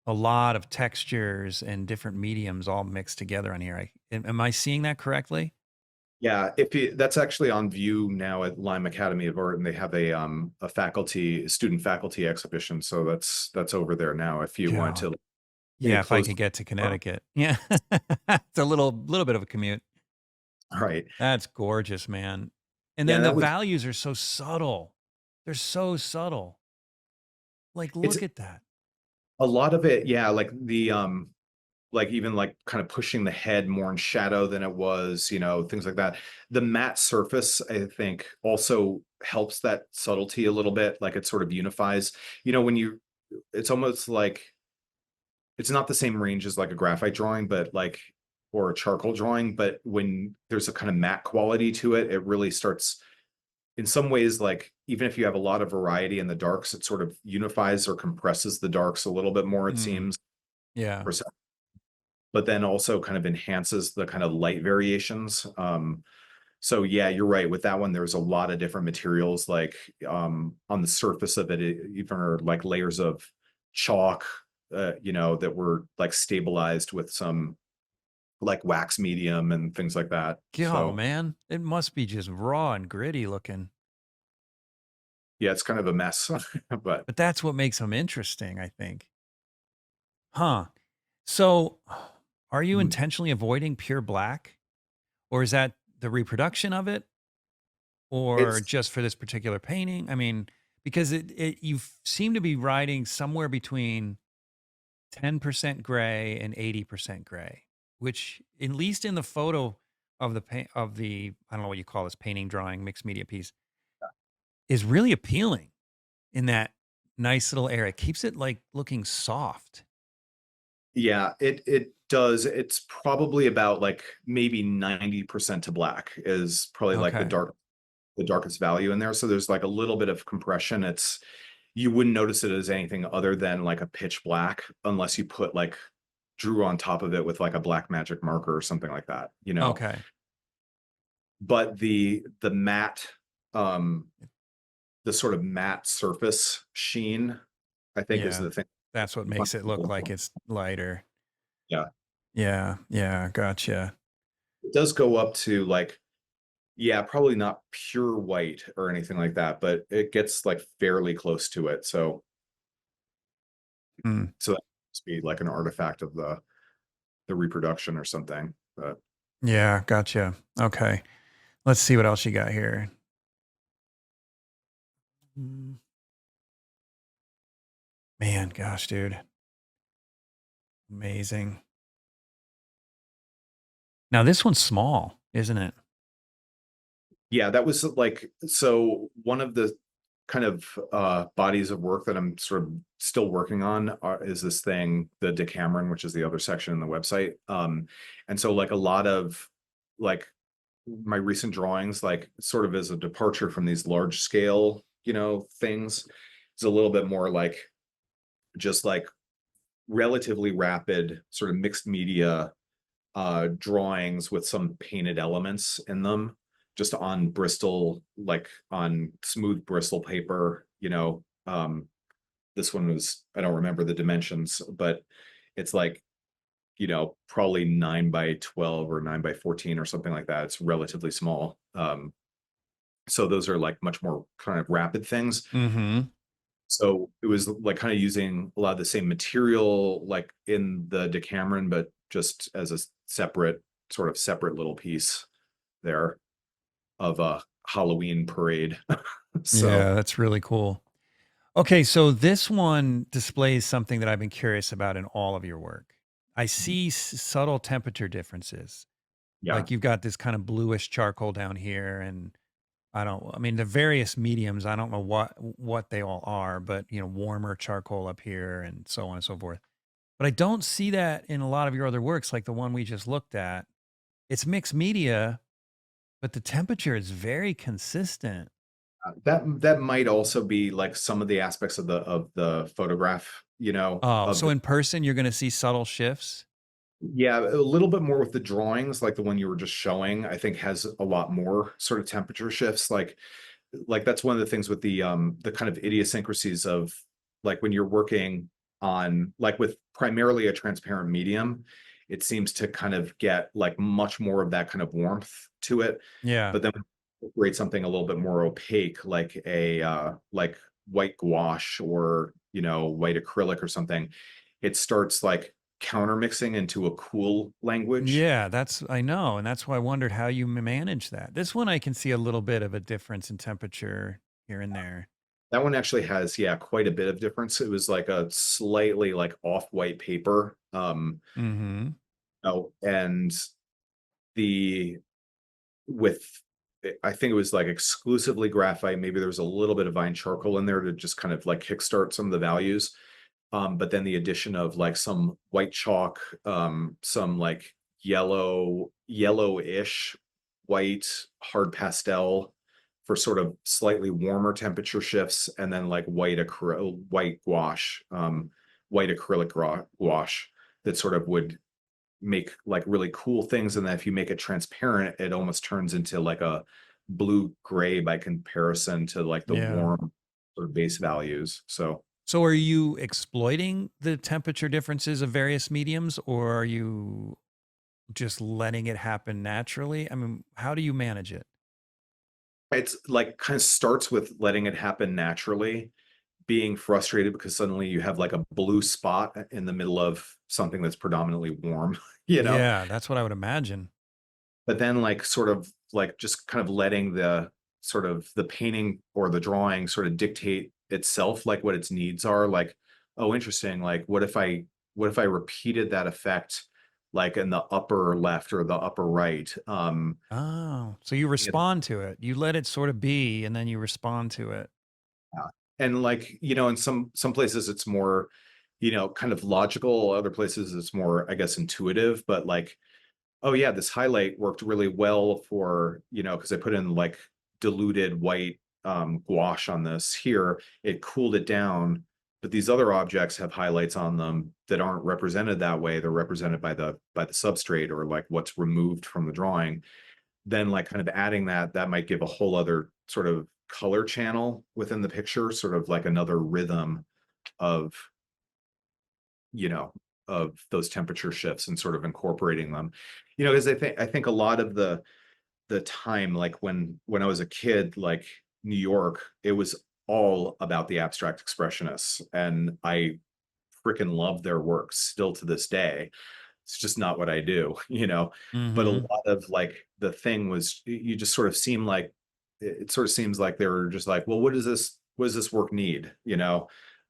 a lot of textures and different mediums all mixed together on here. Am I seeing that correctly? yeah, if you, that's actually on view now at Lime Academy of Art, and they have a student faculty exhibition. So that's over there now. If you want God. to stay Yeah, if I close, could get to Connecticut. Yeah. It's a little bit of a commute. right? That's gorgeous, man. And Yeah, then the that was values are so subtle. They're so subtle. Like, it's look at that. a lot of it. Yeah, like even like kind of pushing the head more in shadow than it was, things like that. The matte surface, I think, also helps that subtlety a little bit. Like it sort of unifies, when it's almost like it's not the same range as like a graphite drawing, but like, or a charcoal drawing, but when there's a kind of matte quality to it, it really starts in some ways, like even if you have a lot of variety in the darks, it sort of unifies or compresses the darks a little bit more, it Mm, seems yeah. but then also kind of enhances the kind of light variations. So yeah, you're right. With that one, there's a lot of different materials, like on the surface of it, even are like layers of chalk, that were like stabilized with some like wax medium and things like that. Oh, So man. It must be just raw and gritty looking. yeah, it's kind of a mess, but But that's what makes them interesting, I think. Huh. So, are you mm, intentionally avoiding pure black? Or is that the reproduction of it? Or it's just for this particular painting? I mean, because you seem to be writing somewhere between 10% gray and 80% gray, which at least in the photo of the I don't know what you call this painting, drawing, mixed media piece is really appealing in that nice little area. It keeps it like looking soft. yeah, it does. It's probably about like maybe 90% to black is probably like Okay. the darkest value in there. So there's like a little bit of compression. You wouldn't notice it as anything other than like a pitch black unless you put like drew on top of it with like a black magic marker or something like that. Okay. But the matte, um, the sort of matte surface sheen, I think is Yeah. the thing. That's what makes it look like it's lighter. Yeah. Yeah. Yeah. Gotcha. It does go up to like, yeah, probably not pure white or anything like that, but it gets like fairly close to it. Mm. So that must be like an artifact of the reproduction or something. But Yeah. Gotcha. Okay. Let's see what else you got here. Mm. Man, gosh, dude. Amazing. Now this one's small, isn't it? yeah, that was like so one of the kind of bodies of work that I'm sort of still working on is this thing, the Decameron, which is the other section in the website. And so like a lot of like my recent drawings, like sort of as a departure from these large scale, things, is a little bit more like just like relatively rapid sort of mixed media drawings with some painted elements in them, just on Bristol, like on smooth Bristol paper. This one was, I don't remember the dimensions, but it's like, probably 9 by 12 or 9 by 14 or something like that. It's relatively small. So those are like much more kind of rapid things. Mm-hmm. So it was like kind of using a lot of the same material like in the Decameron, but just as a separate little piece there of a Halloween parade. So Yeah, that's really cool. Okay, so this one displays something that I've been curious about in all of your work. I see subtle temperature differences. yeah, Like you've got this kind of bluish charcoal down here, and I mean, the various mediums, I don't know what they all are, but warmer charcoal up here and so on and so forth. But I don't see that in a lot of your other works, like the one we just looked at. It's mixed media, but the temperature is very consistent. that might also be like some of the aspects of the photograph, Oh, of so the in person, you're going to see subtle shifts? yeah, a little bit more with the drawings, like the one you were just showing, I think has a lot more sort of temperature shifts. Like that's one of the things with the kind of idiosyncrasies of like when you're working on like with primarily a transparent medium, it seems to kind of get like much more of that kind of warmth to it. Yeah. But then when you incorporate something a little bit more opaque, like a like white gouache or white acrylic or something, it starts like counter mixing into a cool language. Yeah, I know, and that's why I wondered how you manage that. This one I can see a little bit of a difference in temperature here and there. That one actually has, yeah, quite a bit of difference. It was like a slightly like off-white paper. Mhm. And the with I think it was like exclusively graphite. Maybe there was a little bit of vine charcoal in there to just kind of like kickstart some of the values. But then the addition of like some white chalk, some like yellowish white hard pastel for sort of slightly warmer temperature shifts, and then like white gouache, white acrylic gouache that sort of would make like really cool things. And then if you make it transparent, it almost turns into like a blue gray by comparison to like the Yeah. warm sort of base values. So So are you exploiting the temperature differences of various mediums, or are you just letting it happen naturally? I mean, how do you manage it? it's like kind of starts with letting it happen naturally, being frustrated because suddenly you have like a blue spot in the middle of something that's predominantly warm, you know? Yeah, that's what I would imagine. But then like sort of like just kind of letting the sort of the painting or the drawing sort of dictate itself, like what its needs are. Like, oh, interesting. Like, what if I repeated that effect like in the upper left or the upper right? Oh, so you respond to it. You let it sort of be, and then you respond to it. Yeah. And like, in some places it's more, kind of logical, other places it's more, I guess, intuitive, but like, oh yeah, this highlight worked really well for, because I put in like diluted white gouache on this here, it cooled it down, but these other objects have highlights on them that aren't represented that way. They're represented by the substrate or like what's removed from the drawing. Then like kind of adding that might give a whole other sort of color channel within the picture, sort of like another rhythm of you know of those temperature shifts and sort of incorporating them, because I think a lot of the time, like when I was a kid, like New York, it was all about the abstract expressionists, and I freaking love their work still to this day. It's just not what I do, but a Mhm. lot of like the thing was you just sort of seem like it sort of seems like they were just like, well, what does this work need?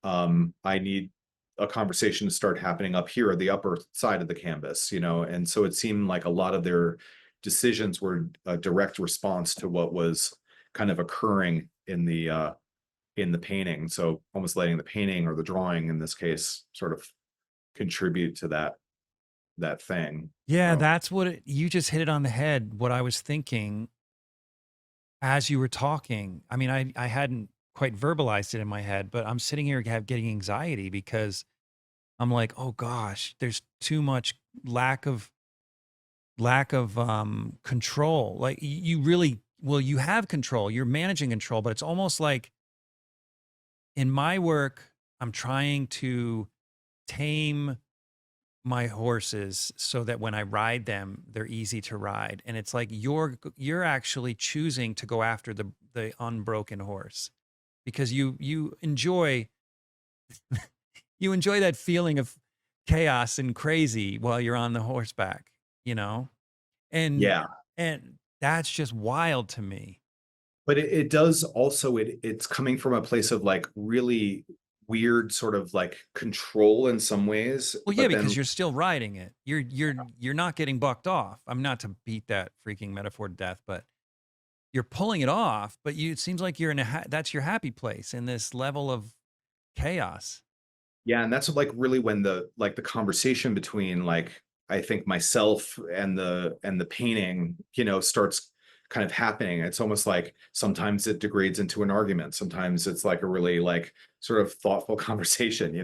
I need a conversation to start happening up here at the upper side of the canvas, and so it seemed like a lot of their decisions were a direct response to what was kind of occurring in the painting. So almost letting the painting or the drawing in this case sort of contribute to that thing. Yeah, So that's what you just hit it on the head. What I was thinking as you were talking. I mean, I hadn't quite verbalized it in my head, but I'm sitting here getting anxiety because I'm like, oh gosh, there's too much lack of control. Like you really, well, you have control. You're managing control, but it's almost like in my work, I'm trying to tame my horses so that when I ride them, they're easy to ride. And it's like you're actually choosing to go after the unbroken horse because you enjoy you enjoy that feeling of chaos and crazy while you're on the horseback, you know? And yeah, and that's just wild to me. but it does also it's coming from a place of like really weird sort of like control in some ways, Well, yeah, but then because you're still riding it. You're not getting bucked off. I'm not to beat that freaking metaphor to death, but you're pulling it off, but it seems like you're in that's your happy place in this level of chaos. yeah, and that's like really when the conversation between like I think myself and the painting, starts kind of happening. It's almost like sometimes it degrades into an argument. Sometimes it's like a really like sort of thoughtful conversation.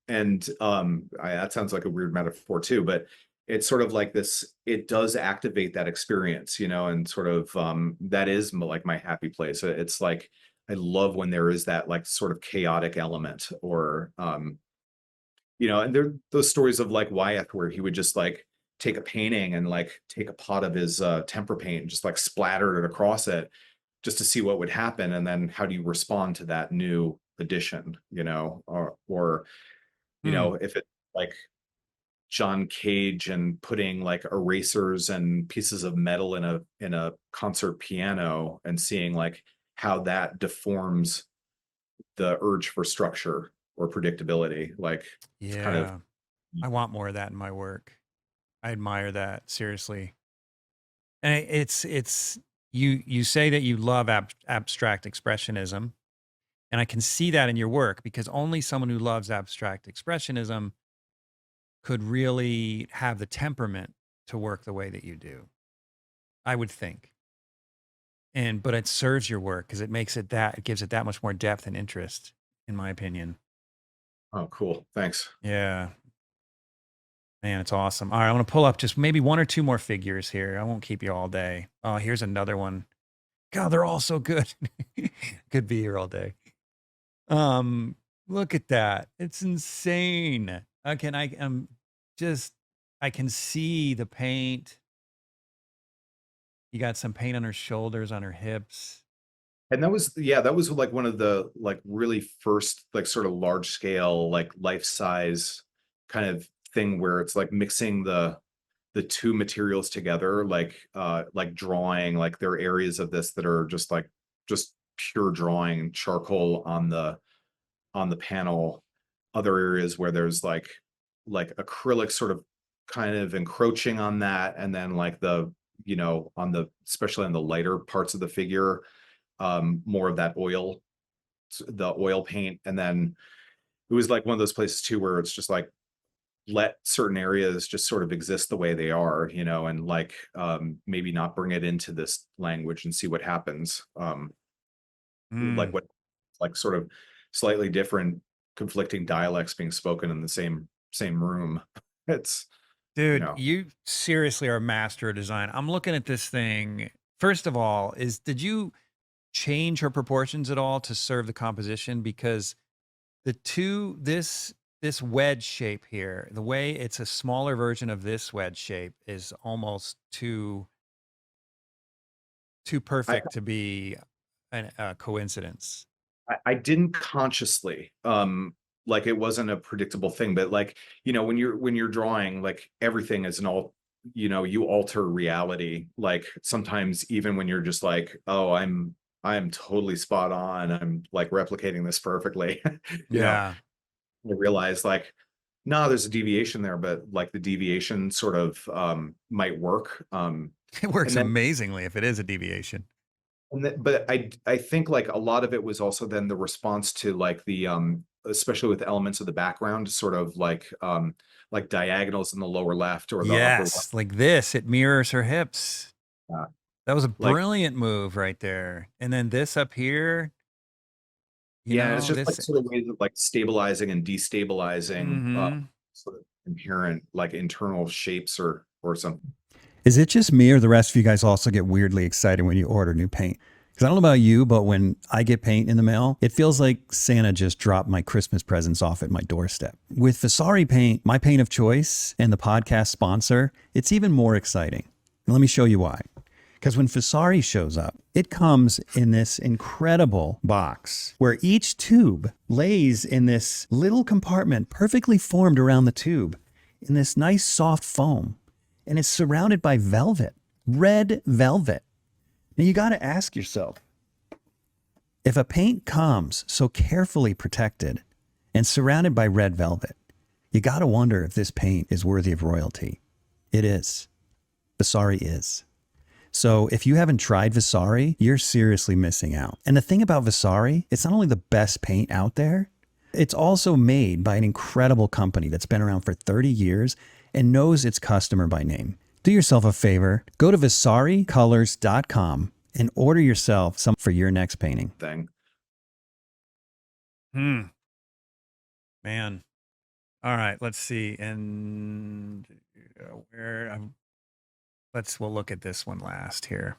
And that sounds like a weird metaphor too, but it's sort of like this, it does activate that experience, and sort of that is like my happy place. It's like I love when there is that like sort of chaotic element or and there those stories of like Wyeth where he would just like take a painting and like take a pot of his tempera paint and just like splatter it across it just to see what would happen. And then how do you respond to that new addition, or if it like John Cage and putting like erasers and pieces of metal in a concert piano and seeing like how that deforms the urge for structure or predictability. Like it's kind of Yeah. I want more of that in my work. I admire that, seriously. And it's you say that you love abstract expressionism, and I can see that in your work because only someone who loves abstract expressionism could really have the temperament to work the way that you do. I would think. And but it serves your work because it gives it that much more depth and interest, in my opinion. oh cool. Thanks. Yeah. Man, it's awesome. All right, I want to pull up just maybe one or two more figures here. I won't keep you all day. Oh, here's another one. God, they're all so good. Could be here all day. Um, Look at that. It's insane. Just I can see the paint. You got some paint on her shoulders, on her hips. And that was like one of the like really first like sort of large scale like life size kind of thing where it's like mixing the two materials together, like drawing, like there are areas of this that are just pure drawing charcoal on the panel, other areas where there's like acrylic sort of kind of encroaching on that, and then like on the especially on the lighter parts of the figure, more of that the oil paint. And then it was like one of those places too where it's just like let certain areas just sort of exist the way they are, and like maybe not bring it into this language and see what happens. Like Mm. what like sort of slightly different conflicting dialects being spoken in the same room. It's you Dude, know you seriously are a master of design. I'm looking at this thing. First of all, did you change her proportions at all to serve the composition? Because this wedge shape here, the way it's a smaller version of this wedge shape is almost too I, perfect to be a coincidence. I didn't consciously like it wasn't a predictable thing, but like when you're drawing, like everything is an all you alter reality, like sometimes even when you're just like, oh, I'm totally spot on, I'm like replicating this perfectly. you know Yeah. I realize like, no, there's a deviation there, but like the deviation sort of might work. It works And then amazingly if it is a deviation. but I think like a lot of it was also then the response to like the especially with elements of the background, sort of like diagonals in the lower left or the upper left. Yes, like this, it mirrors her hips. uh, That was a Like brilliant move right there. And then this up here, yeah, it's just like this. sort of ways of like stabilizing and destabilizing Mhm. sort of inherent like internal shapes or something. Is it just me or the rest of you guys also get weirdly excited when you order new paint? Because I don't know about you, but when I get paint in the mail, it feels like Santa just dropped my Christmas presents off at my doorstep. With Vasari paint, my paint of choice and the podcast sponsor, it's even more exciting. And let me show you why. Because when Vasari shows up, it comes in this incredible box where each tube lays in this little compartment perfectly formed around the tube in this nice soft foam. And it's surrounded by velvet, red velvet. Now you got to ask yourself, if a paint comes so carefully protected and surrounded by red velvet, you got to wonder if this paint is worthy of royalty. It is. Vasari is. So if you haven't tried Vasari, you're seriously missing out. And the thing about Vasari, it's not only the best paint out there, it's also made by an incredible company that's been around for 30 years and knows its customer by name. Do yourself a favor, go to VasariColors.com and order yourself some for your next painting. Thing. Man. All right, let's see. And we'll look at this one last here.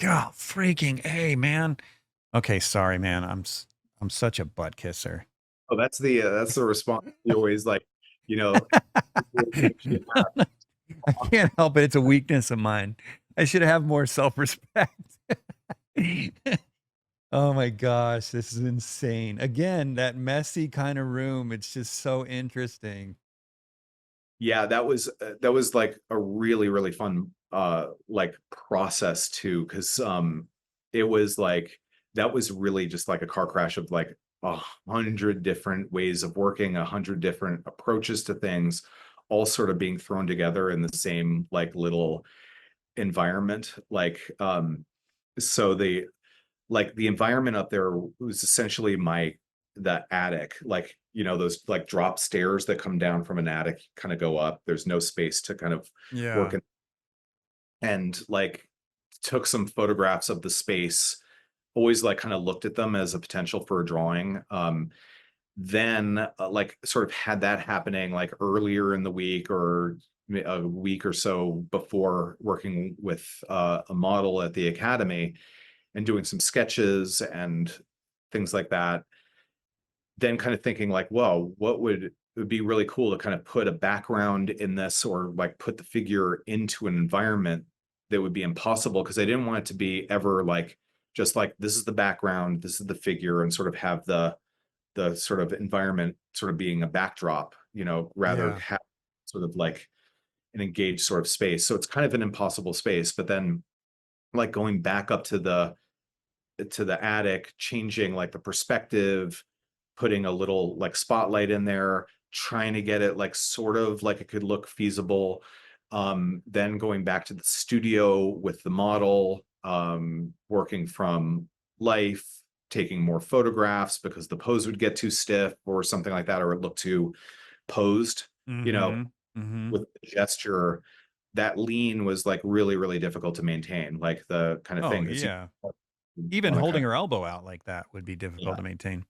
God, freaking A, man. Okay, sorry, man. I'm such a butt kisser. Oh, that's the response. You always like, you know, I can't help it. It's a weakness of mine. I should have more self-respect. Oh my gosh, this is insane. Again, that messy kind of room. It's just so interesting. yeah, that was like a really, really fun like process too, because it was like that was really just like a car crash of like 100 different ways of working, 100 different approaches to things, all sort of being thrown together in the same like little environment. Like so the environment up there was essentially the attic, like those like drop stairs that come down from an attic, kind of go up. There's no space to kind of work Yeah. in, and like took some photographs of the space, always like kind of looked at them as a potential for a drawing. Then like sort of had that happening like earlier in the week or a week or so before, working with a model at the academy and doing some sketches and things like that. Then kind of thinking like, well, it would be really cool to kind of put a background in this, or like put the figure into an environment that would be impossible, because I didn't want it to be ever like just like this is the background, this is the figure, and sort of have the sort of environment sort of being a backdrop, rather Yeah. have sort of like an engaged sort of space. So it's kind of an impossible space. But then like going back up to the attic, changing like the perspective, putting a little like spotlight in there, trying to get it like sort of like it could look feasible. Then going back to the studio with the model, working from life, taking more photographs because the pose would get too stiff or something like that, or it looked too posed, Mm-hmm. Mm-hmm. with the gesture. That lean was like really, really difficult to maintain, like the kind of Oh, thing that's yeah. Even want to kind holding of, her elbow out like that would be yeah. difficult to maintain.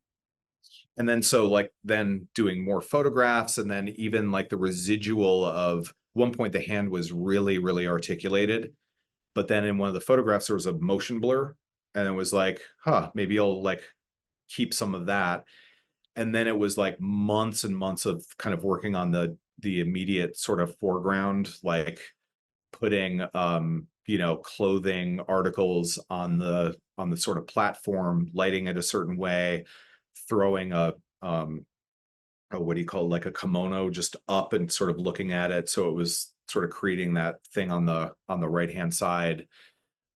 And then so like then doing more photographs, and then even like the residual of one point the hand was really, really articulated, but then in one of the photographs there was a motion blur, and it was like, maybe I'll like keep some of that. And then it was like months and months of kind of working on the immediate sort of foreground, like putting clothing articles on the sort of platform, lighting it a certain way, throwing what do you call it, like a kimono just up and sort of looking at it, so it was sort of creating that thing on the right hand side.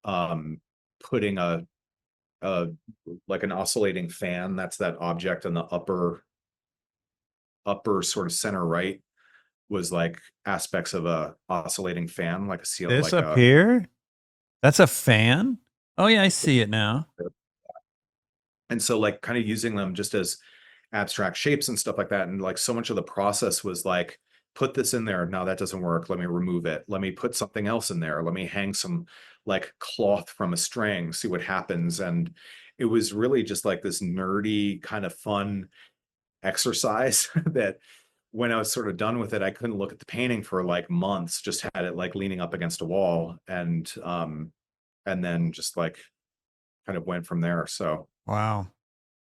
Putting a like an oscillating fan, that's that object in the upper sort of center right, was like aspects of a oscillating fan, like a seal, This like up a here? That's a fan? Oh, yeah, I see it now. And so like kind of using them just as abstract shapes and stuff like that. And like so much of the process was like, put this in there. No, that doesn't work. Let me remove it. Let me put something else in there. Let me hang some like cloth from a string, see what happens. And it was really just like this nerdy kind of fun exercise that when I was sort of done with it, I couldn't look at the painting for like months, just had it like leaning up against a wall and then just like kind of went from there. So, Wow.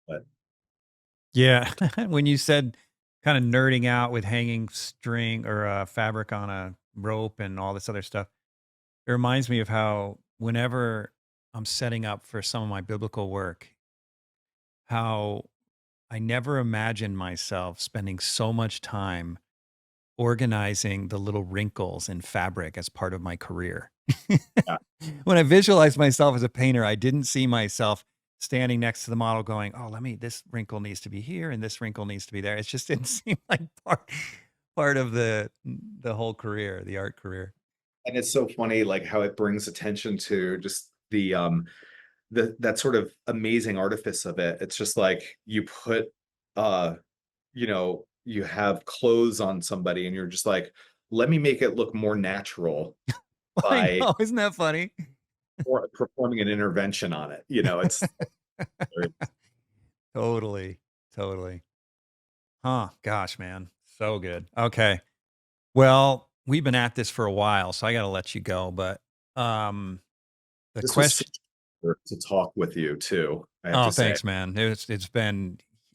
but Yeah. When you said kind of nerding out with hanging string or fabric on a rope and all this other stuff, it reminds me of how whenever I'm setting up for some of my biblical work, how I never imagined myself spending so much time organizing the little wrinkles in fabric as part of my career. yeah. When I visualized myself as a painter, I didn't see myself standing next to the model going, "Oh, this wrinkle needs to be here and this wrinkle needs to be there." It just didn't seem like part of the whole career, the art career. And it's so funny, like how it brings attention to just the that sort of amazing artifice of it. It's just like you put uh you have clothes on somebody and you're just like, let me make it look more natural I by know, isn't that funny? performing an intervention on it. You know, it's Totally, totally. Huh, gosh, man. So good. Okay. Well, we've been at this for a while, so I gotta let you go, but, the this was such question. a pleasure to talk with you too, I have Oh, to say. thanks, man.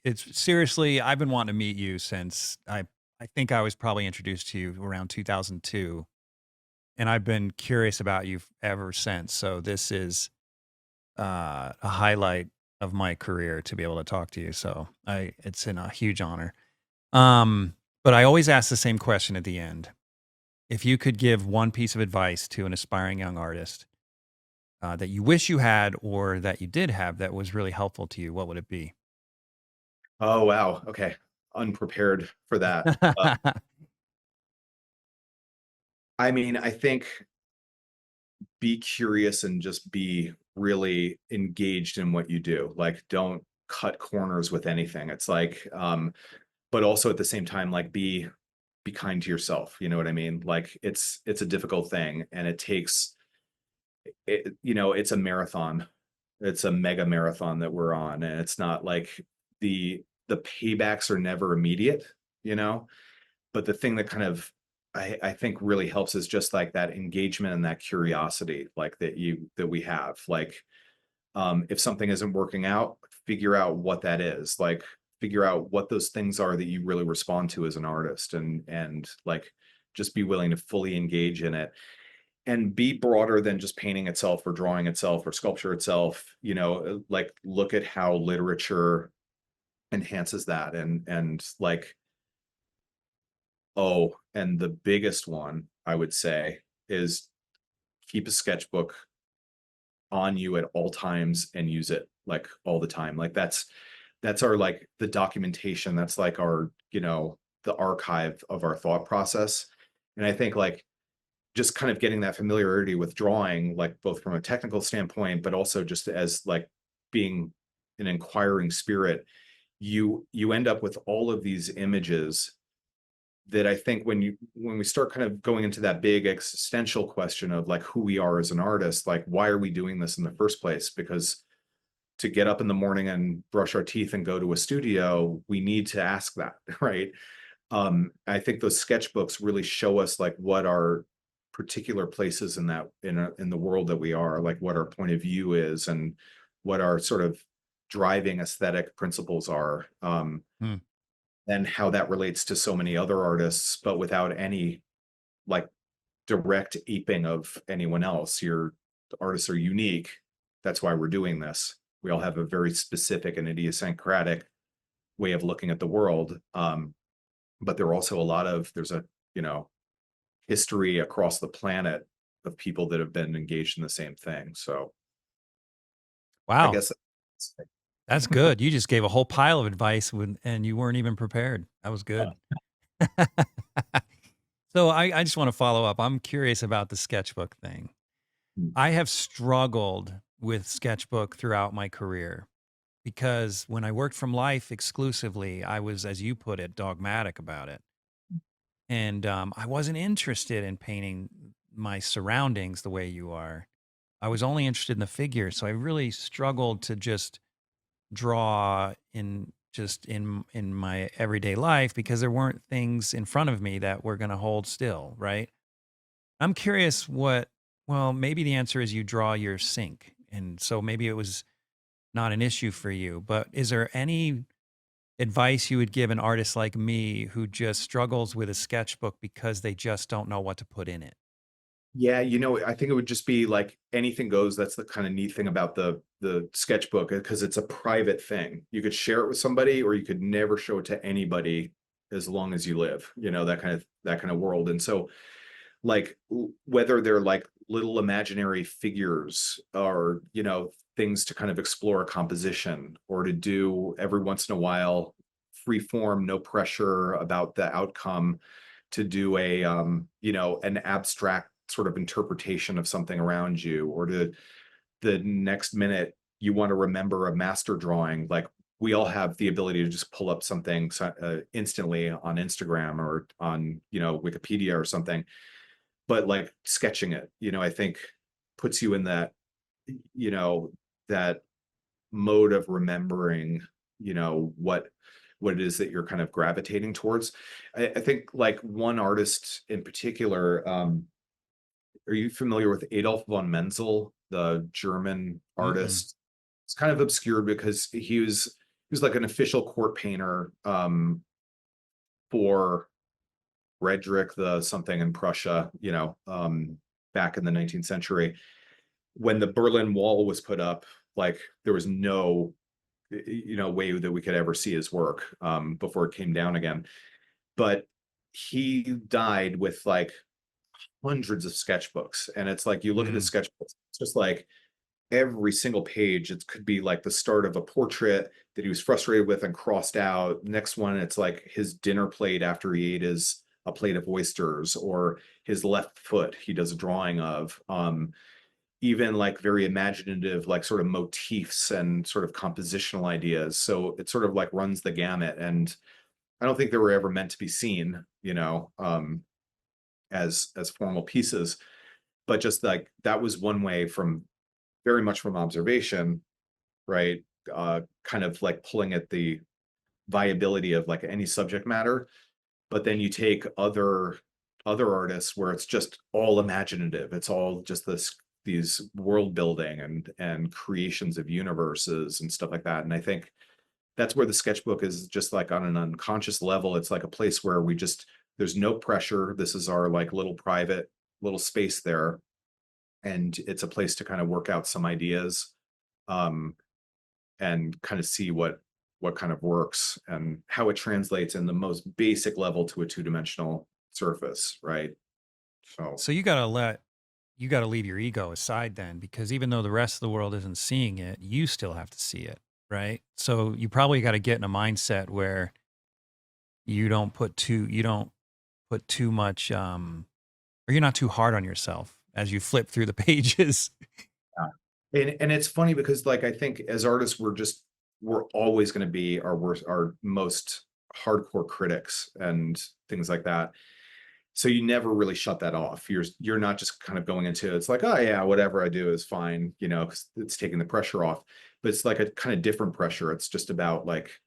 It's seriously, I've been wanting to meet you since I think I was probably introduced to you around 2002, and I've been curious about you ever since. So this is a highlight of my career to be able to talk to you. So it's a huge honor. But I always ask the same question at the end. If you could give one piece of advice to an aspiring young artist that you wish you had or that you did have that was really helpful to you, what would it be? Oh wow. Okay. Unprepared for that. I mean, I think be curious and just be really engaged in what you do. Like don't cut corners with anything. It's like but also at the same time like be kind to yourself, you know what I mean? Like it's a difficult thing and it takes it's a marathon. It's a mega marathon that we're on and it's not like the paybacks are never immediate, you know? But the thing that kind of I think really helps is just like that engagement and that curiosity like that we have. Like if something isn't working out, figure out what that is. Like figure out what those things are that you really respond to as an artist and like just be willing to fully engage in it and be broader than just painting itself or drawing itself or sculpture itself, like look at how literature enhances that and like oh, and the biggest one I would say is keep a sketchbook on you at all times and use it like all the time. Like that's our like the documentation. That's like our, the archive of our thought process. And I think like just kind of getting that familiarity with drawing, like both from a technical standpoint, but also just as like being an inquiring spirit, you end up with all of these images that I think when we start kind of going into that big existential question of like who we are as an artist, like why are we doing this in the first place? Because to get up in the morning and brush our teeth and go to a studio, we need to ask that, right? I think those sketchbooks really show us like what our particular places in that in the world that we are, like what our point of view is and what our sort of driving aesthetic principles are. Hmm. And how that relates to so many other artists, but without any like direct aping of anyone else. Your artists are unique. That's why we're doing this. We all have a very specific and idiosyncratic way of looking at the world. But there are also there's a, you know, history across the planet of people that have been engaged in the same thing. So I Wow. guess That's good. You just gave a whole pile of advice and you weren't even prepared. That was uh, good. So I just want to follow up. I'm curious about the sketchbook thing. Mm. I have struggled with sketchbook throughout my career because when I worked from life exclusively, I was, as you put it, dogmatic about it. And I wasn't interested in painting my surroundings the way you are. I was only interested in the figure. So I really struggled to just draw in in my everyday life because there weren't things in front of me that were going to hold still, right? I'm curious well, maybe the answer is you draw your sink. And so maybe it was not an issue for you, but is there any advice you would give an artist like me who just struggles with a sketchbook because they just don't know what to put in it? Yeah, I think it would just be like anything goes. That's the kind of neat thing about the sketchbook, because it's a private thing. You could share it with somebody, or you could never show it to anybody as long as you live. That kind of world. And so, like, whether they're like little imaginary figures, or things to kind of explore a composition, or to do every once in a while, free form, no pressure about the outcome, to do an abstract sort of interpretation of something around you, or to the next minute you want to remember a master drawing. Like, we all have the ability to just pull up something instantly on Instagram or on Wikipedia or something. But like sketching it, I think puts you in you know that mode of remembering, what it is that you're kind of gravitating towards. I think, like, one artist in particular, are you familiar with Adolf von Menzel, the German Mm-mm. artist? It's kind of obscure because he was like an official court painter, for Frederick the something in Prussia, back in the 19th century. When the Berlin Wall was put up, like, there was no way that we could ever see his work, before it came down again. But he died with like hundreds of sketchbooks, and it's like, you look at his Mm. sketchbooks, it's just like every single page, it could be like the start of a portrait that he was frustrated with and crossed out. Next one, it's like his dinner plate after he ate his a plate of oysters, or his left foot he does a drawing of. Even like very imaginative, like sort of motifs and sort of compositional ideas. So it sort of like runs the gamut. And I don't think they were ever meant to be seen, as formal pieces, but just like that was one way, from very much from observation, right? Kind of like pulling at the viability of like any subject matter. But then you take other artists where it's just all imaginative. It's all just these world building and creations of universes and stuff like that. And I think that's where the sketchbook is, just like on an unconscious level. It's like a place where there's no pressure. This is our like little private little space there. And it's a place to kind of work out some ideas, um, and kind of see what kind of works and how it translates in the most basic level to a two-dimensional surface, right? So So you got to leave your ego aside then, because even though the rest of the world isn't seeing it, you still have to see it, right? So you probably got to get in a mindset where you don't put too much or you're not too hard on yourself as you flip through the pages. yeah. And it's funny because, like, I think as artists, we're always going to be our most hardcore critics and things like that. So you never really shut that off. You're not just kind of going into it's like, oh yeah, whatever I do is fine, 'cause it's taking the pressure off. But it's like a kind of different pressure. It's just about like,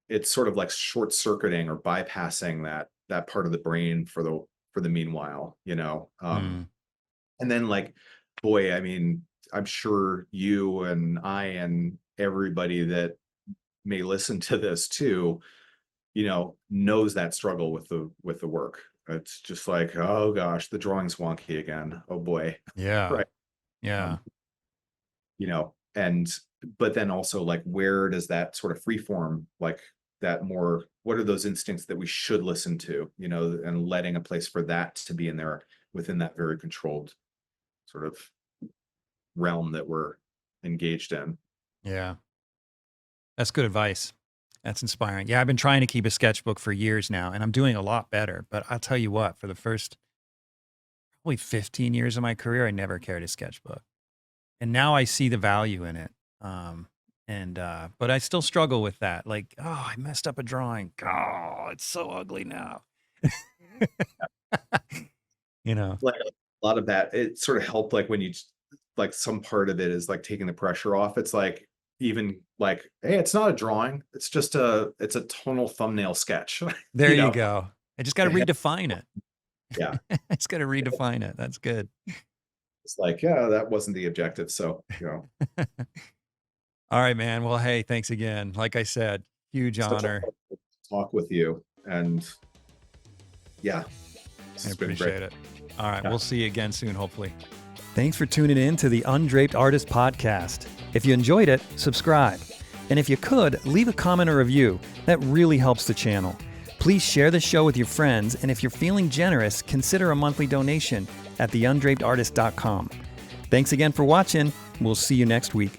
it's sort of like short circuiting or bypassing that part of the brain for the meanwhile, Mm. and then, like, boy, I mean, I'm sure you and I and everybody that may listen to this too, knows that struggle with the work. It's just like, oh gosh, the drawing's wonky again. Oh boy. Yeah. Right. Yeah. Um, and but then also, like, where does that sort of free form, like, that more, what are those instincts that we should listen to, and letting a place for that to be in there within that very controlled sort of realm that we're engaged in. Yeah. That's good advice. That's inspiring. Yeah, I've been trying to keep a sketchbook for years now and I'm doing a lot better. But I'll tell you what, for the first probably 15 years of my career, I never carried a sketchbook. And now I see the value in it. But I still struggle with that. Like, oh, I messed up a drawing. Oh, it's so ugly now. You know, Like a lot of that, it sort of helped like when you like some part of it is like taking the pressure off. It's like even like, hey, it's not a drawing. It's a tonal thumbnail sketch. there you know? go. I just got to redefine it. Yeah. I just got to redefine it. That's good. It's like, yeah, that wasn't the objective. So, All right, man. Well, hey, thanks again. Like I said, huge such a honor. pleasure to talk with you. And yeah, this I has been great. appreciate it. All right. Yeah. We'll see you again soon, hopefully. Thanks for tuning in to the Undraped Artist Podcast. If you enjoyed it, subscribe. And if you could, leave a comment or review. That really helps the channel. Please share the show with your friends, and if you're feeling generous, consider a monthly donation at theundrapedartist.com. Thanks again for watching. We'll see you next week.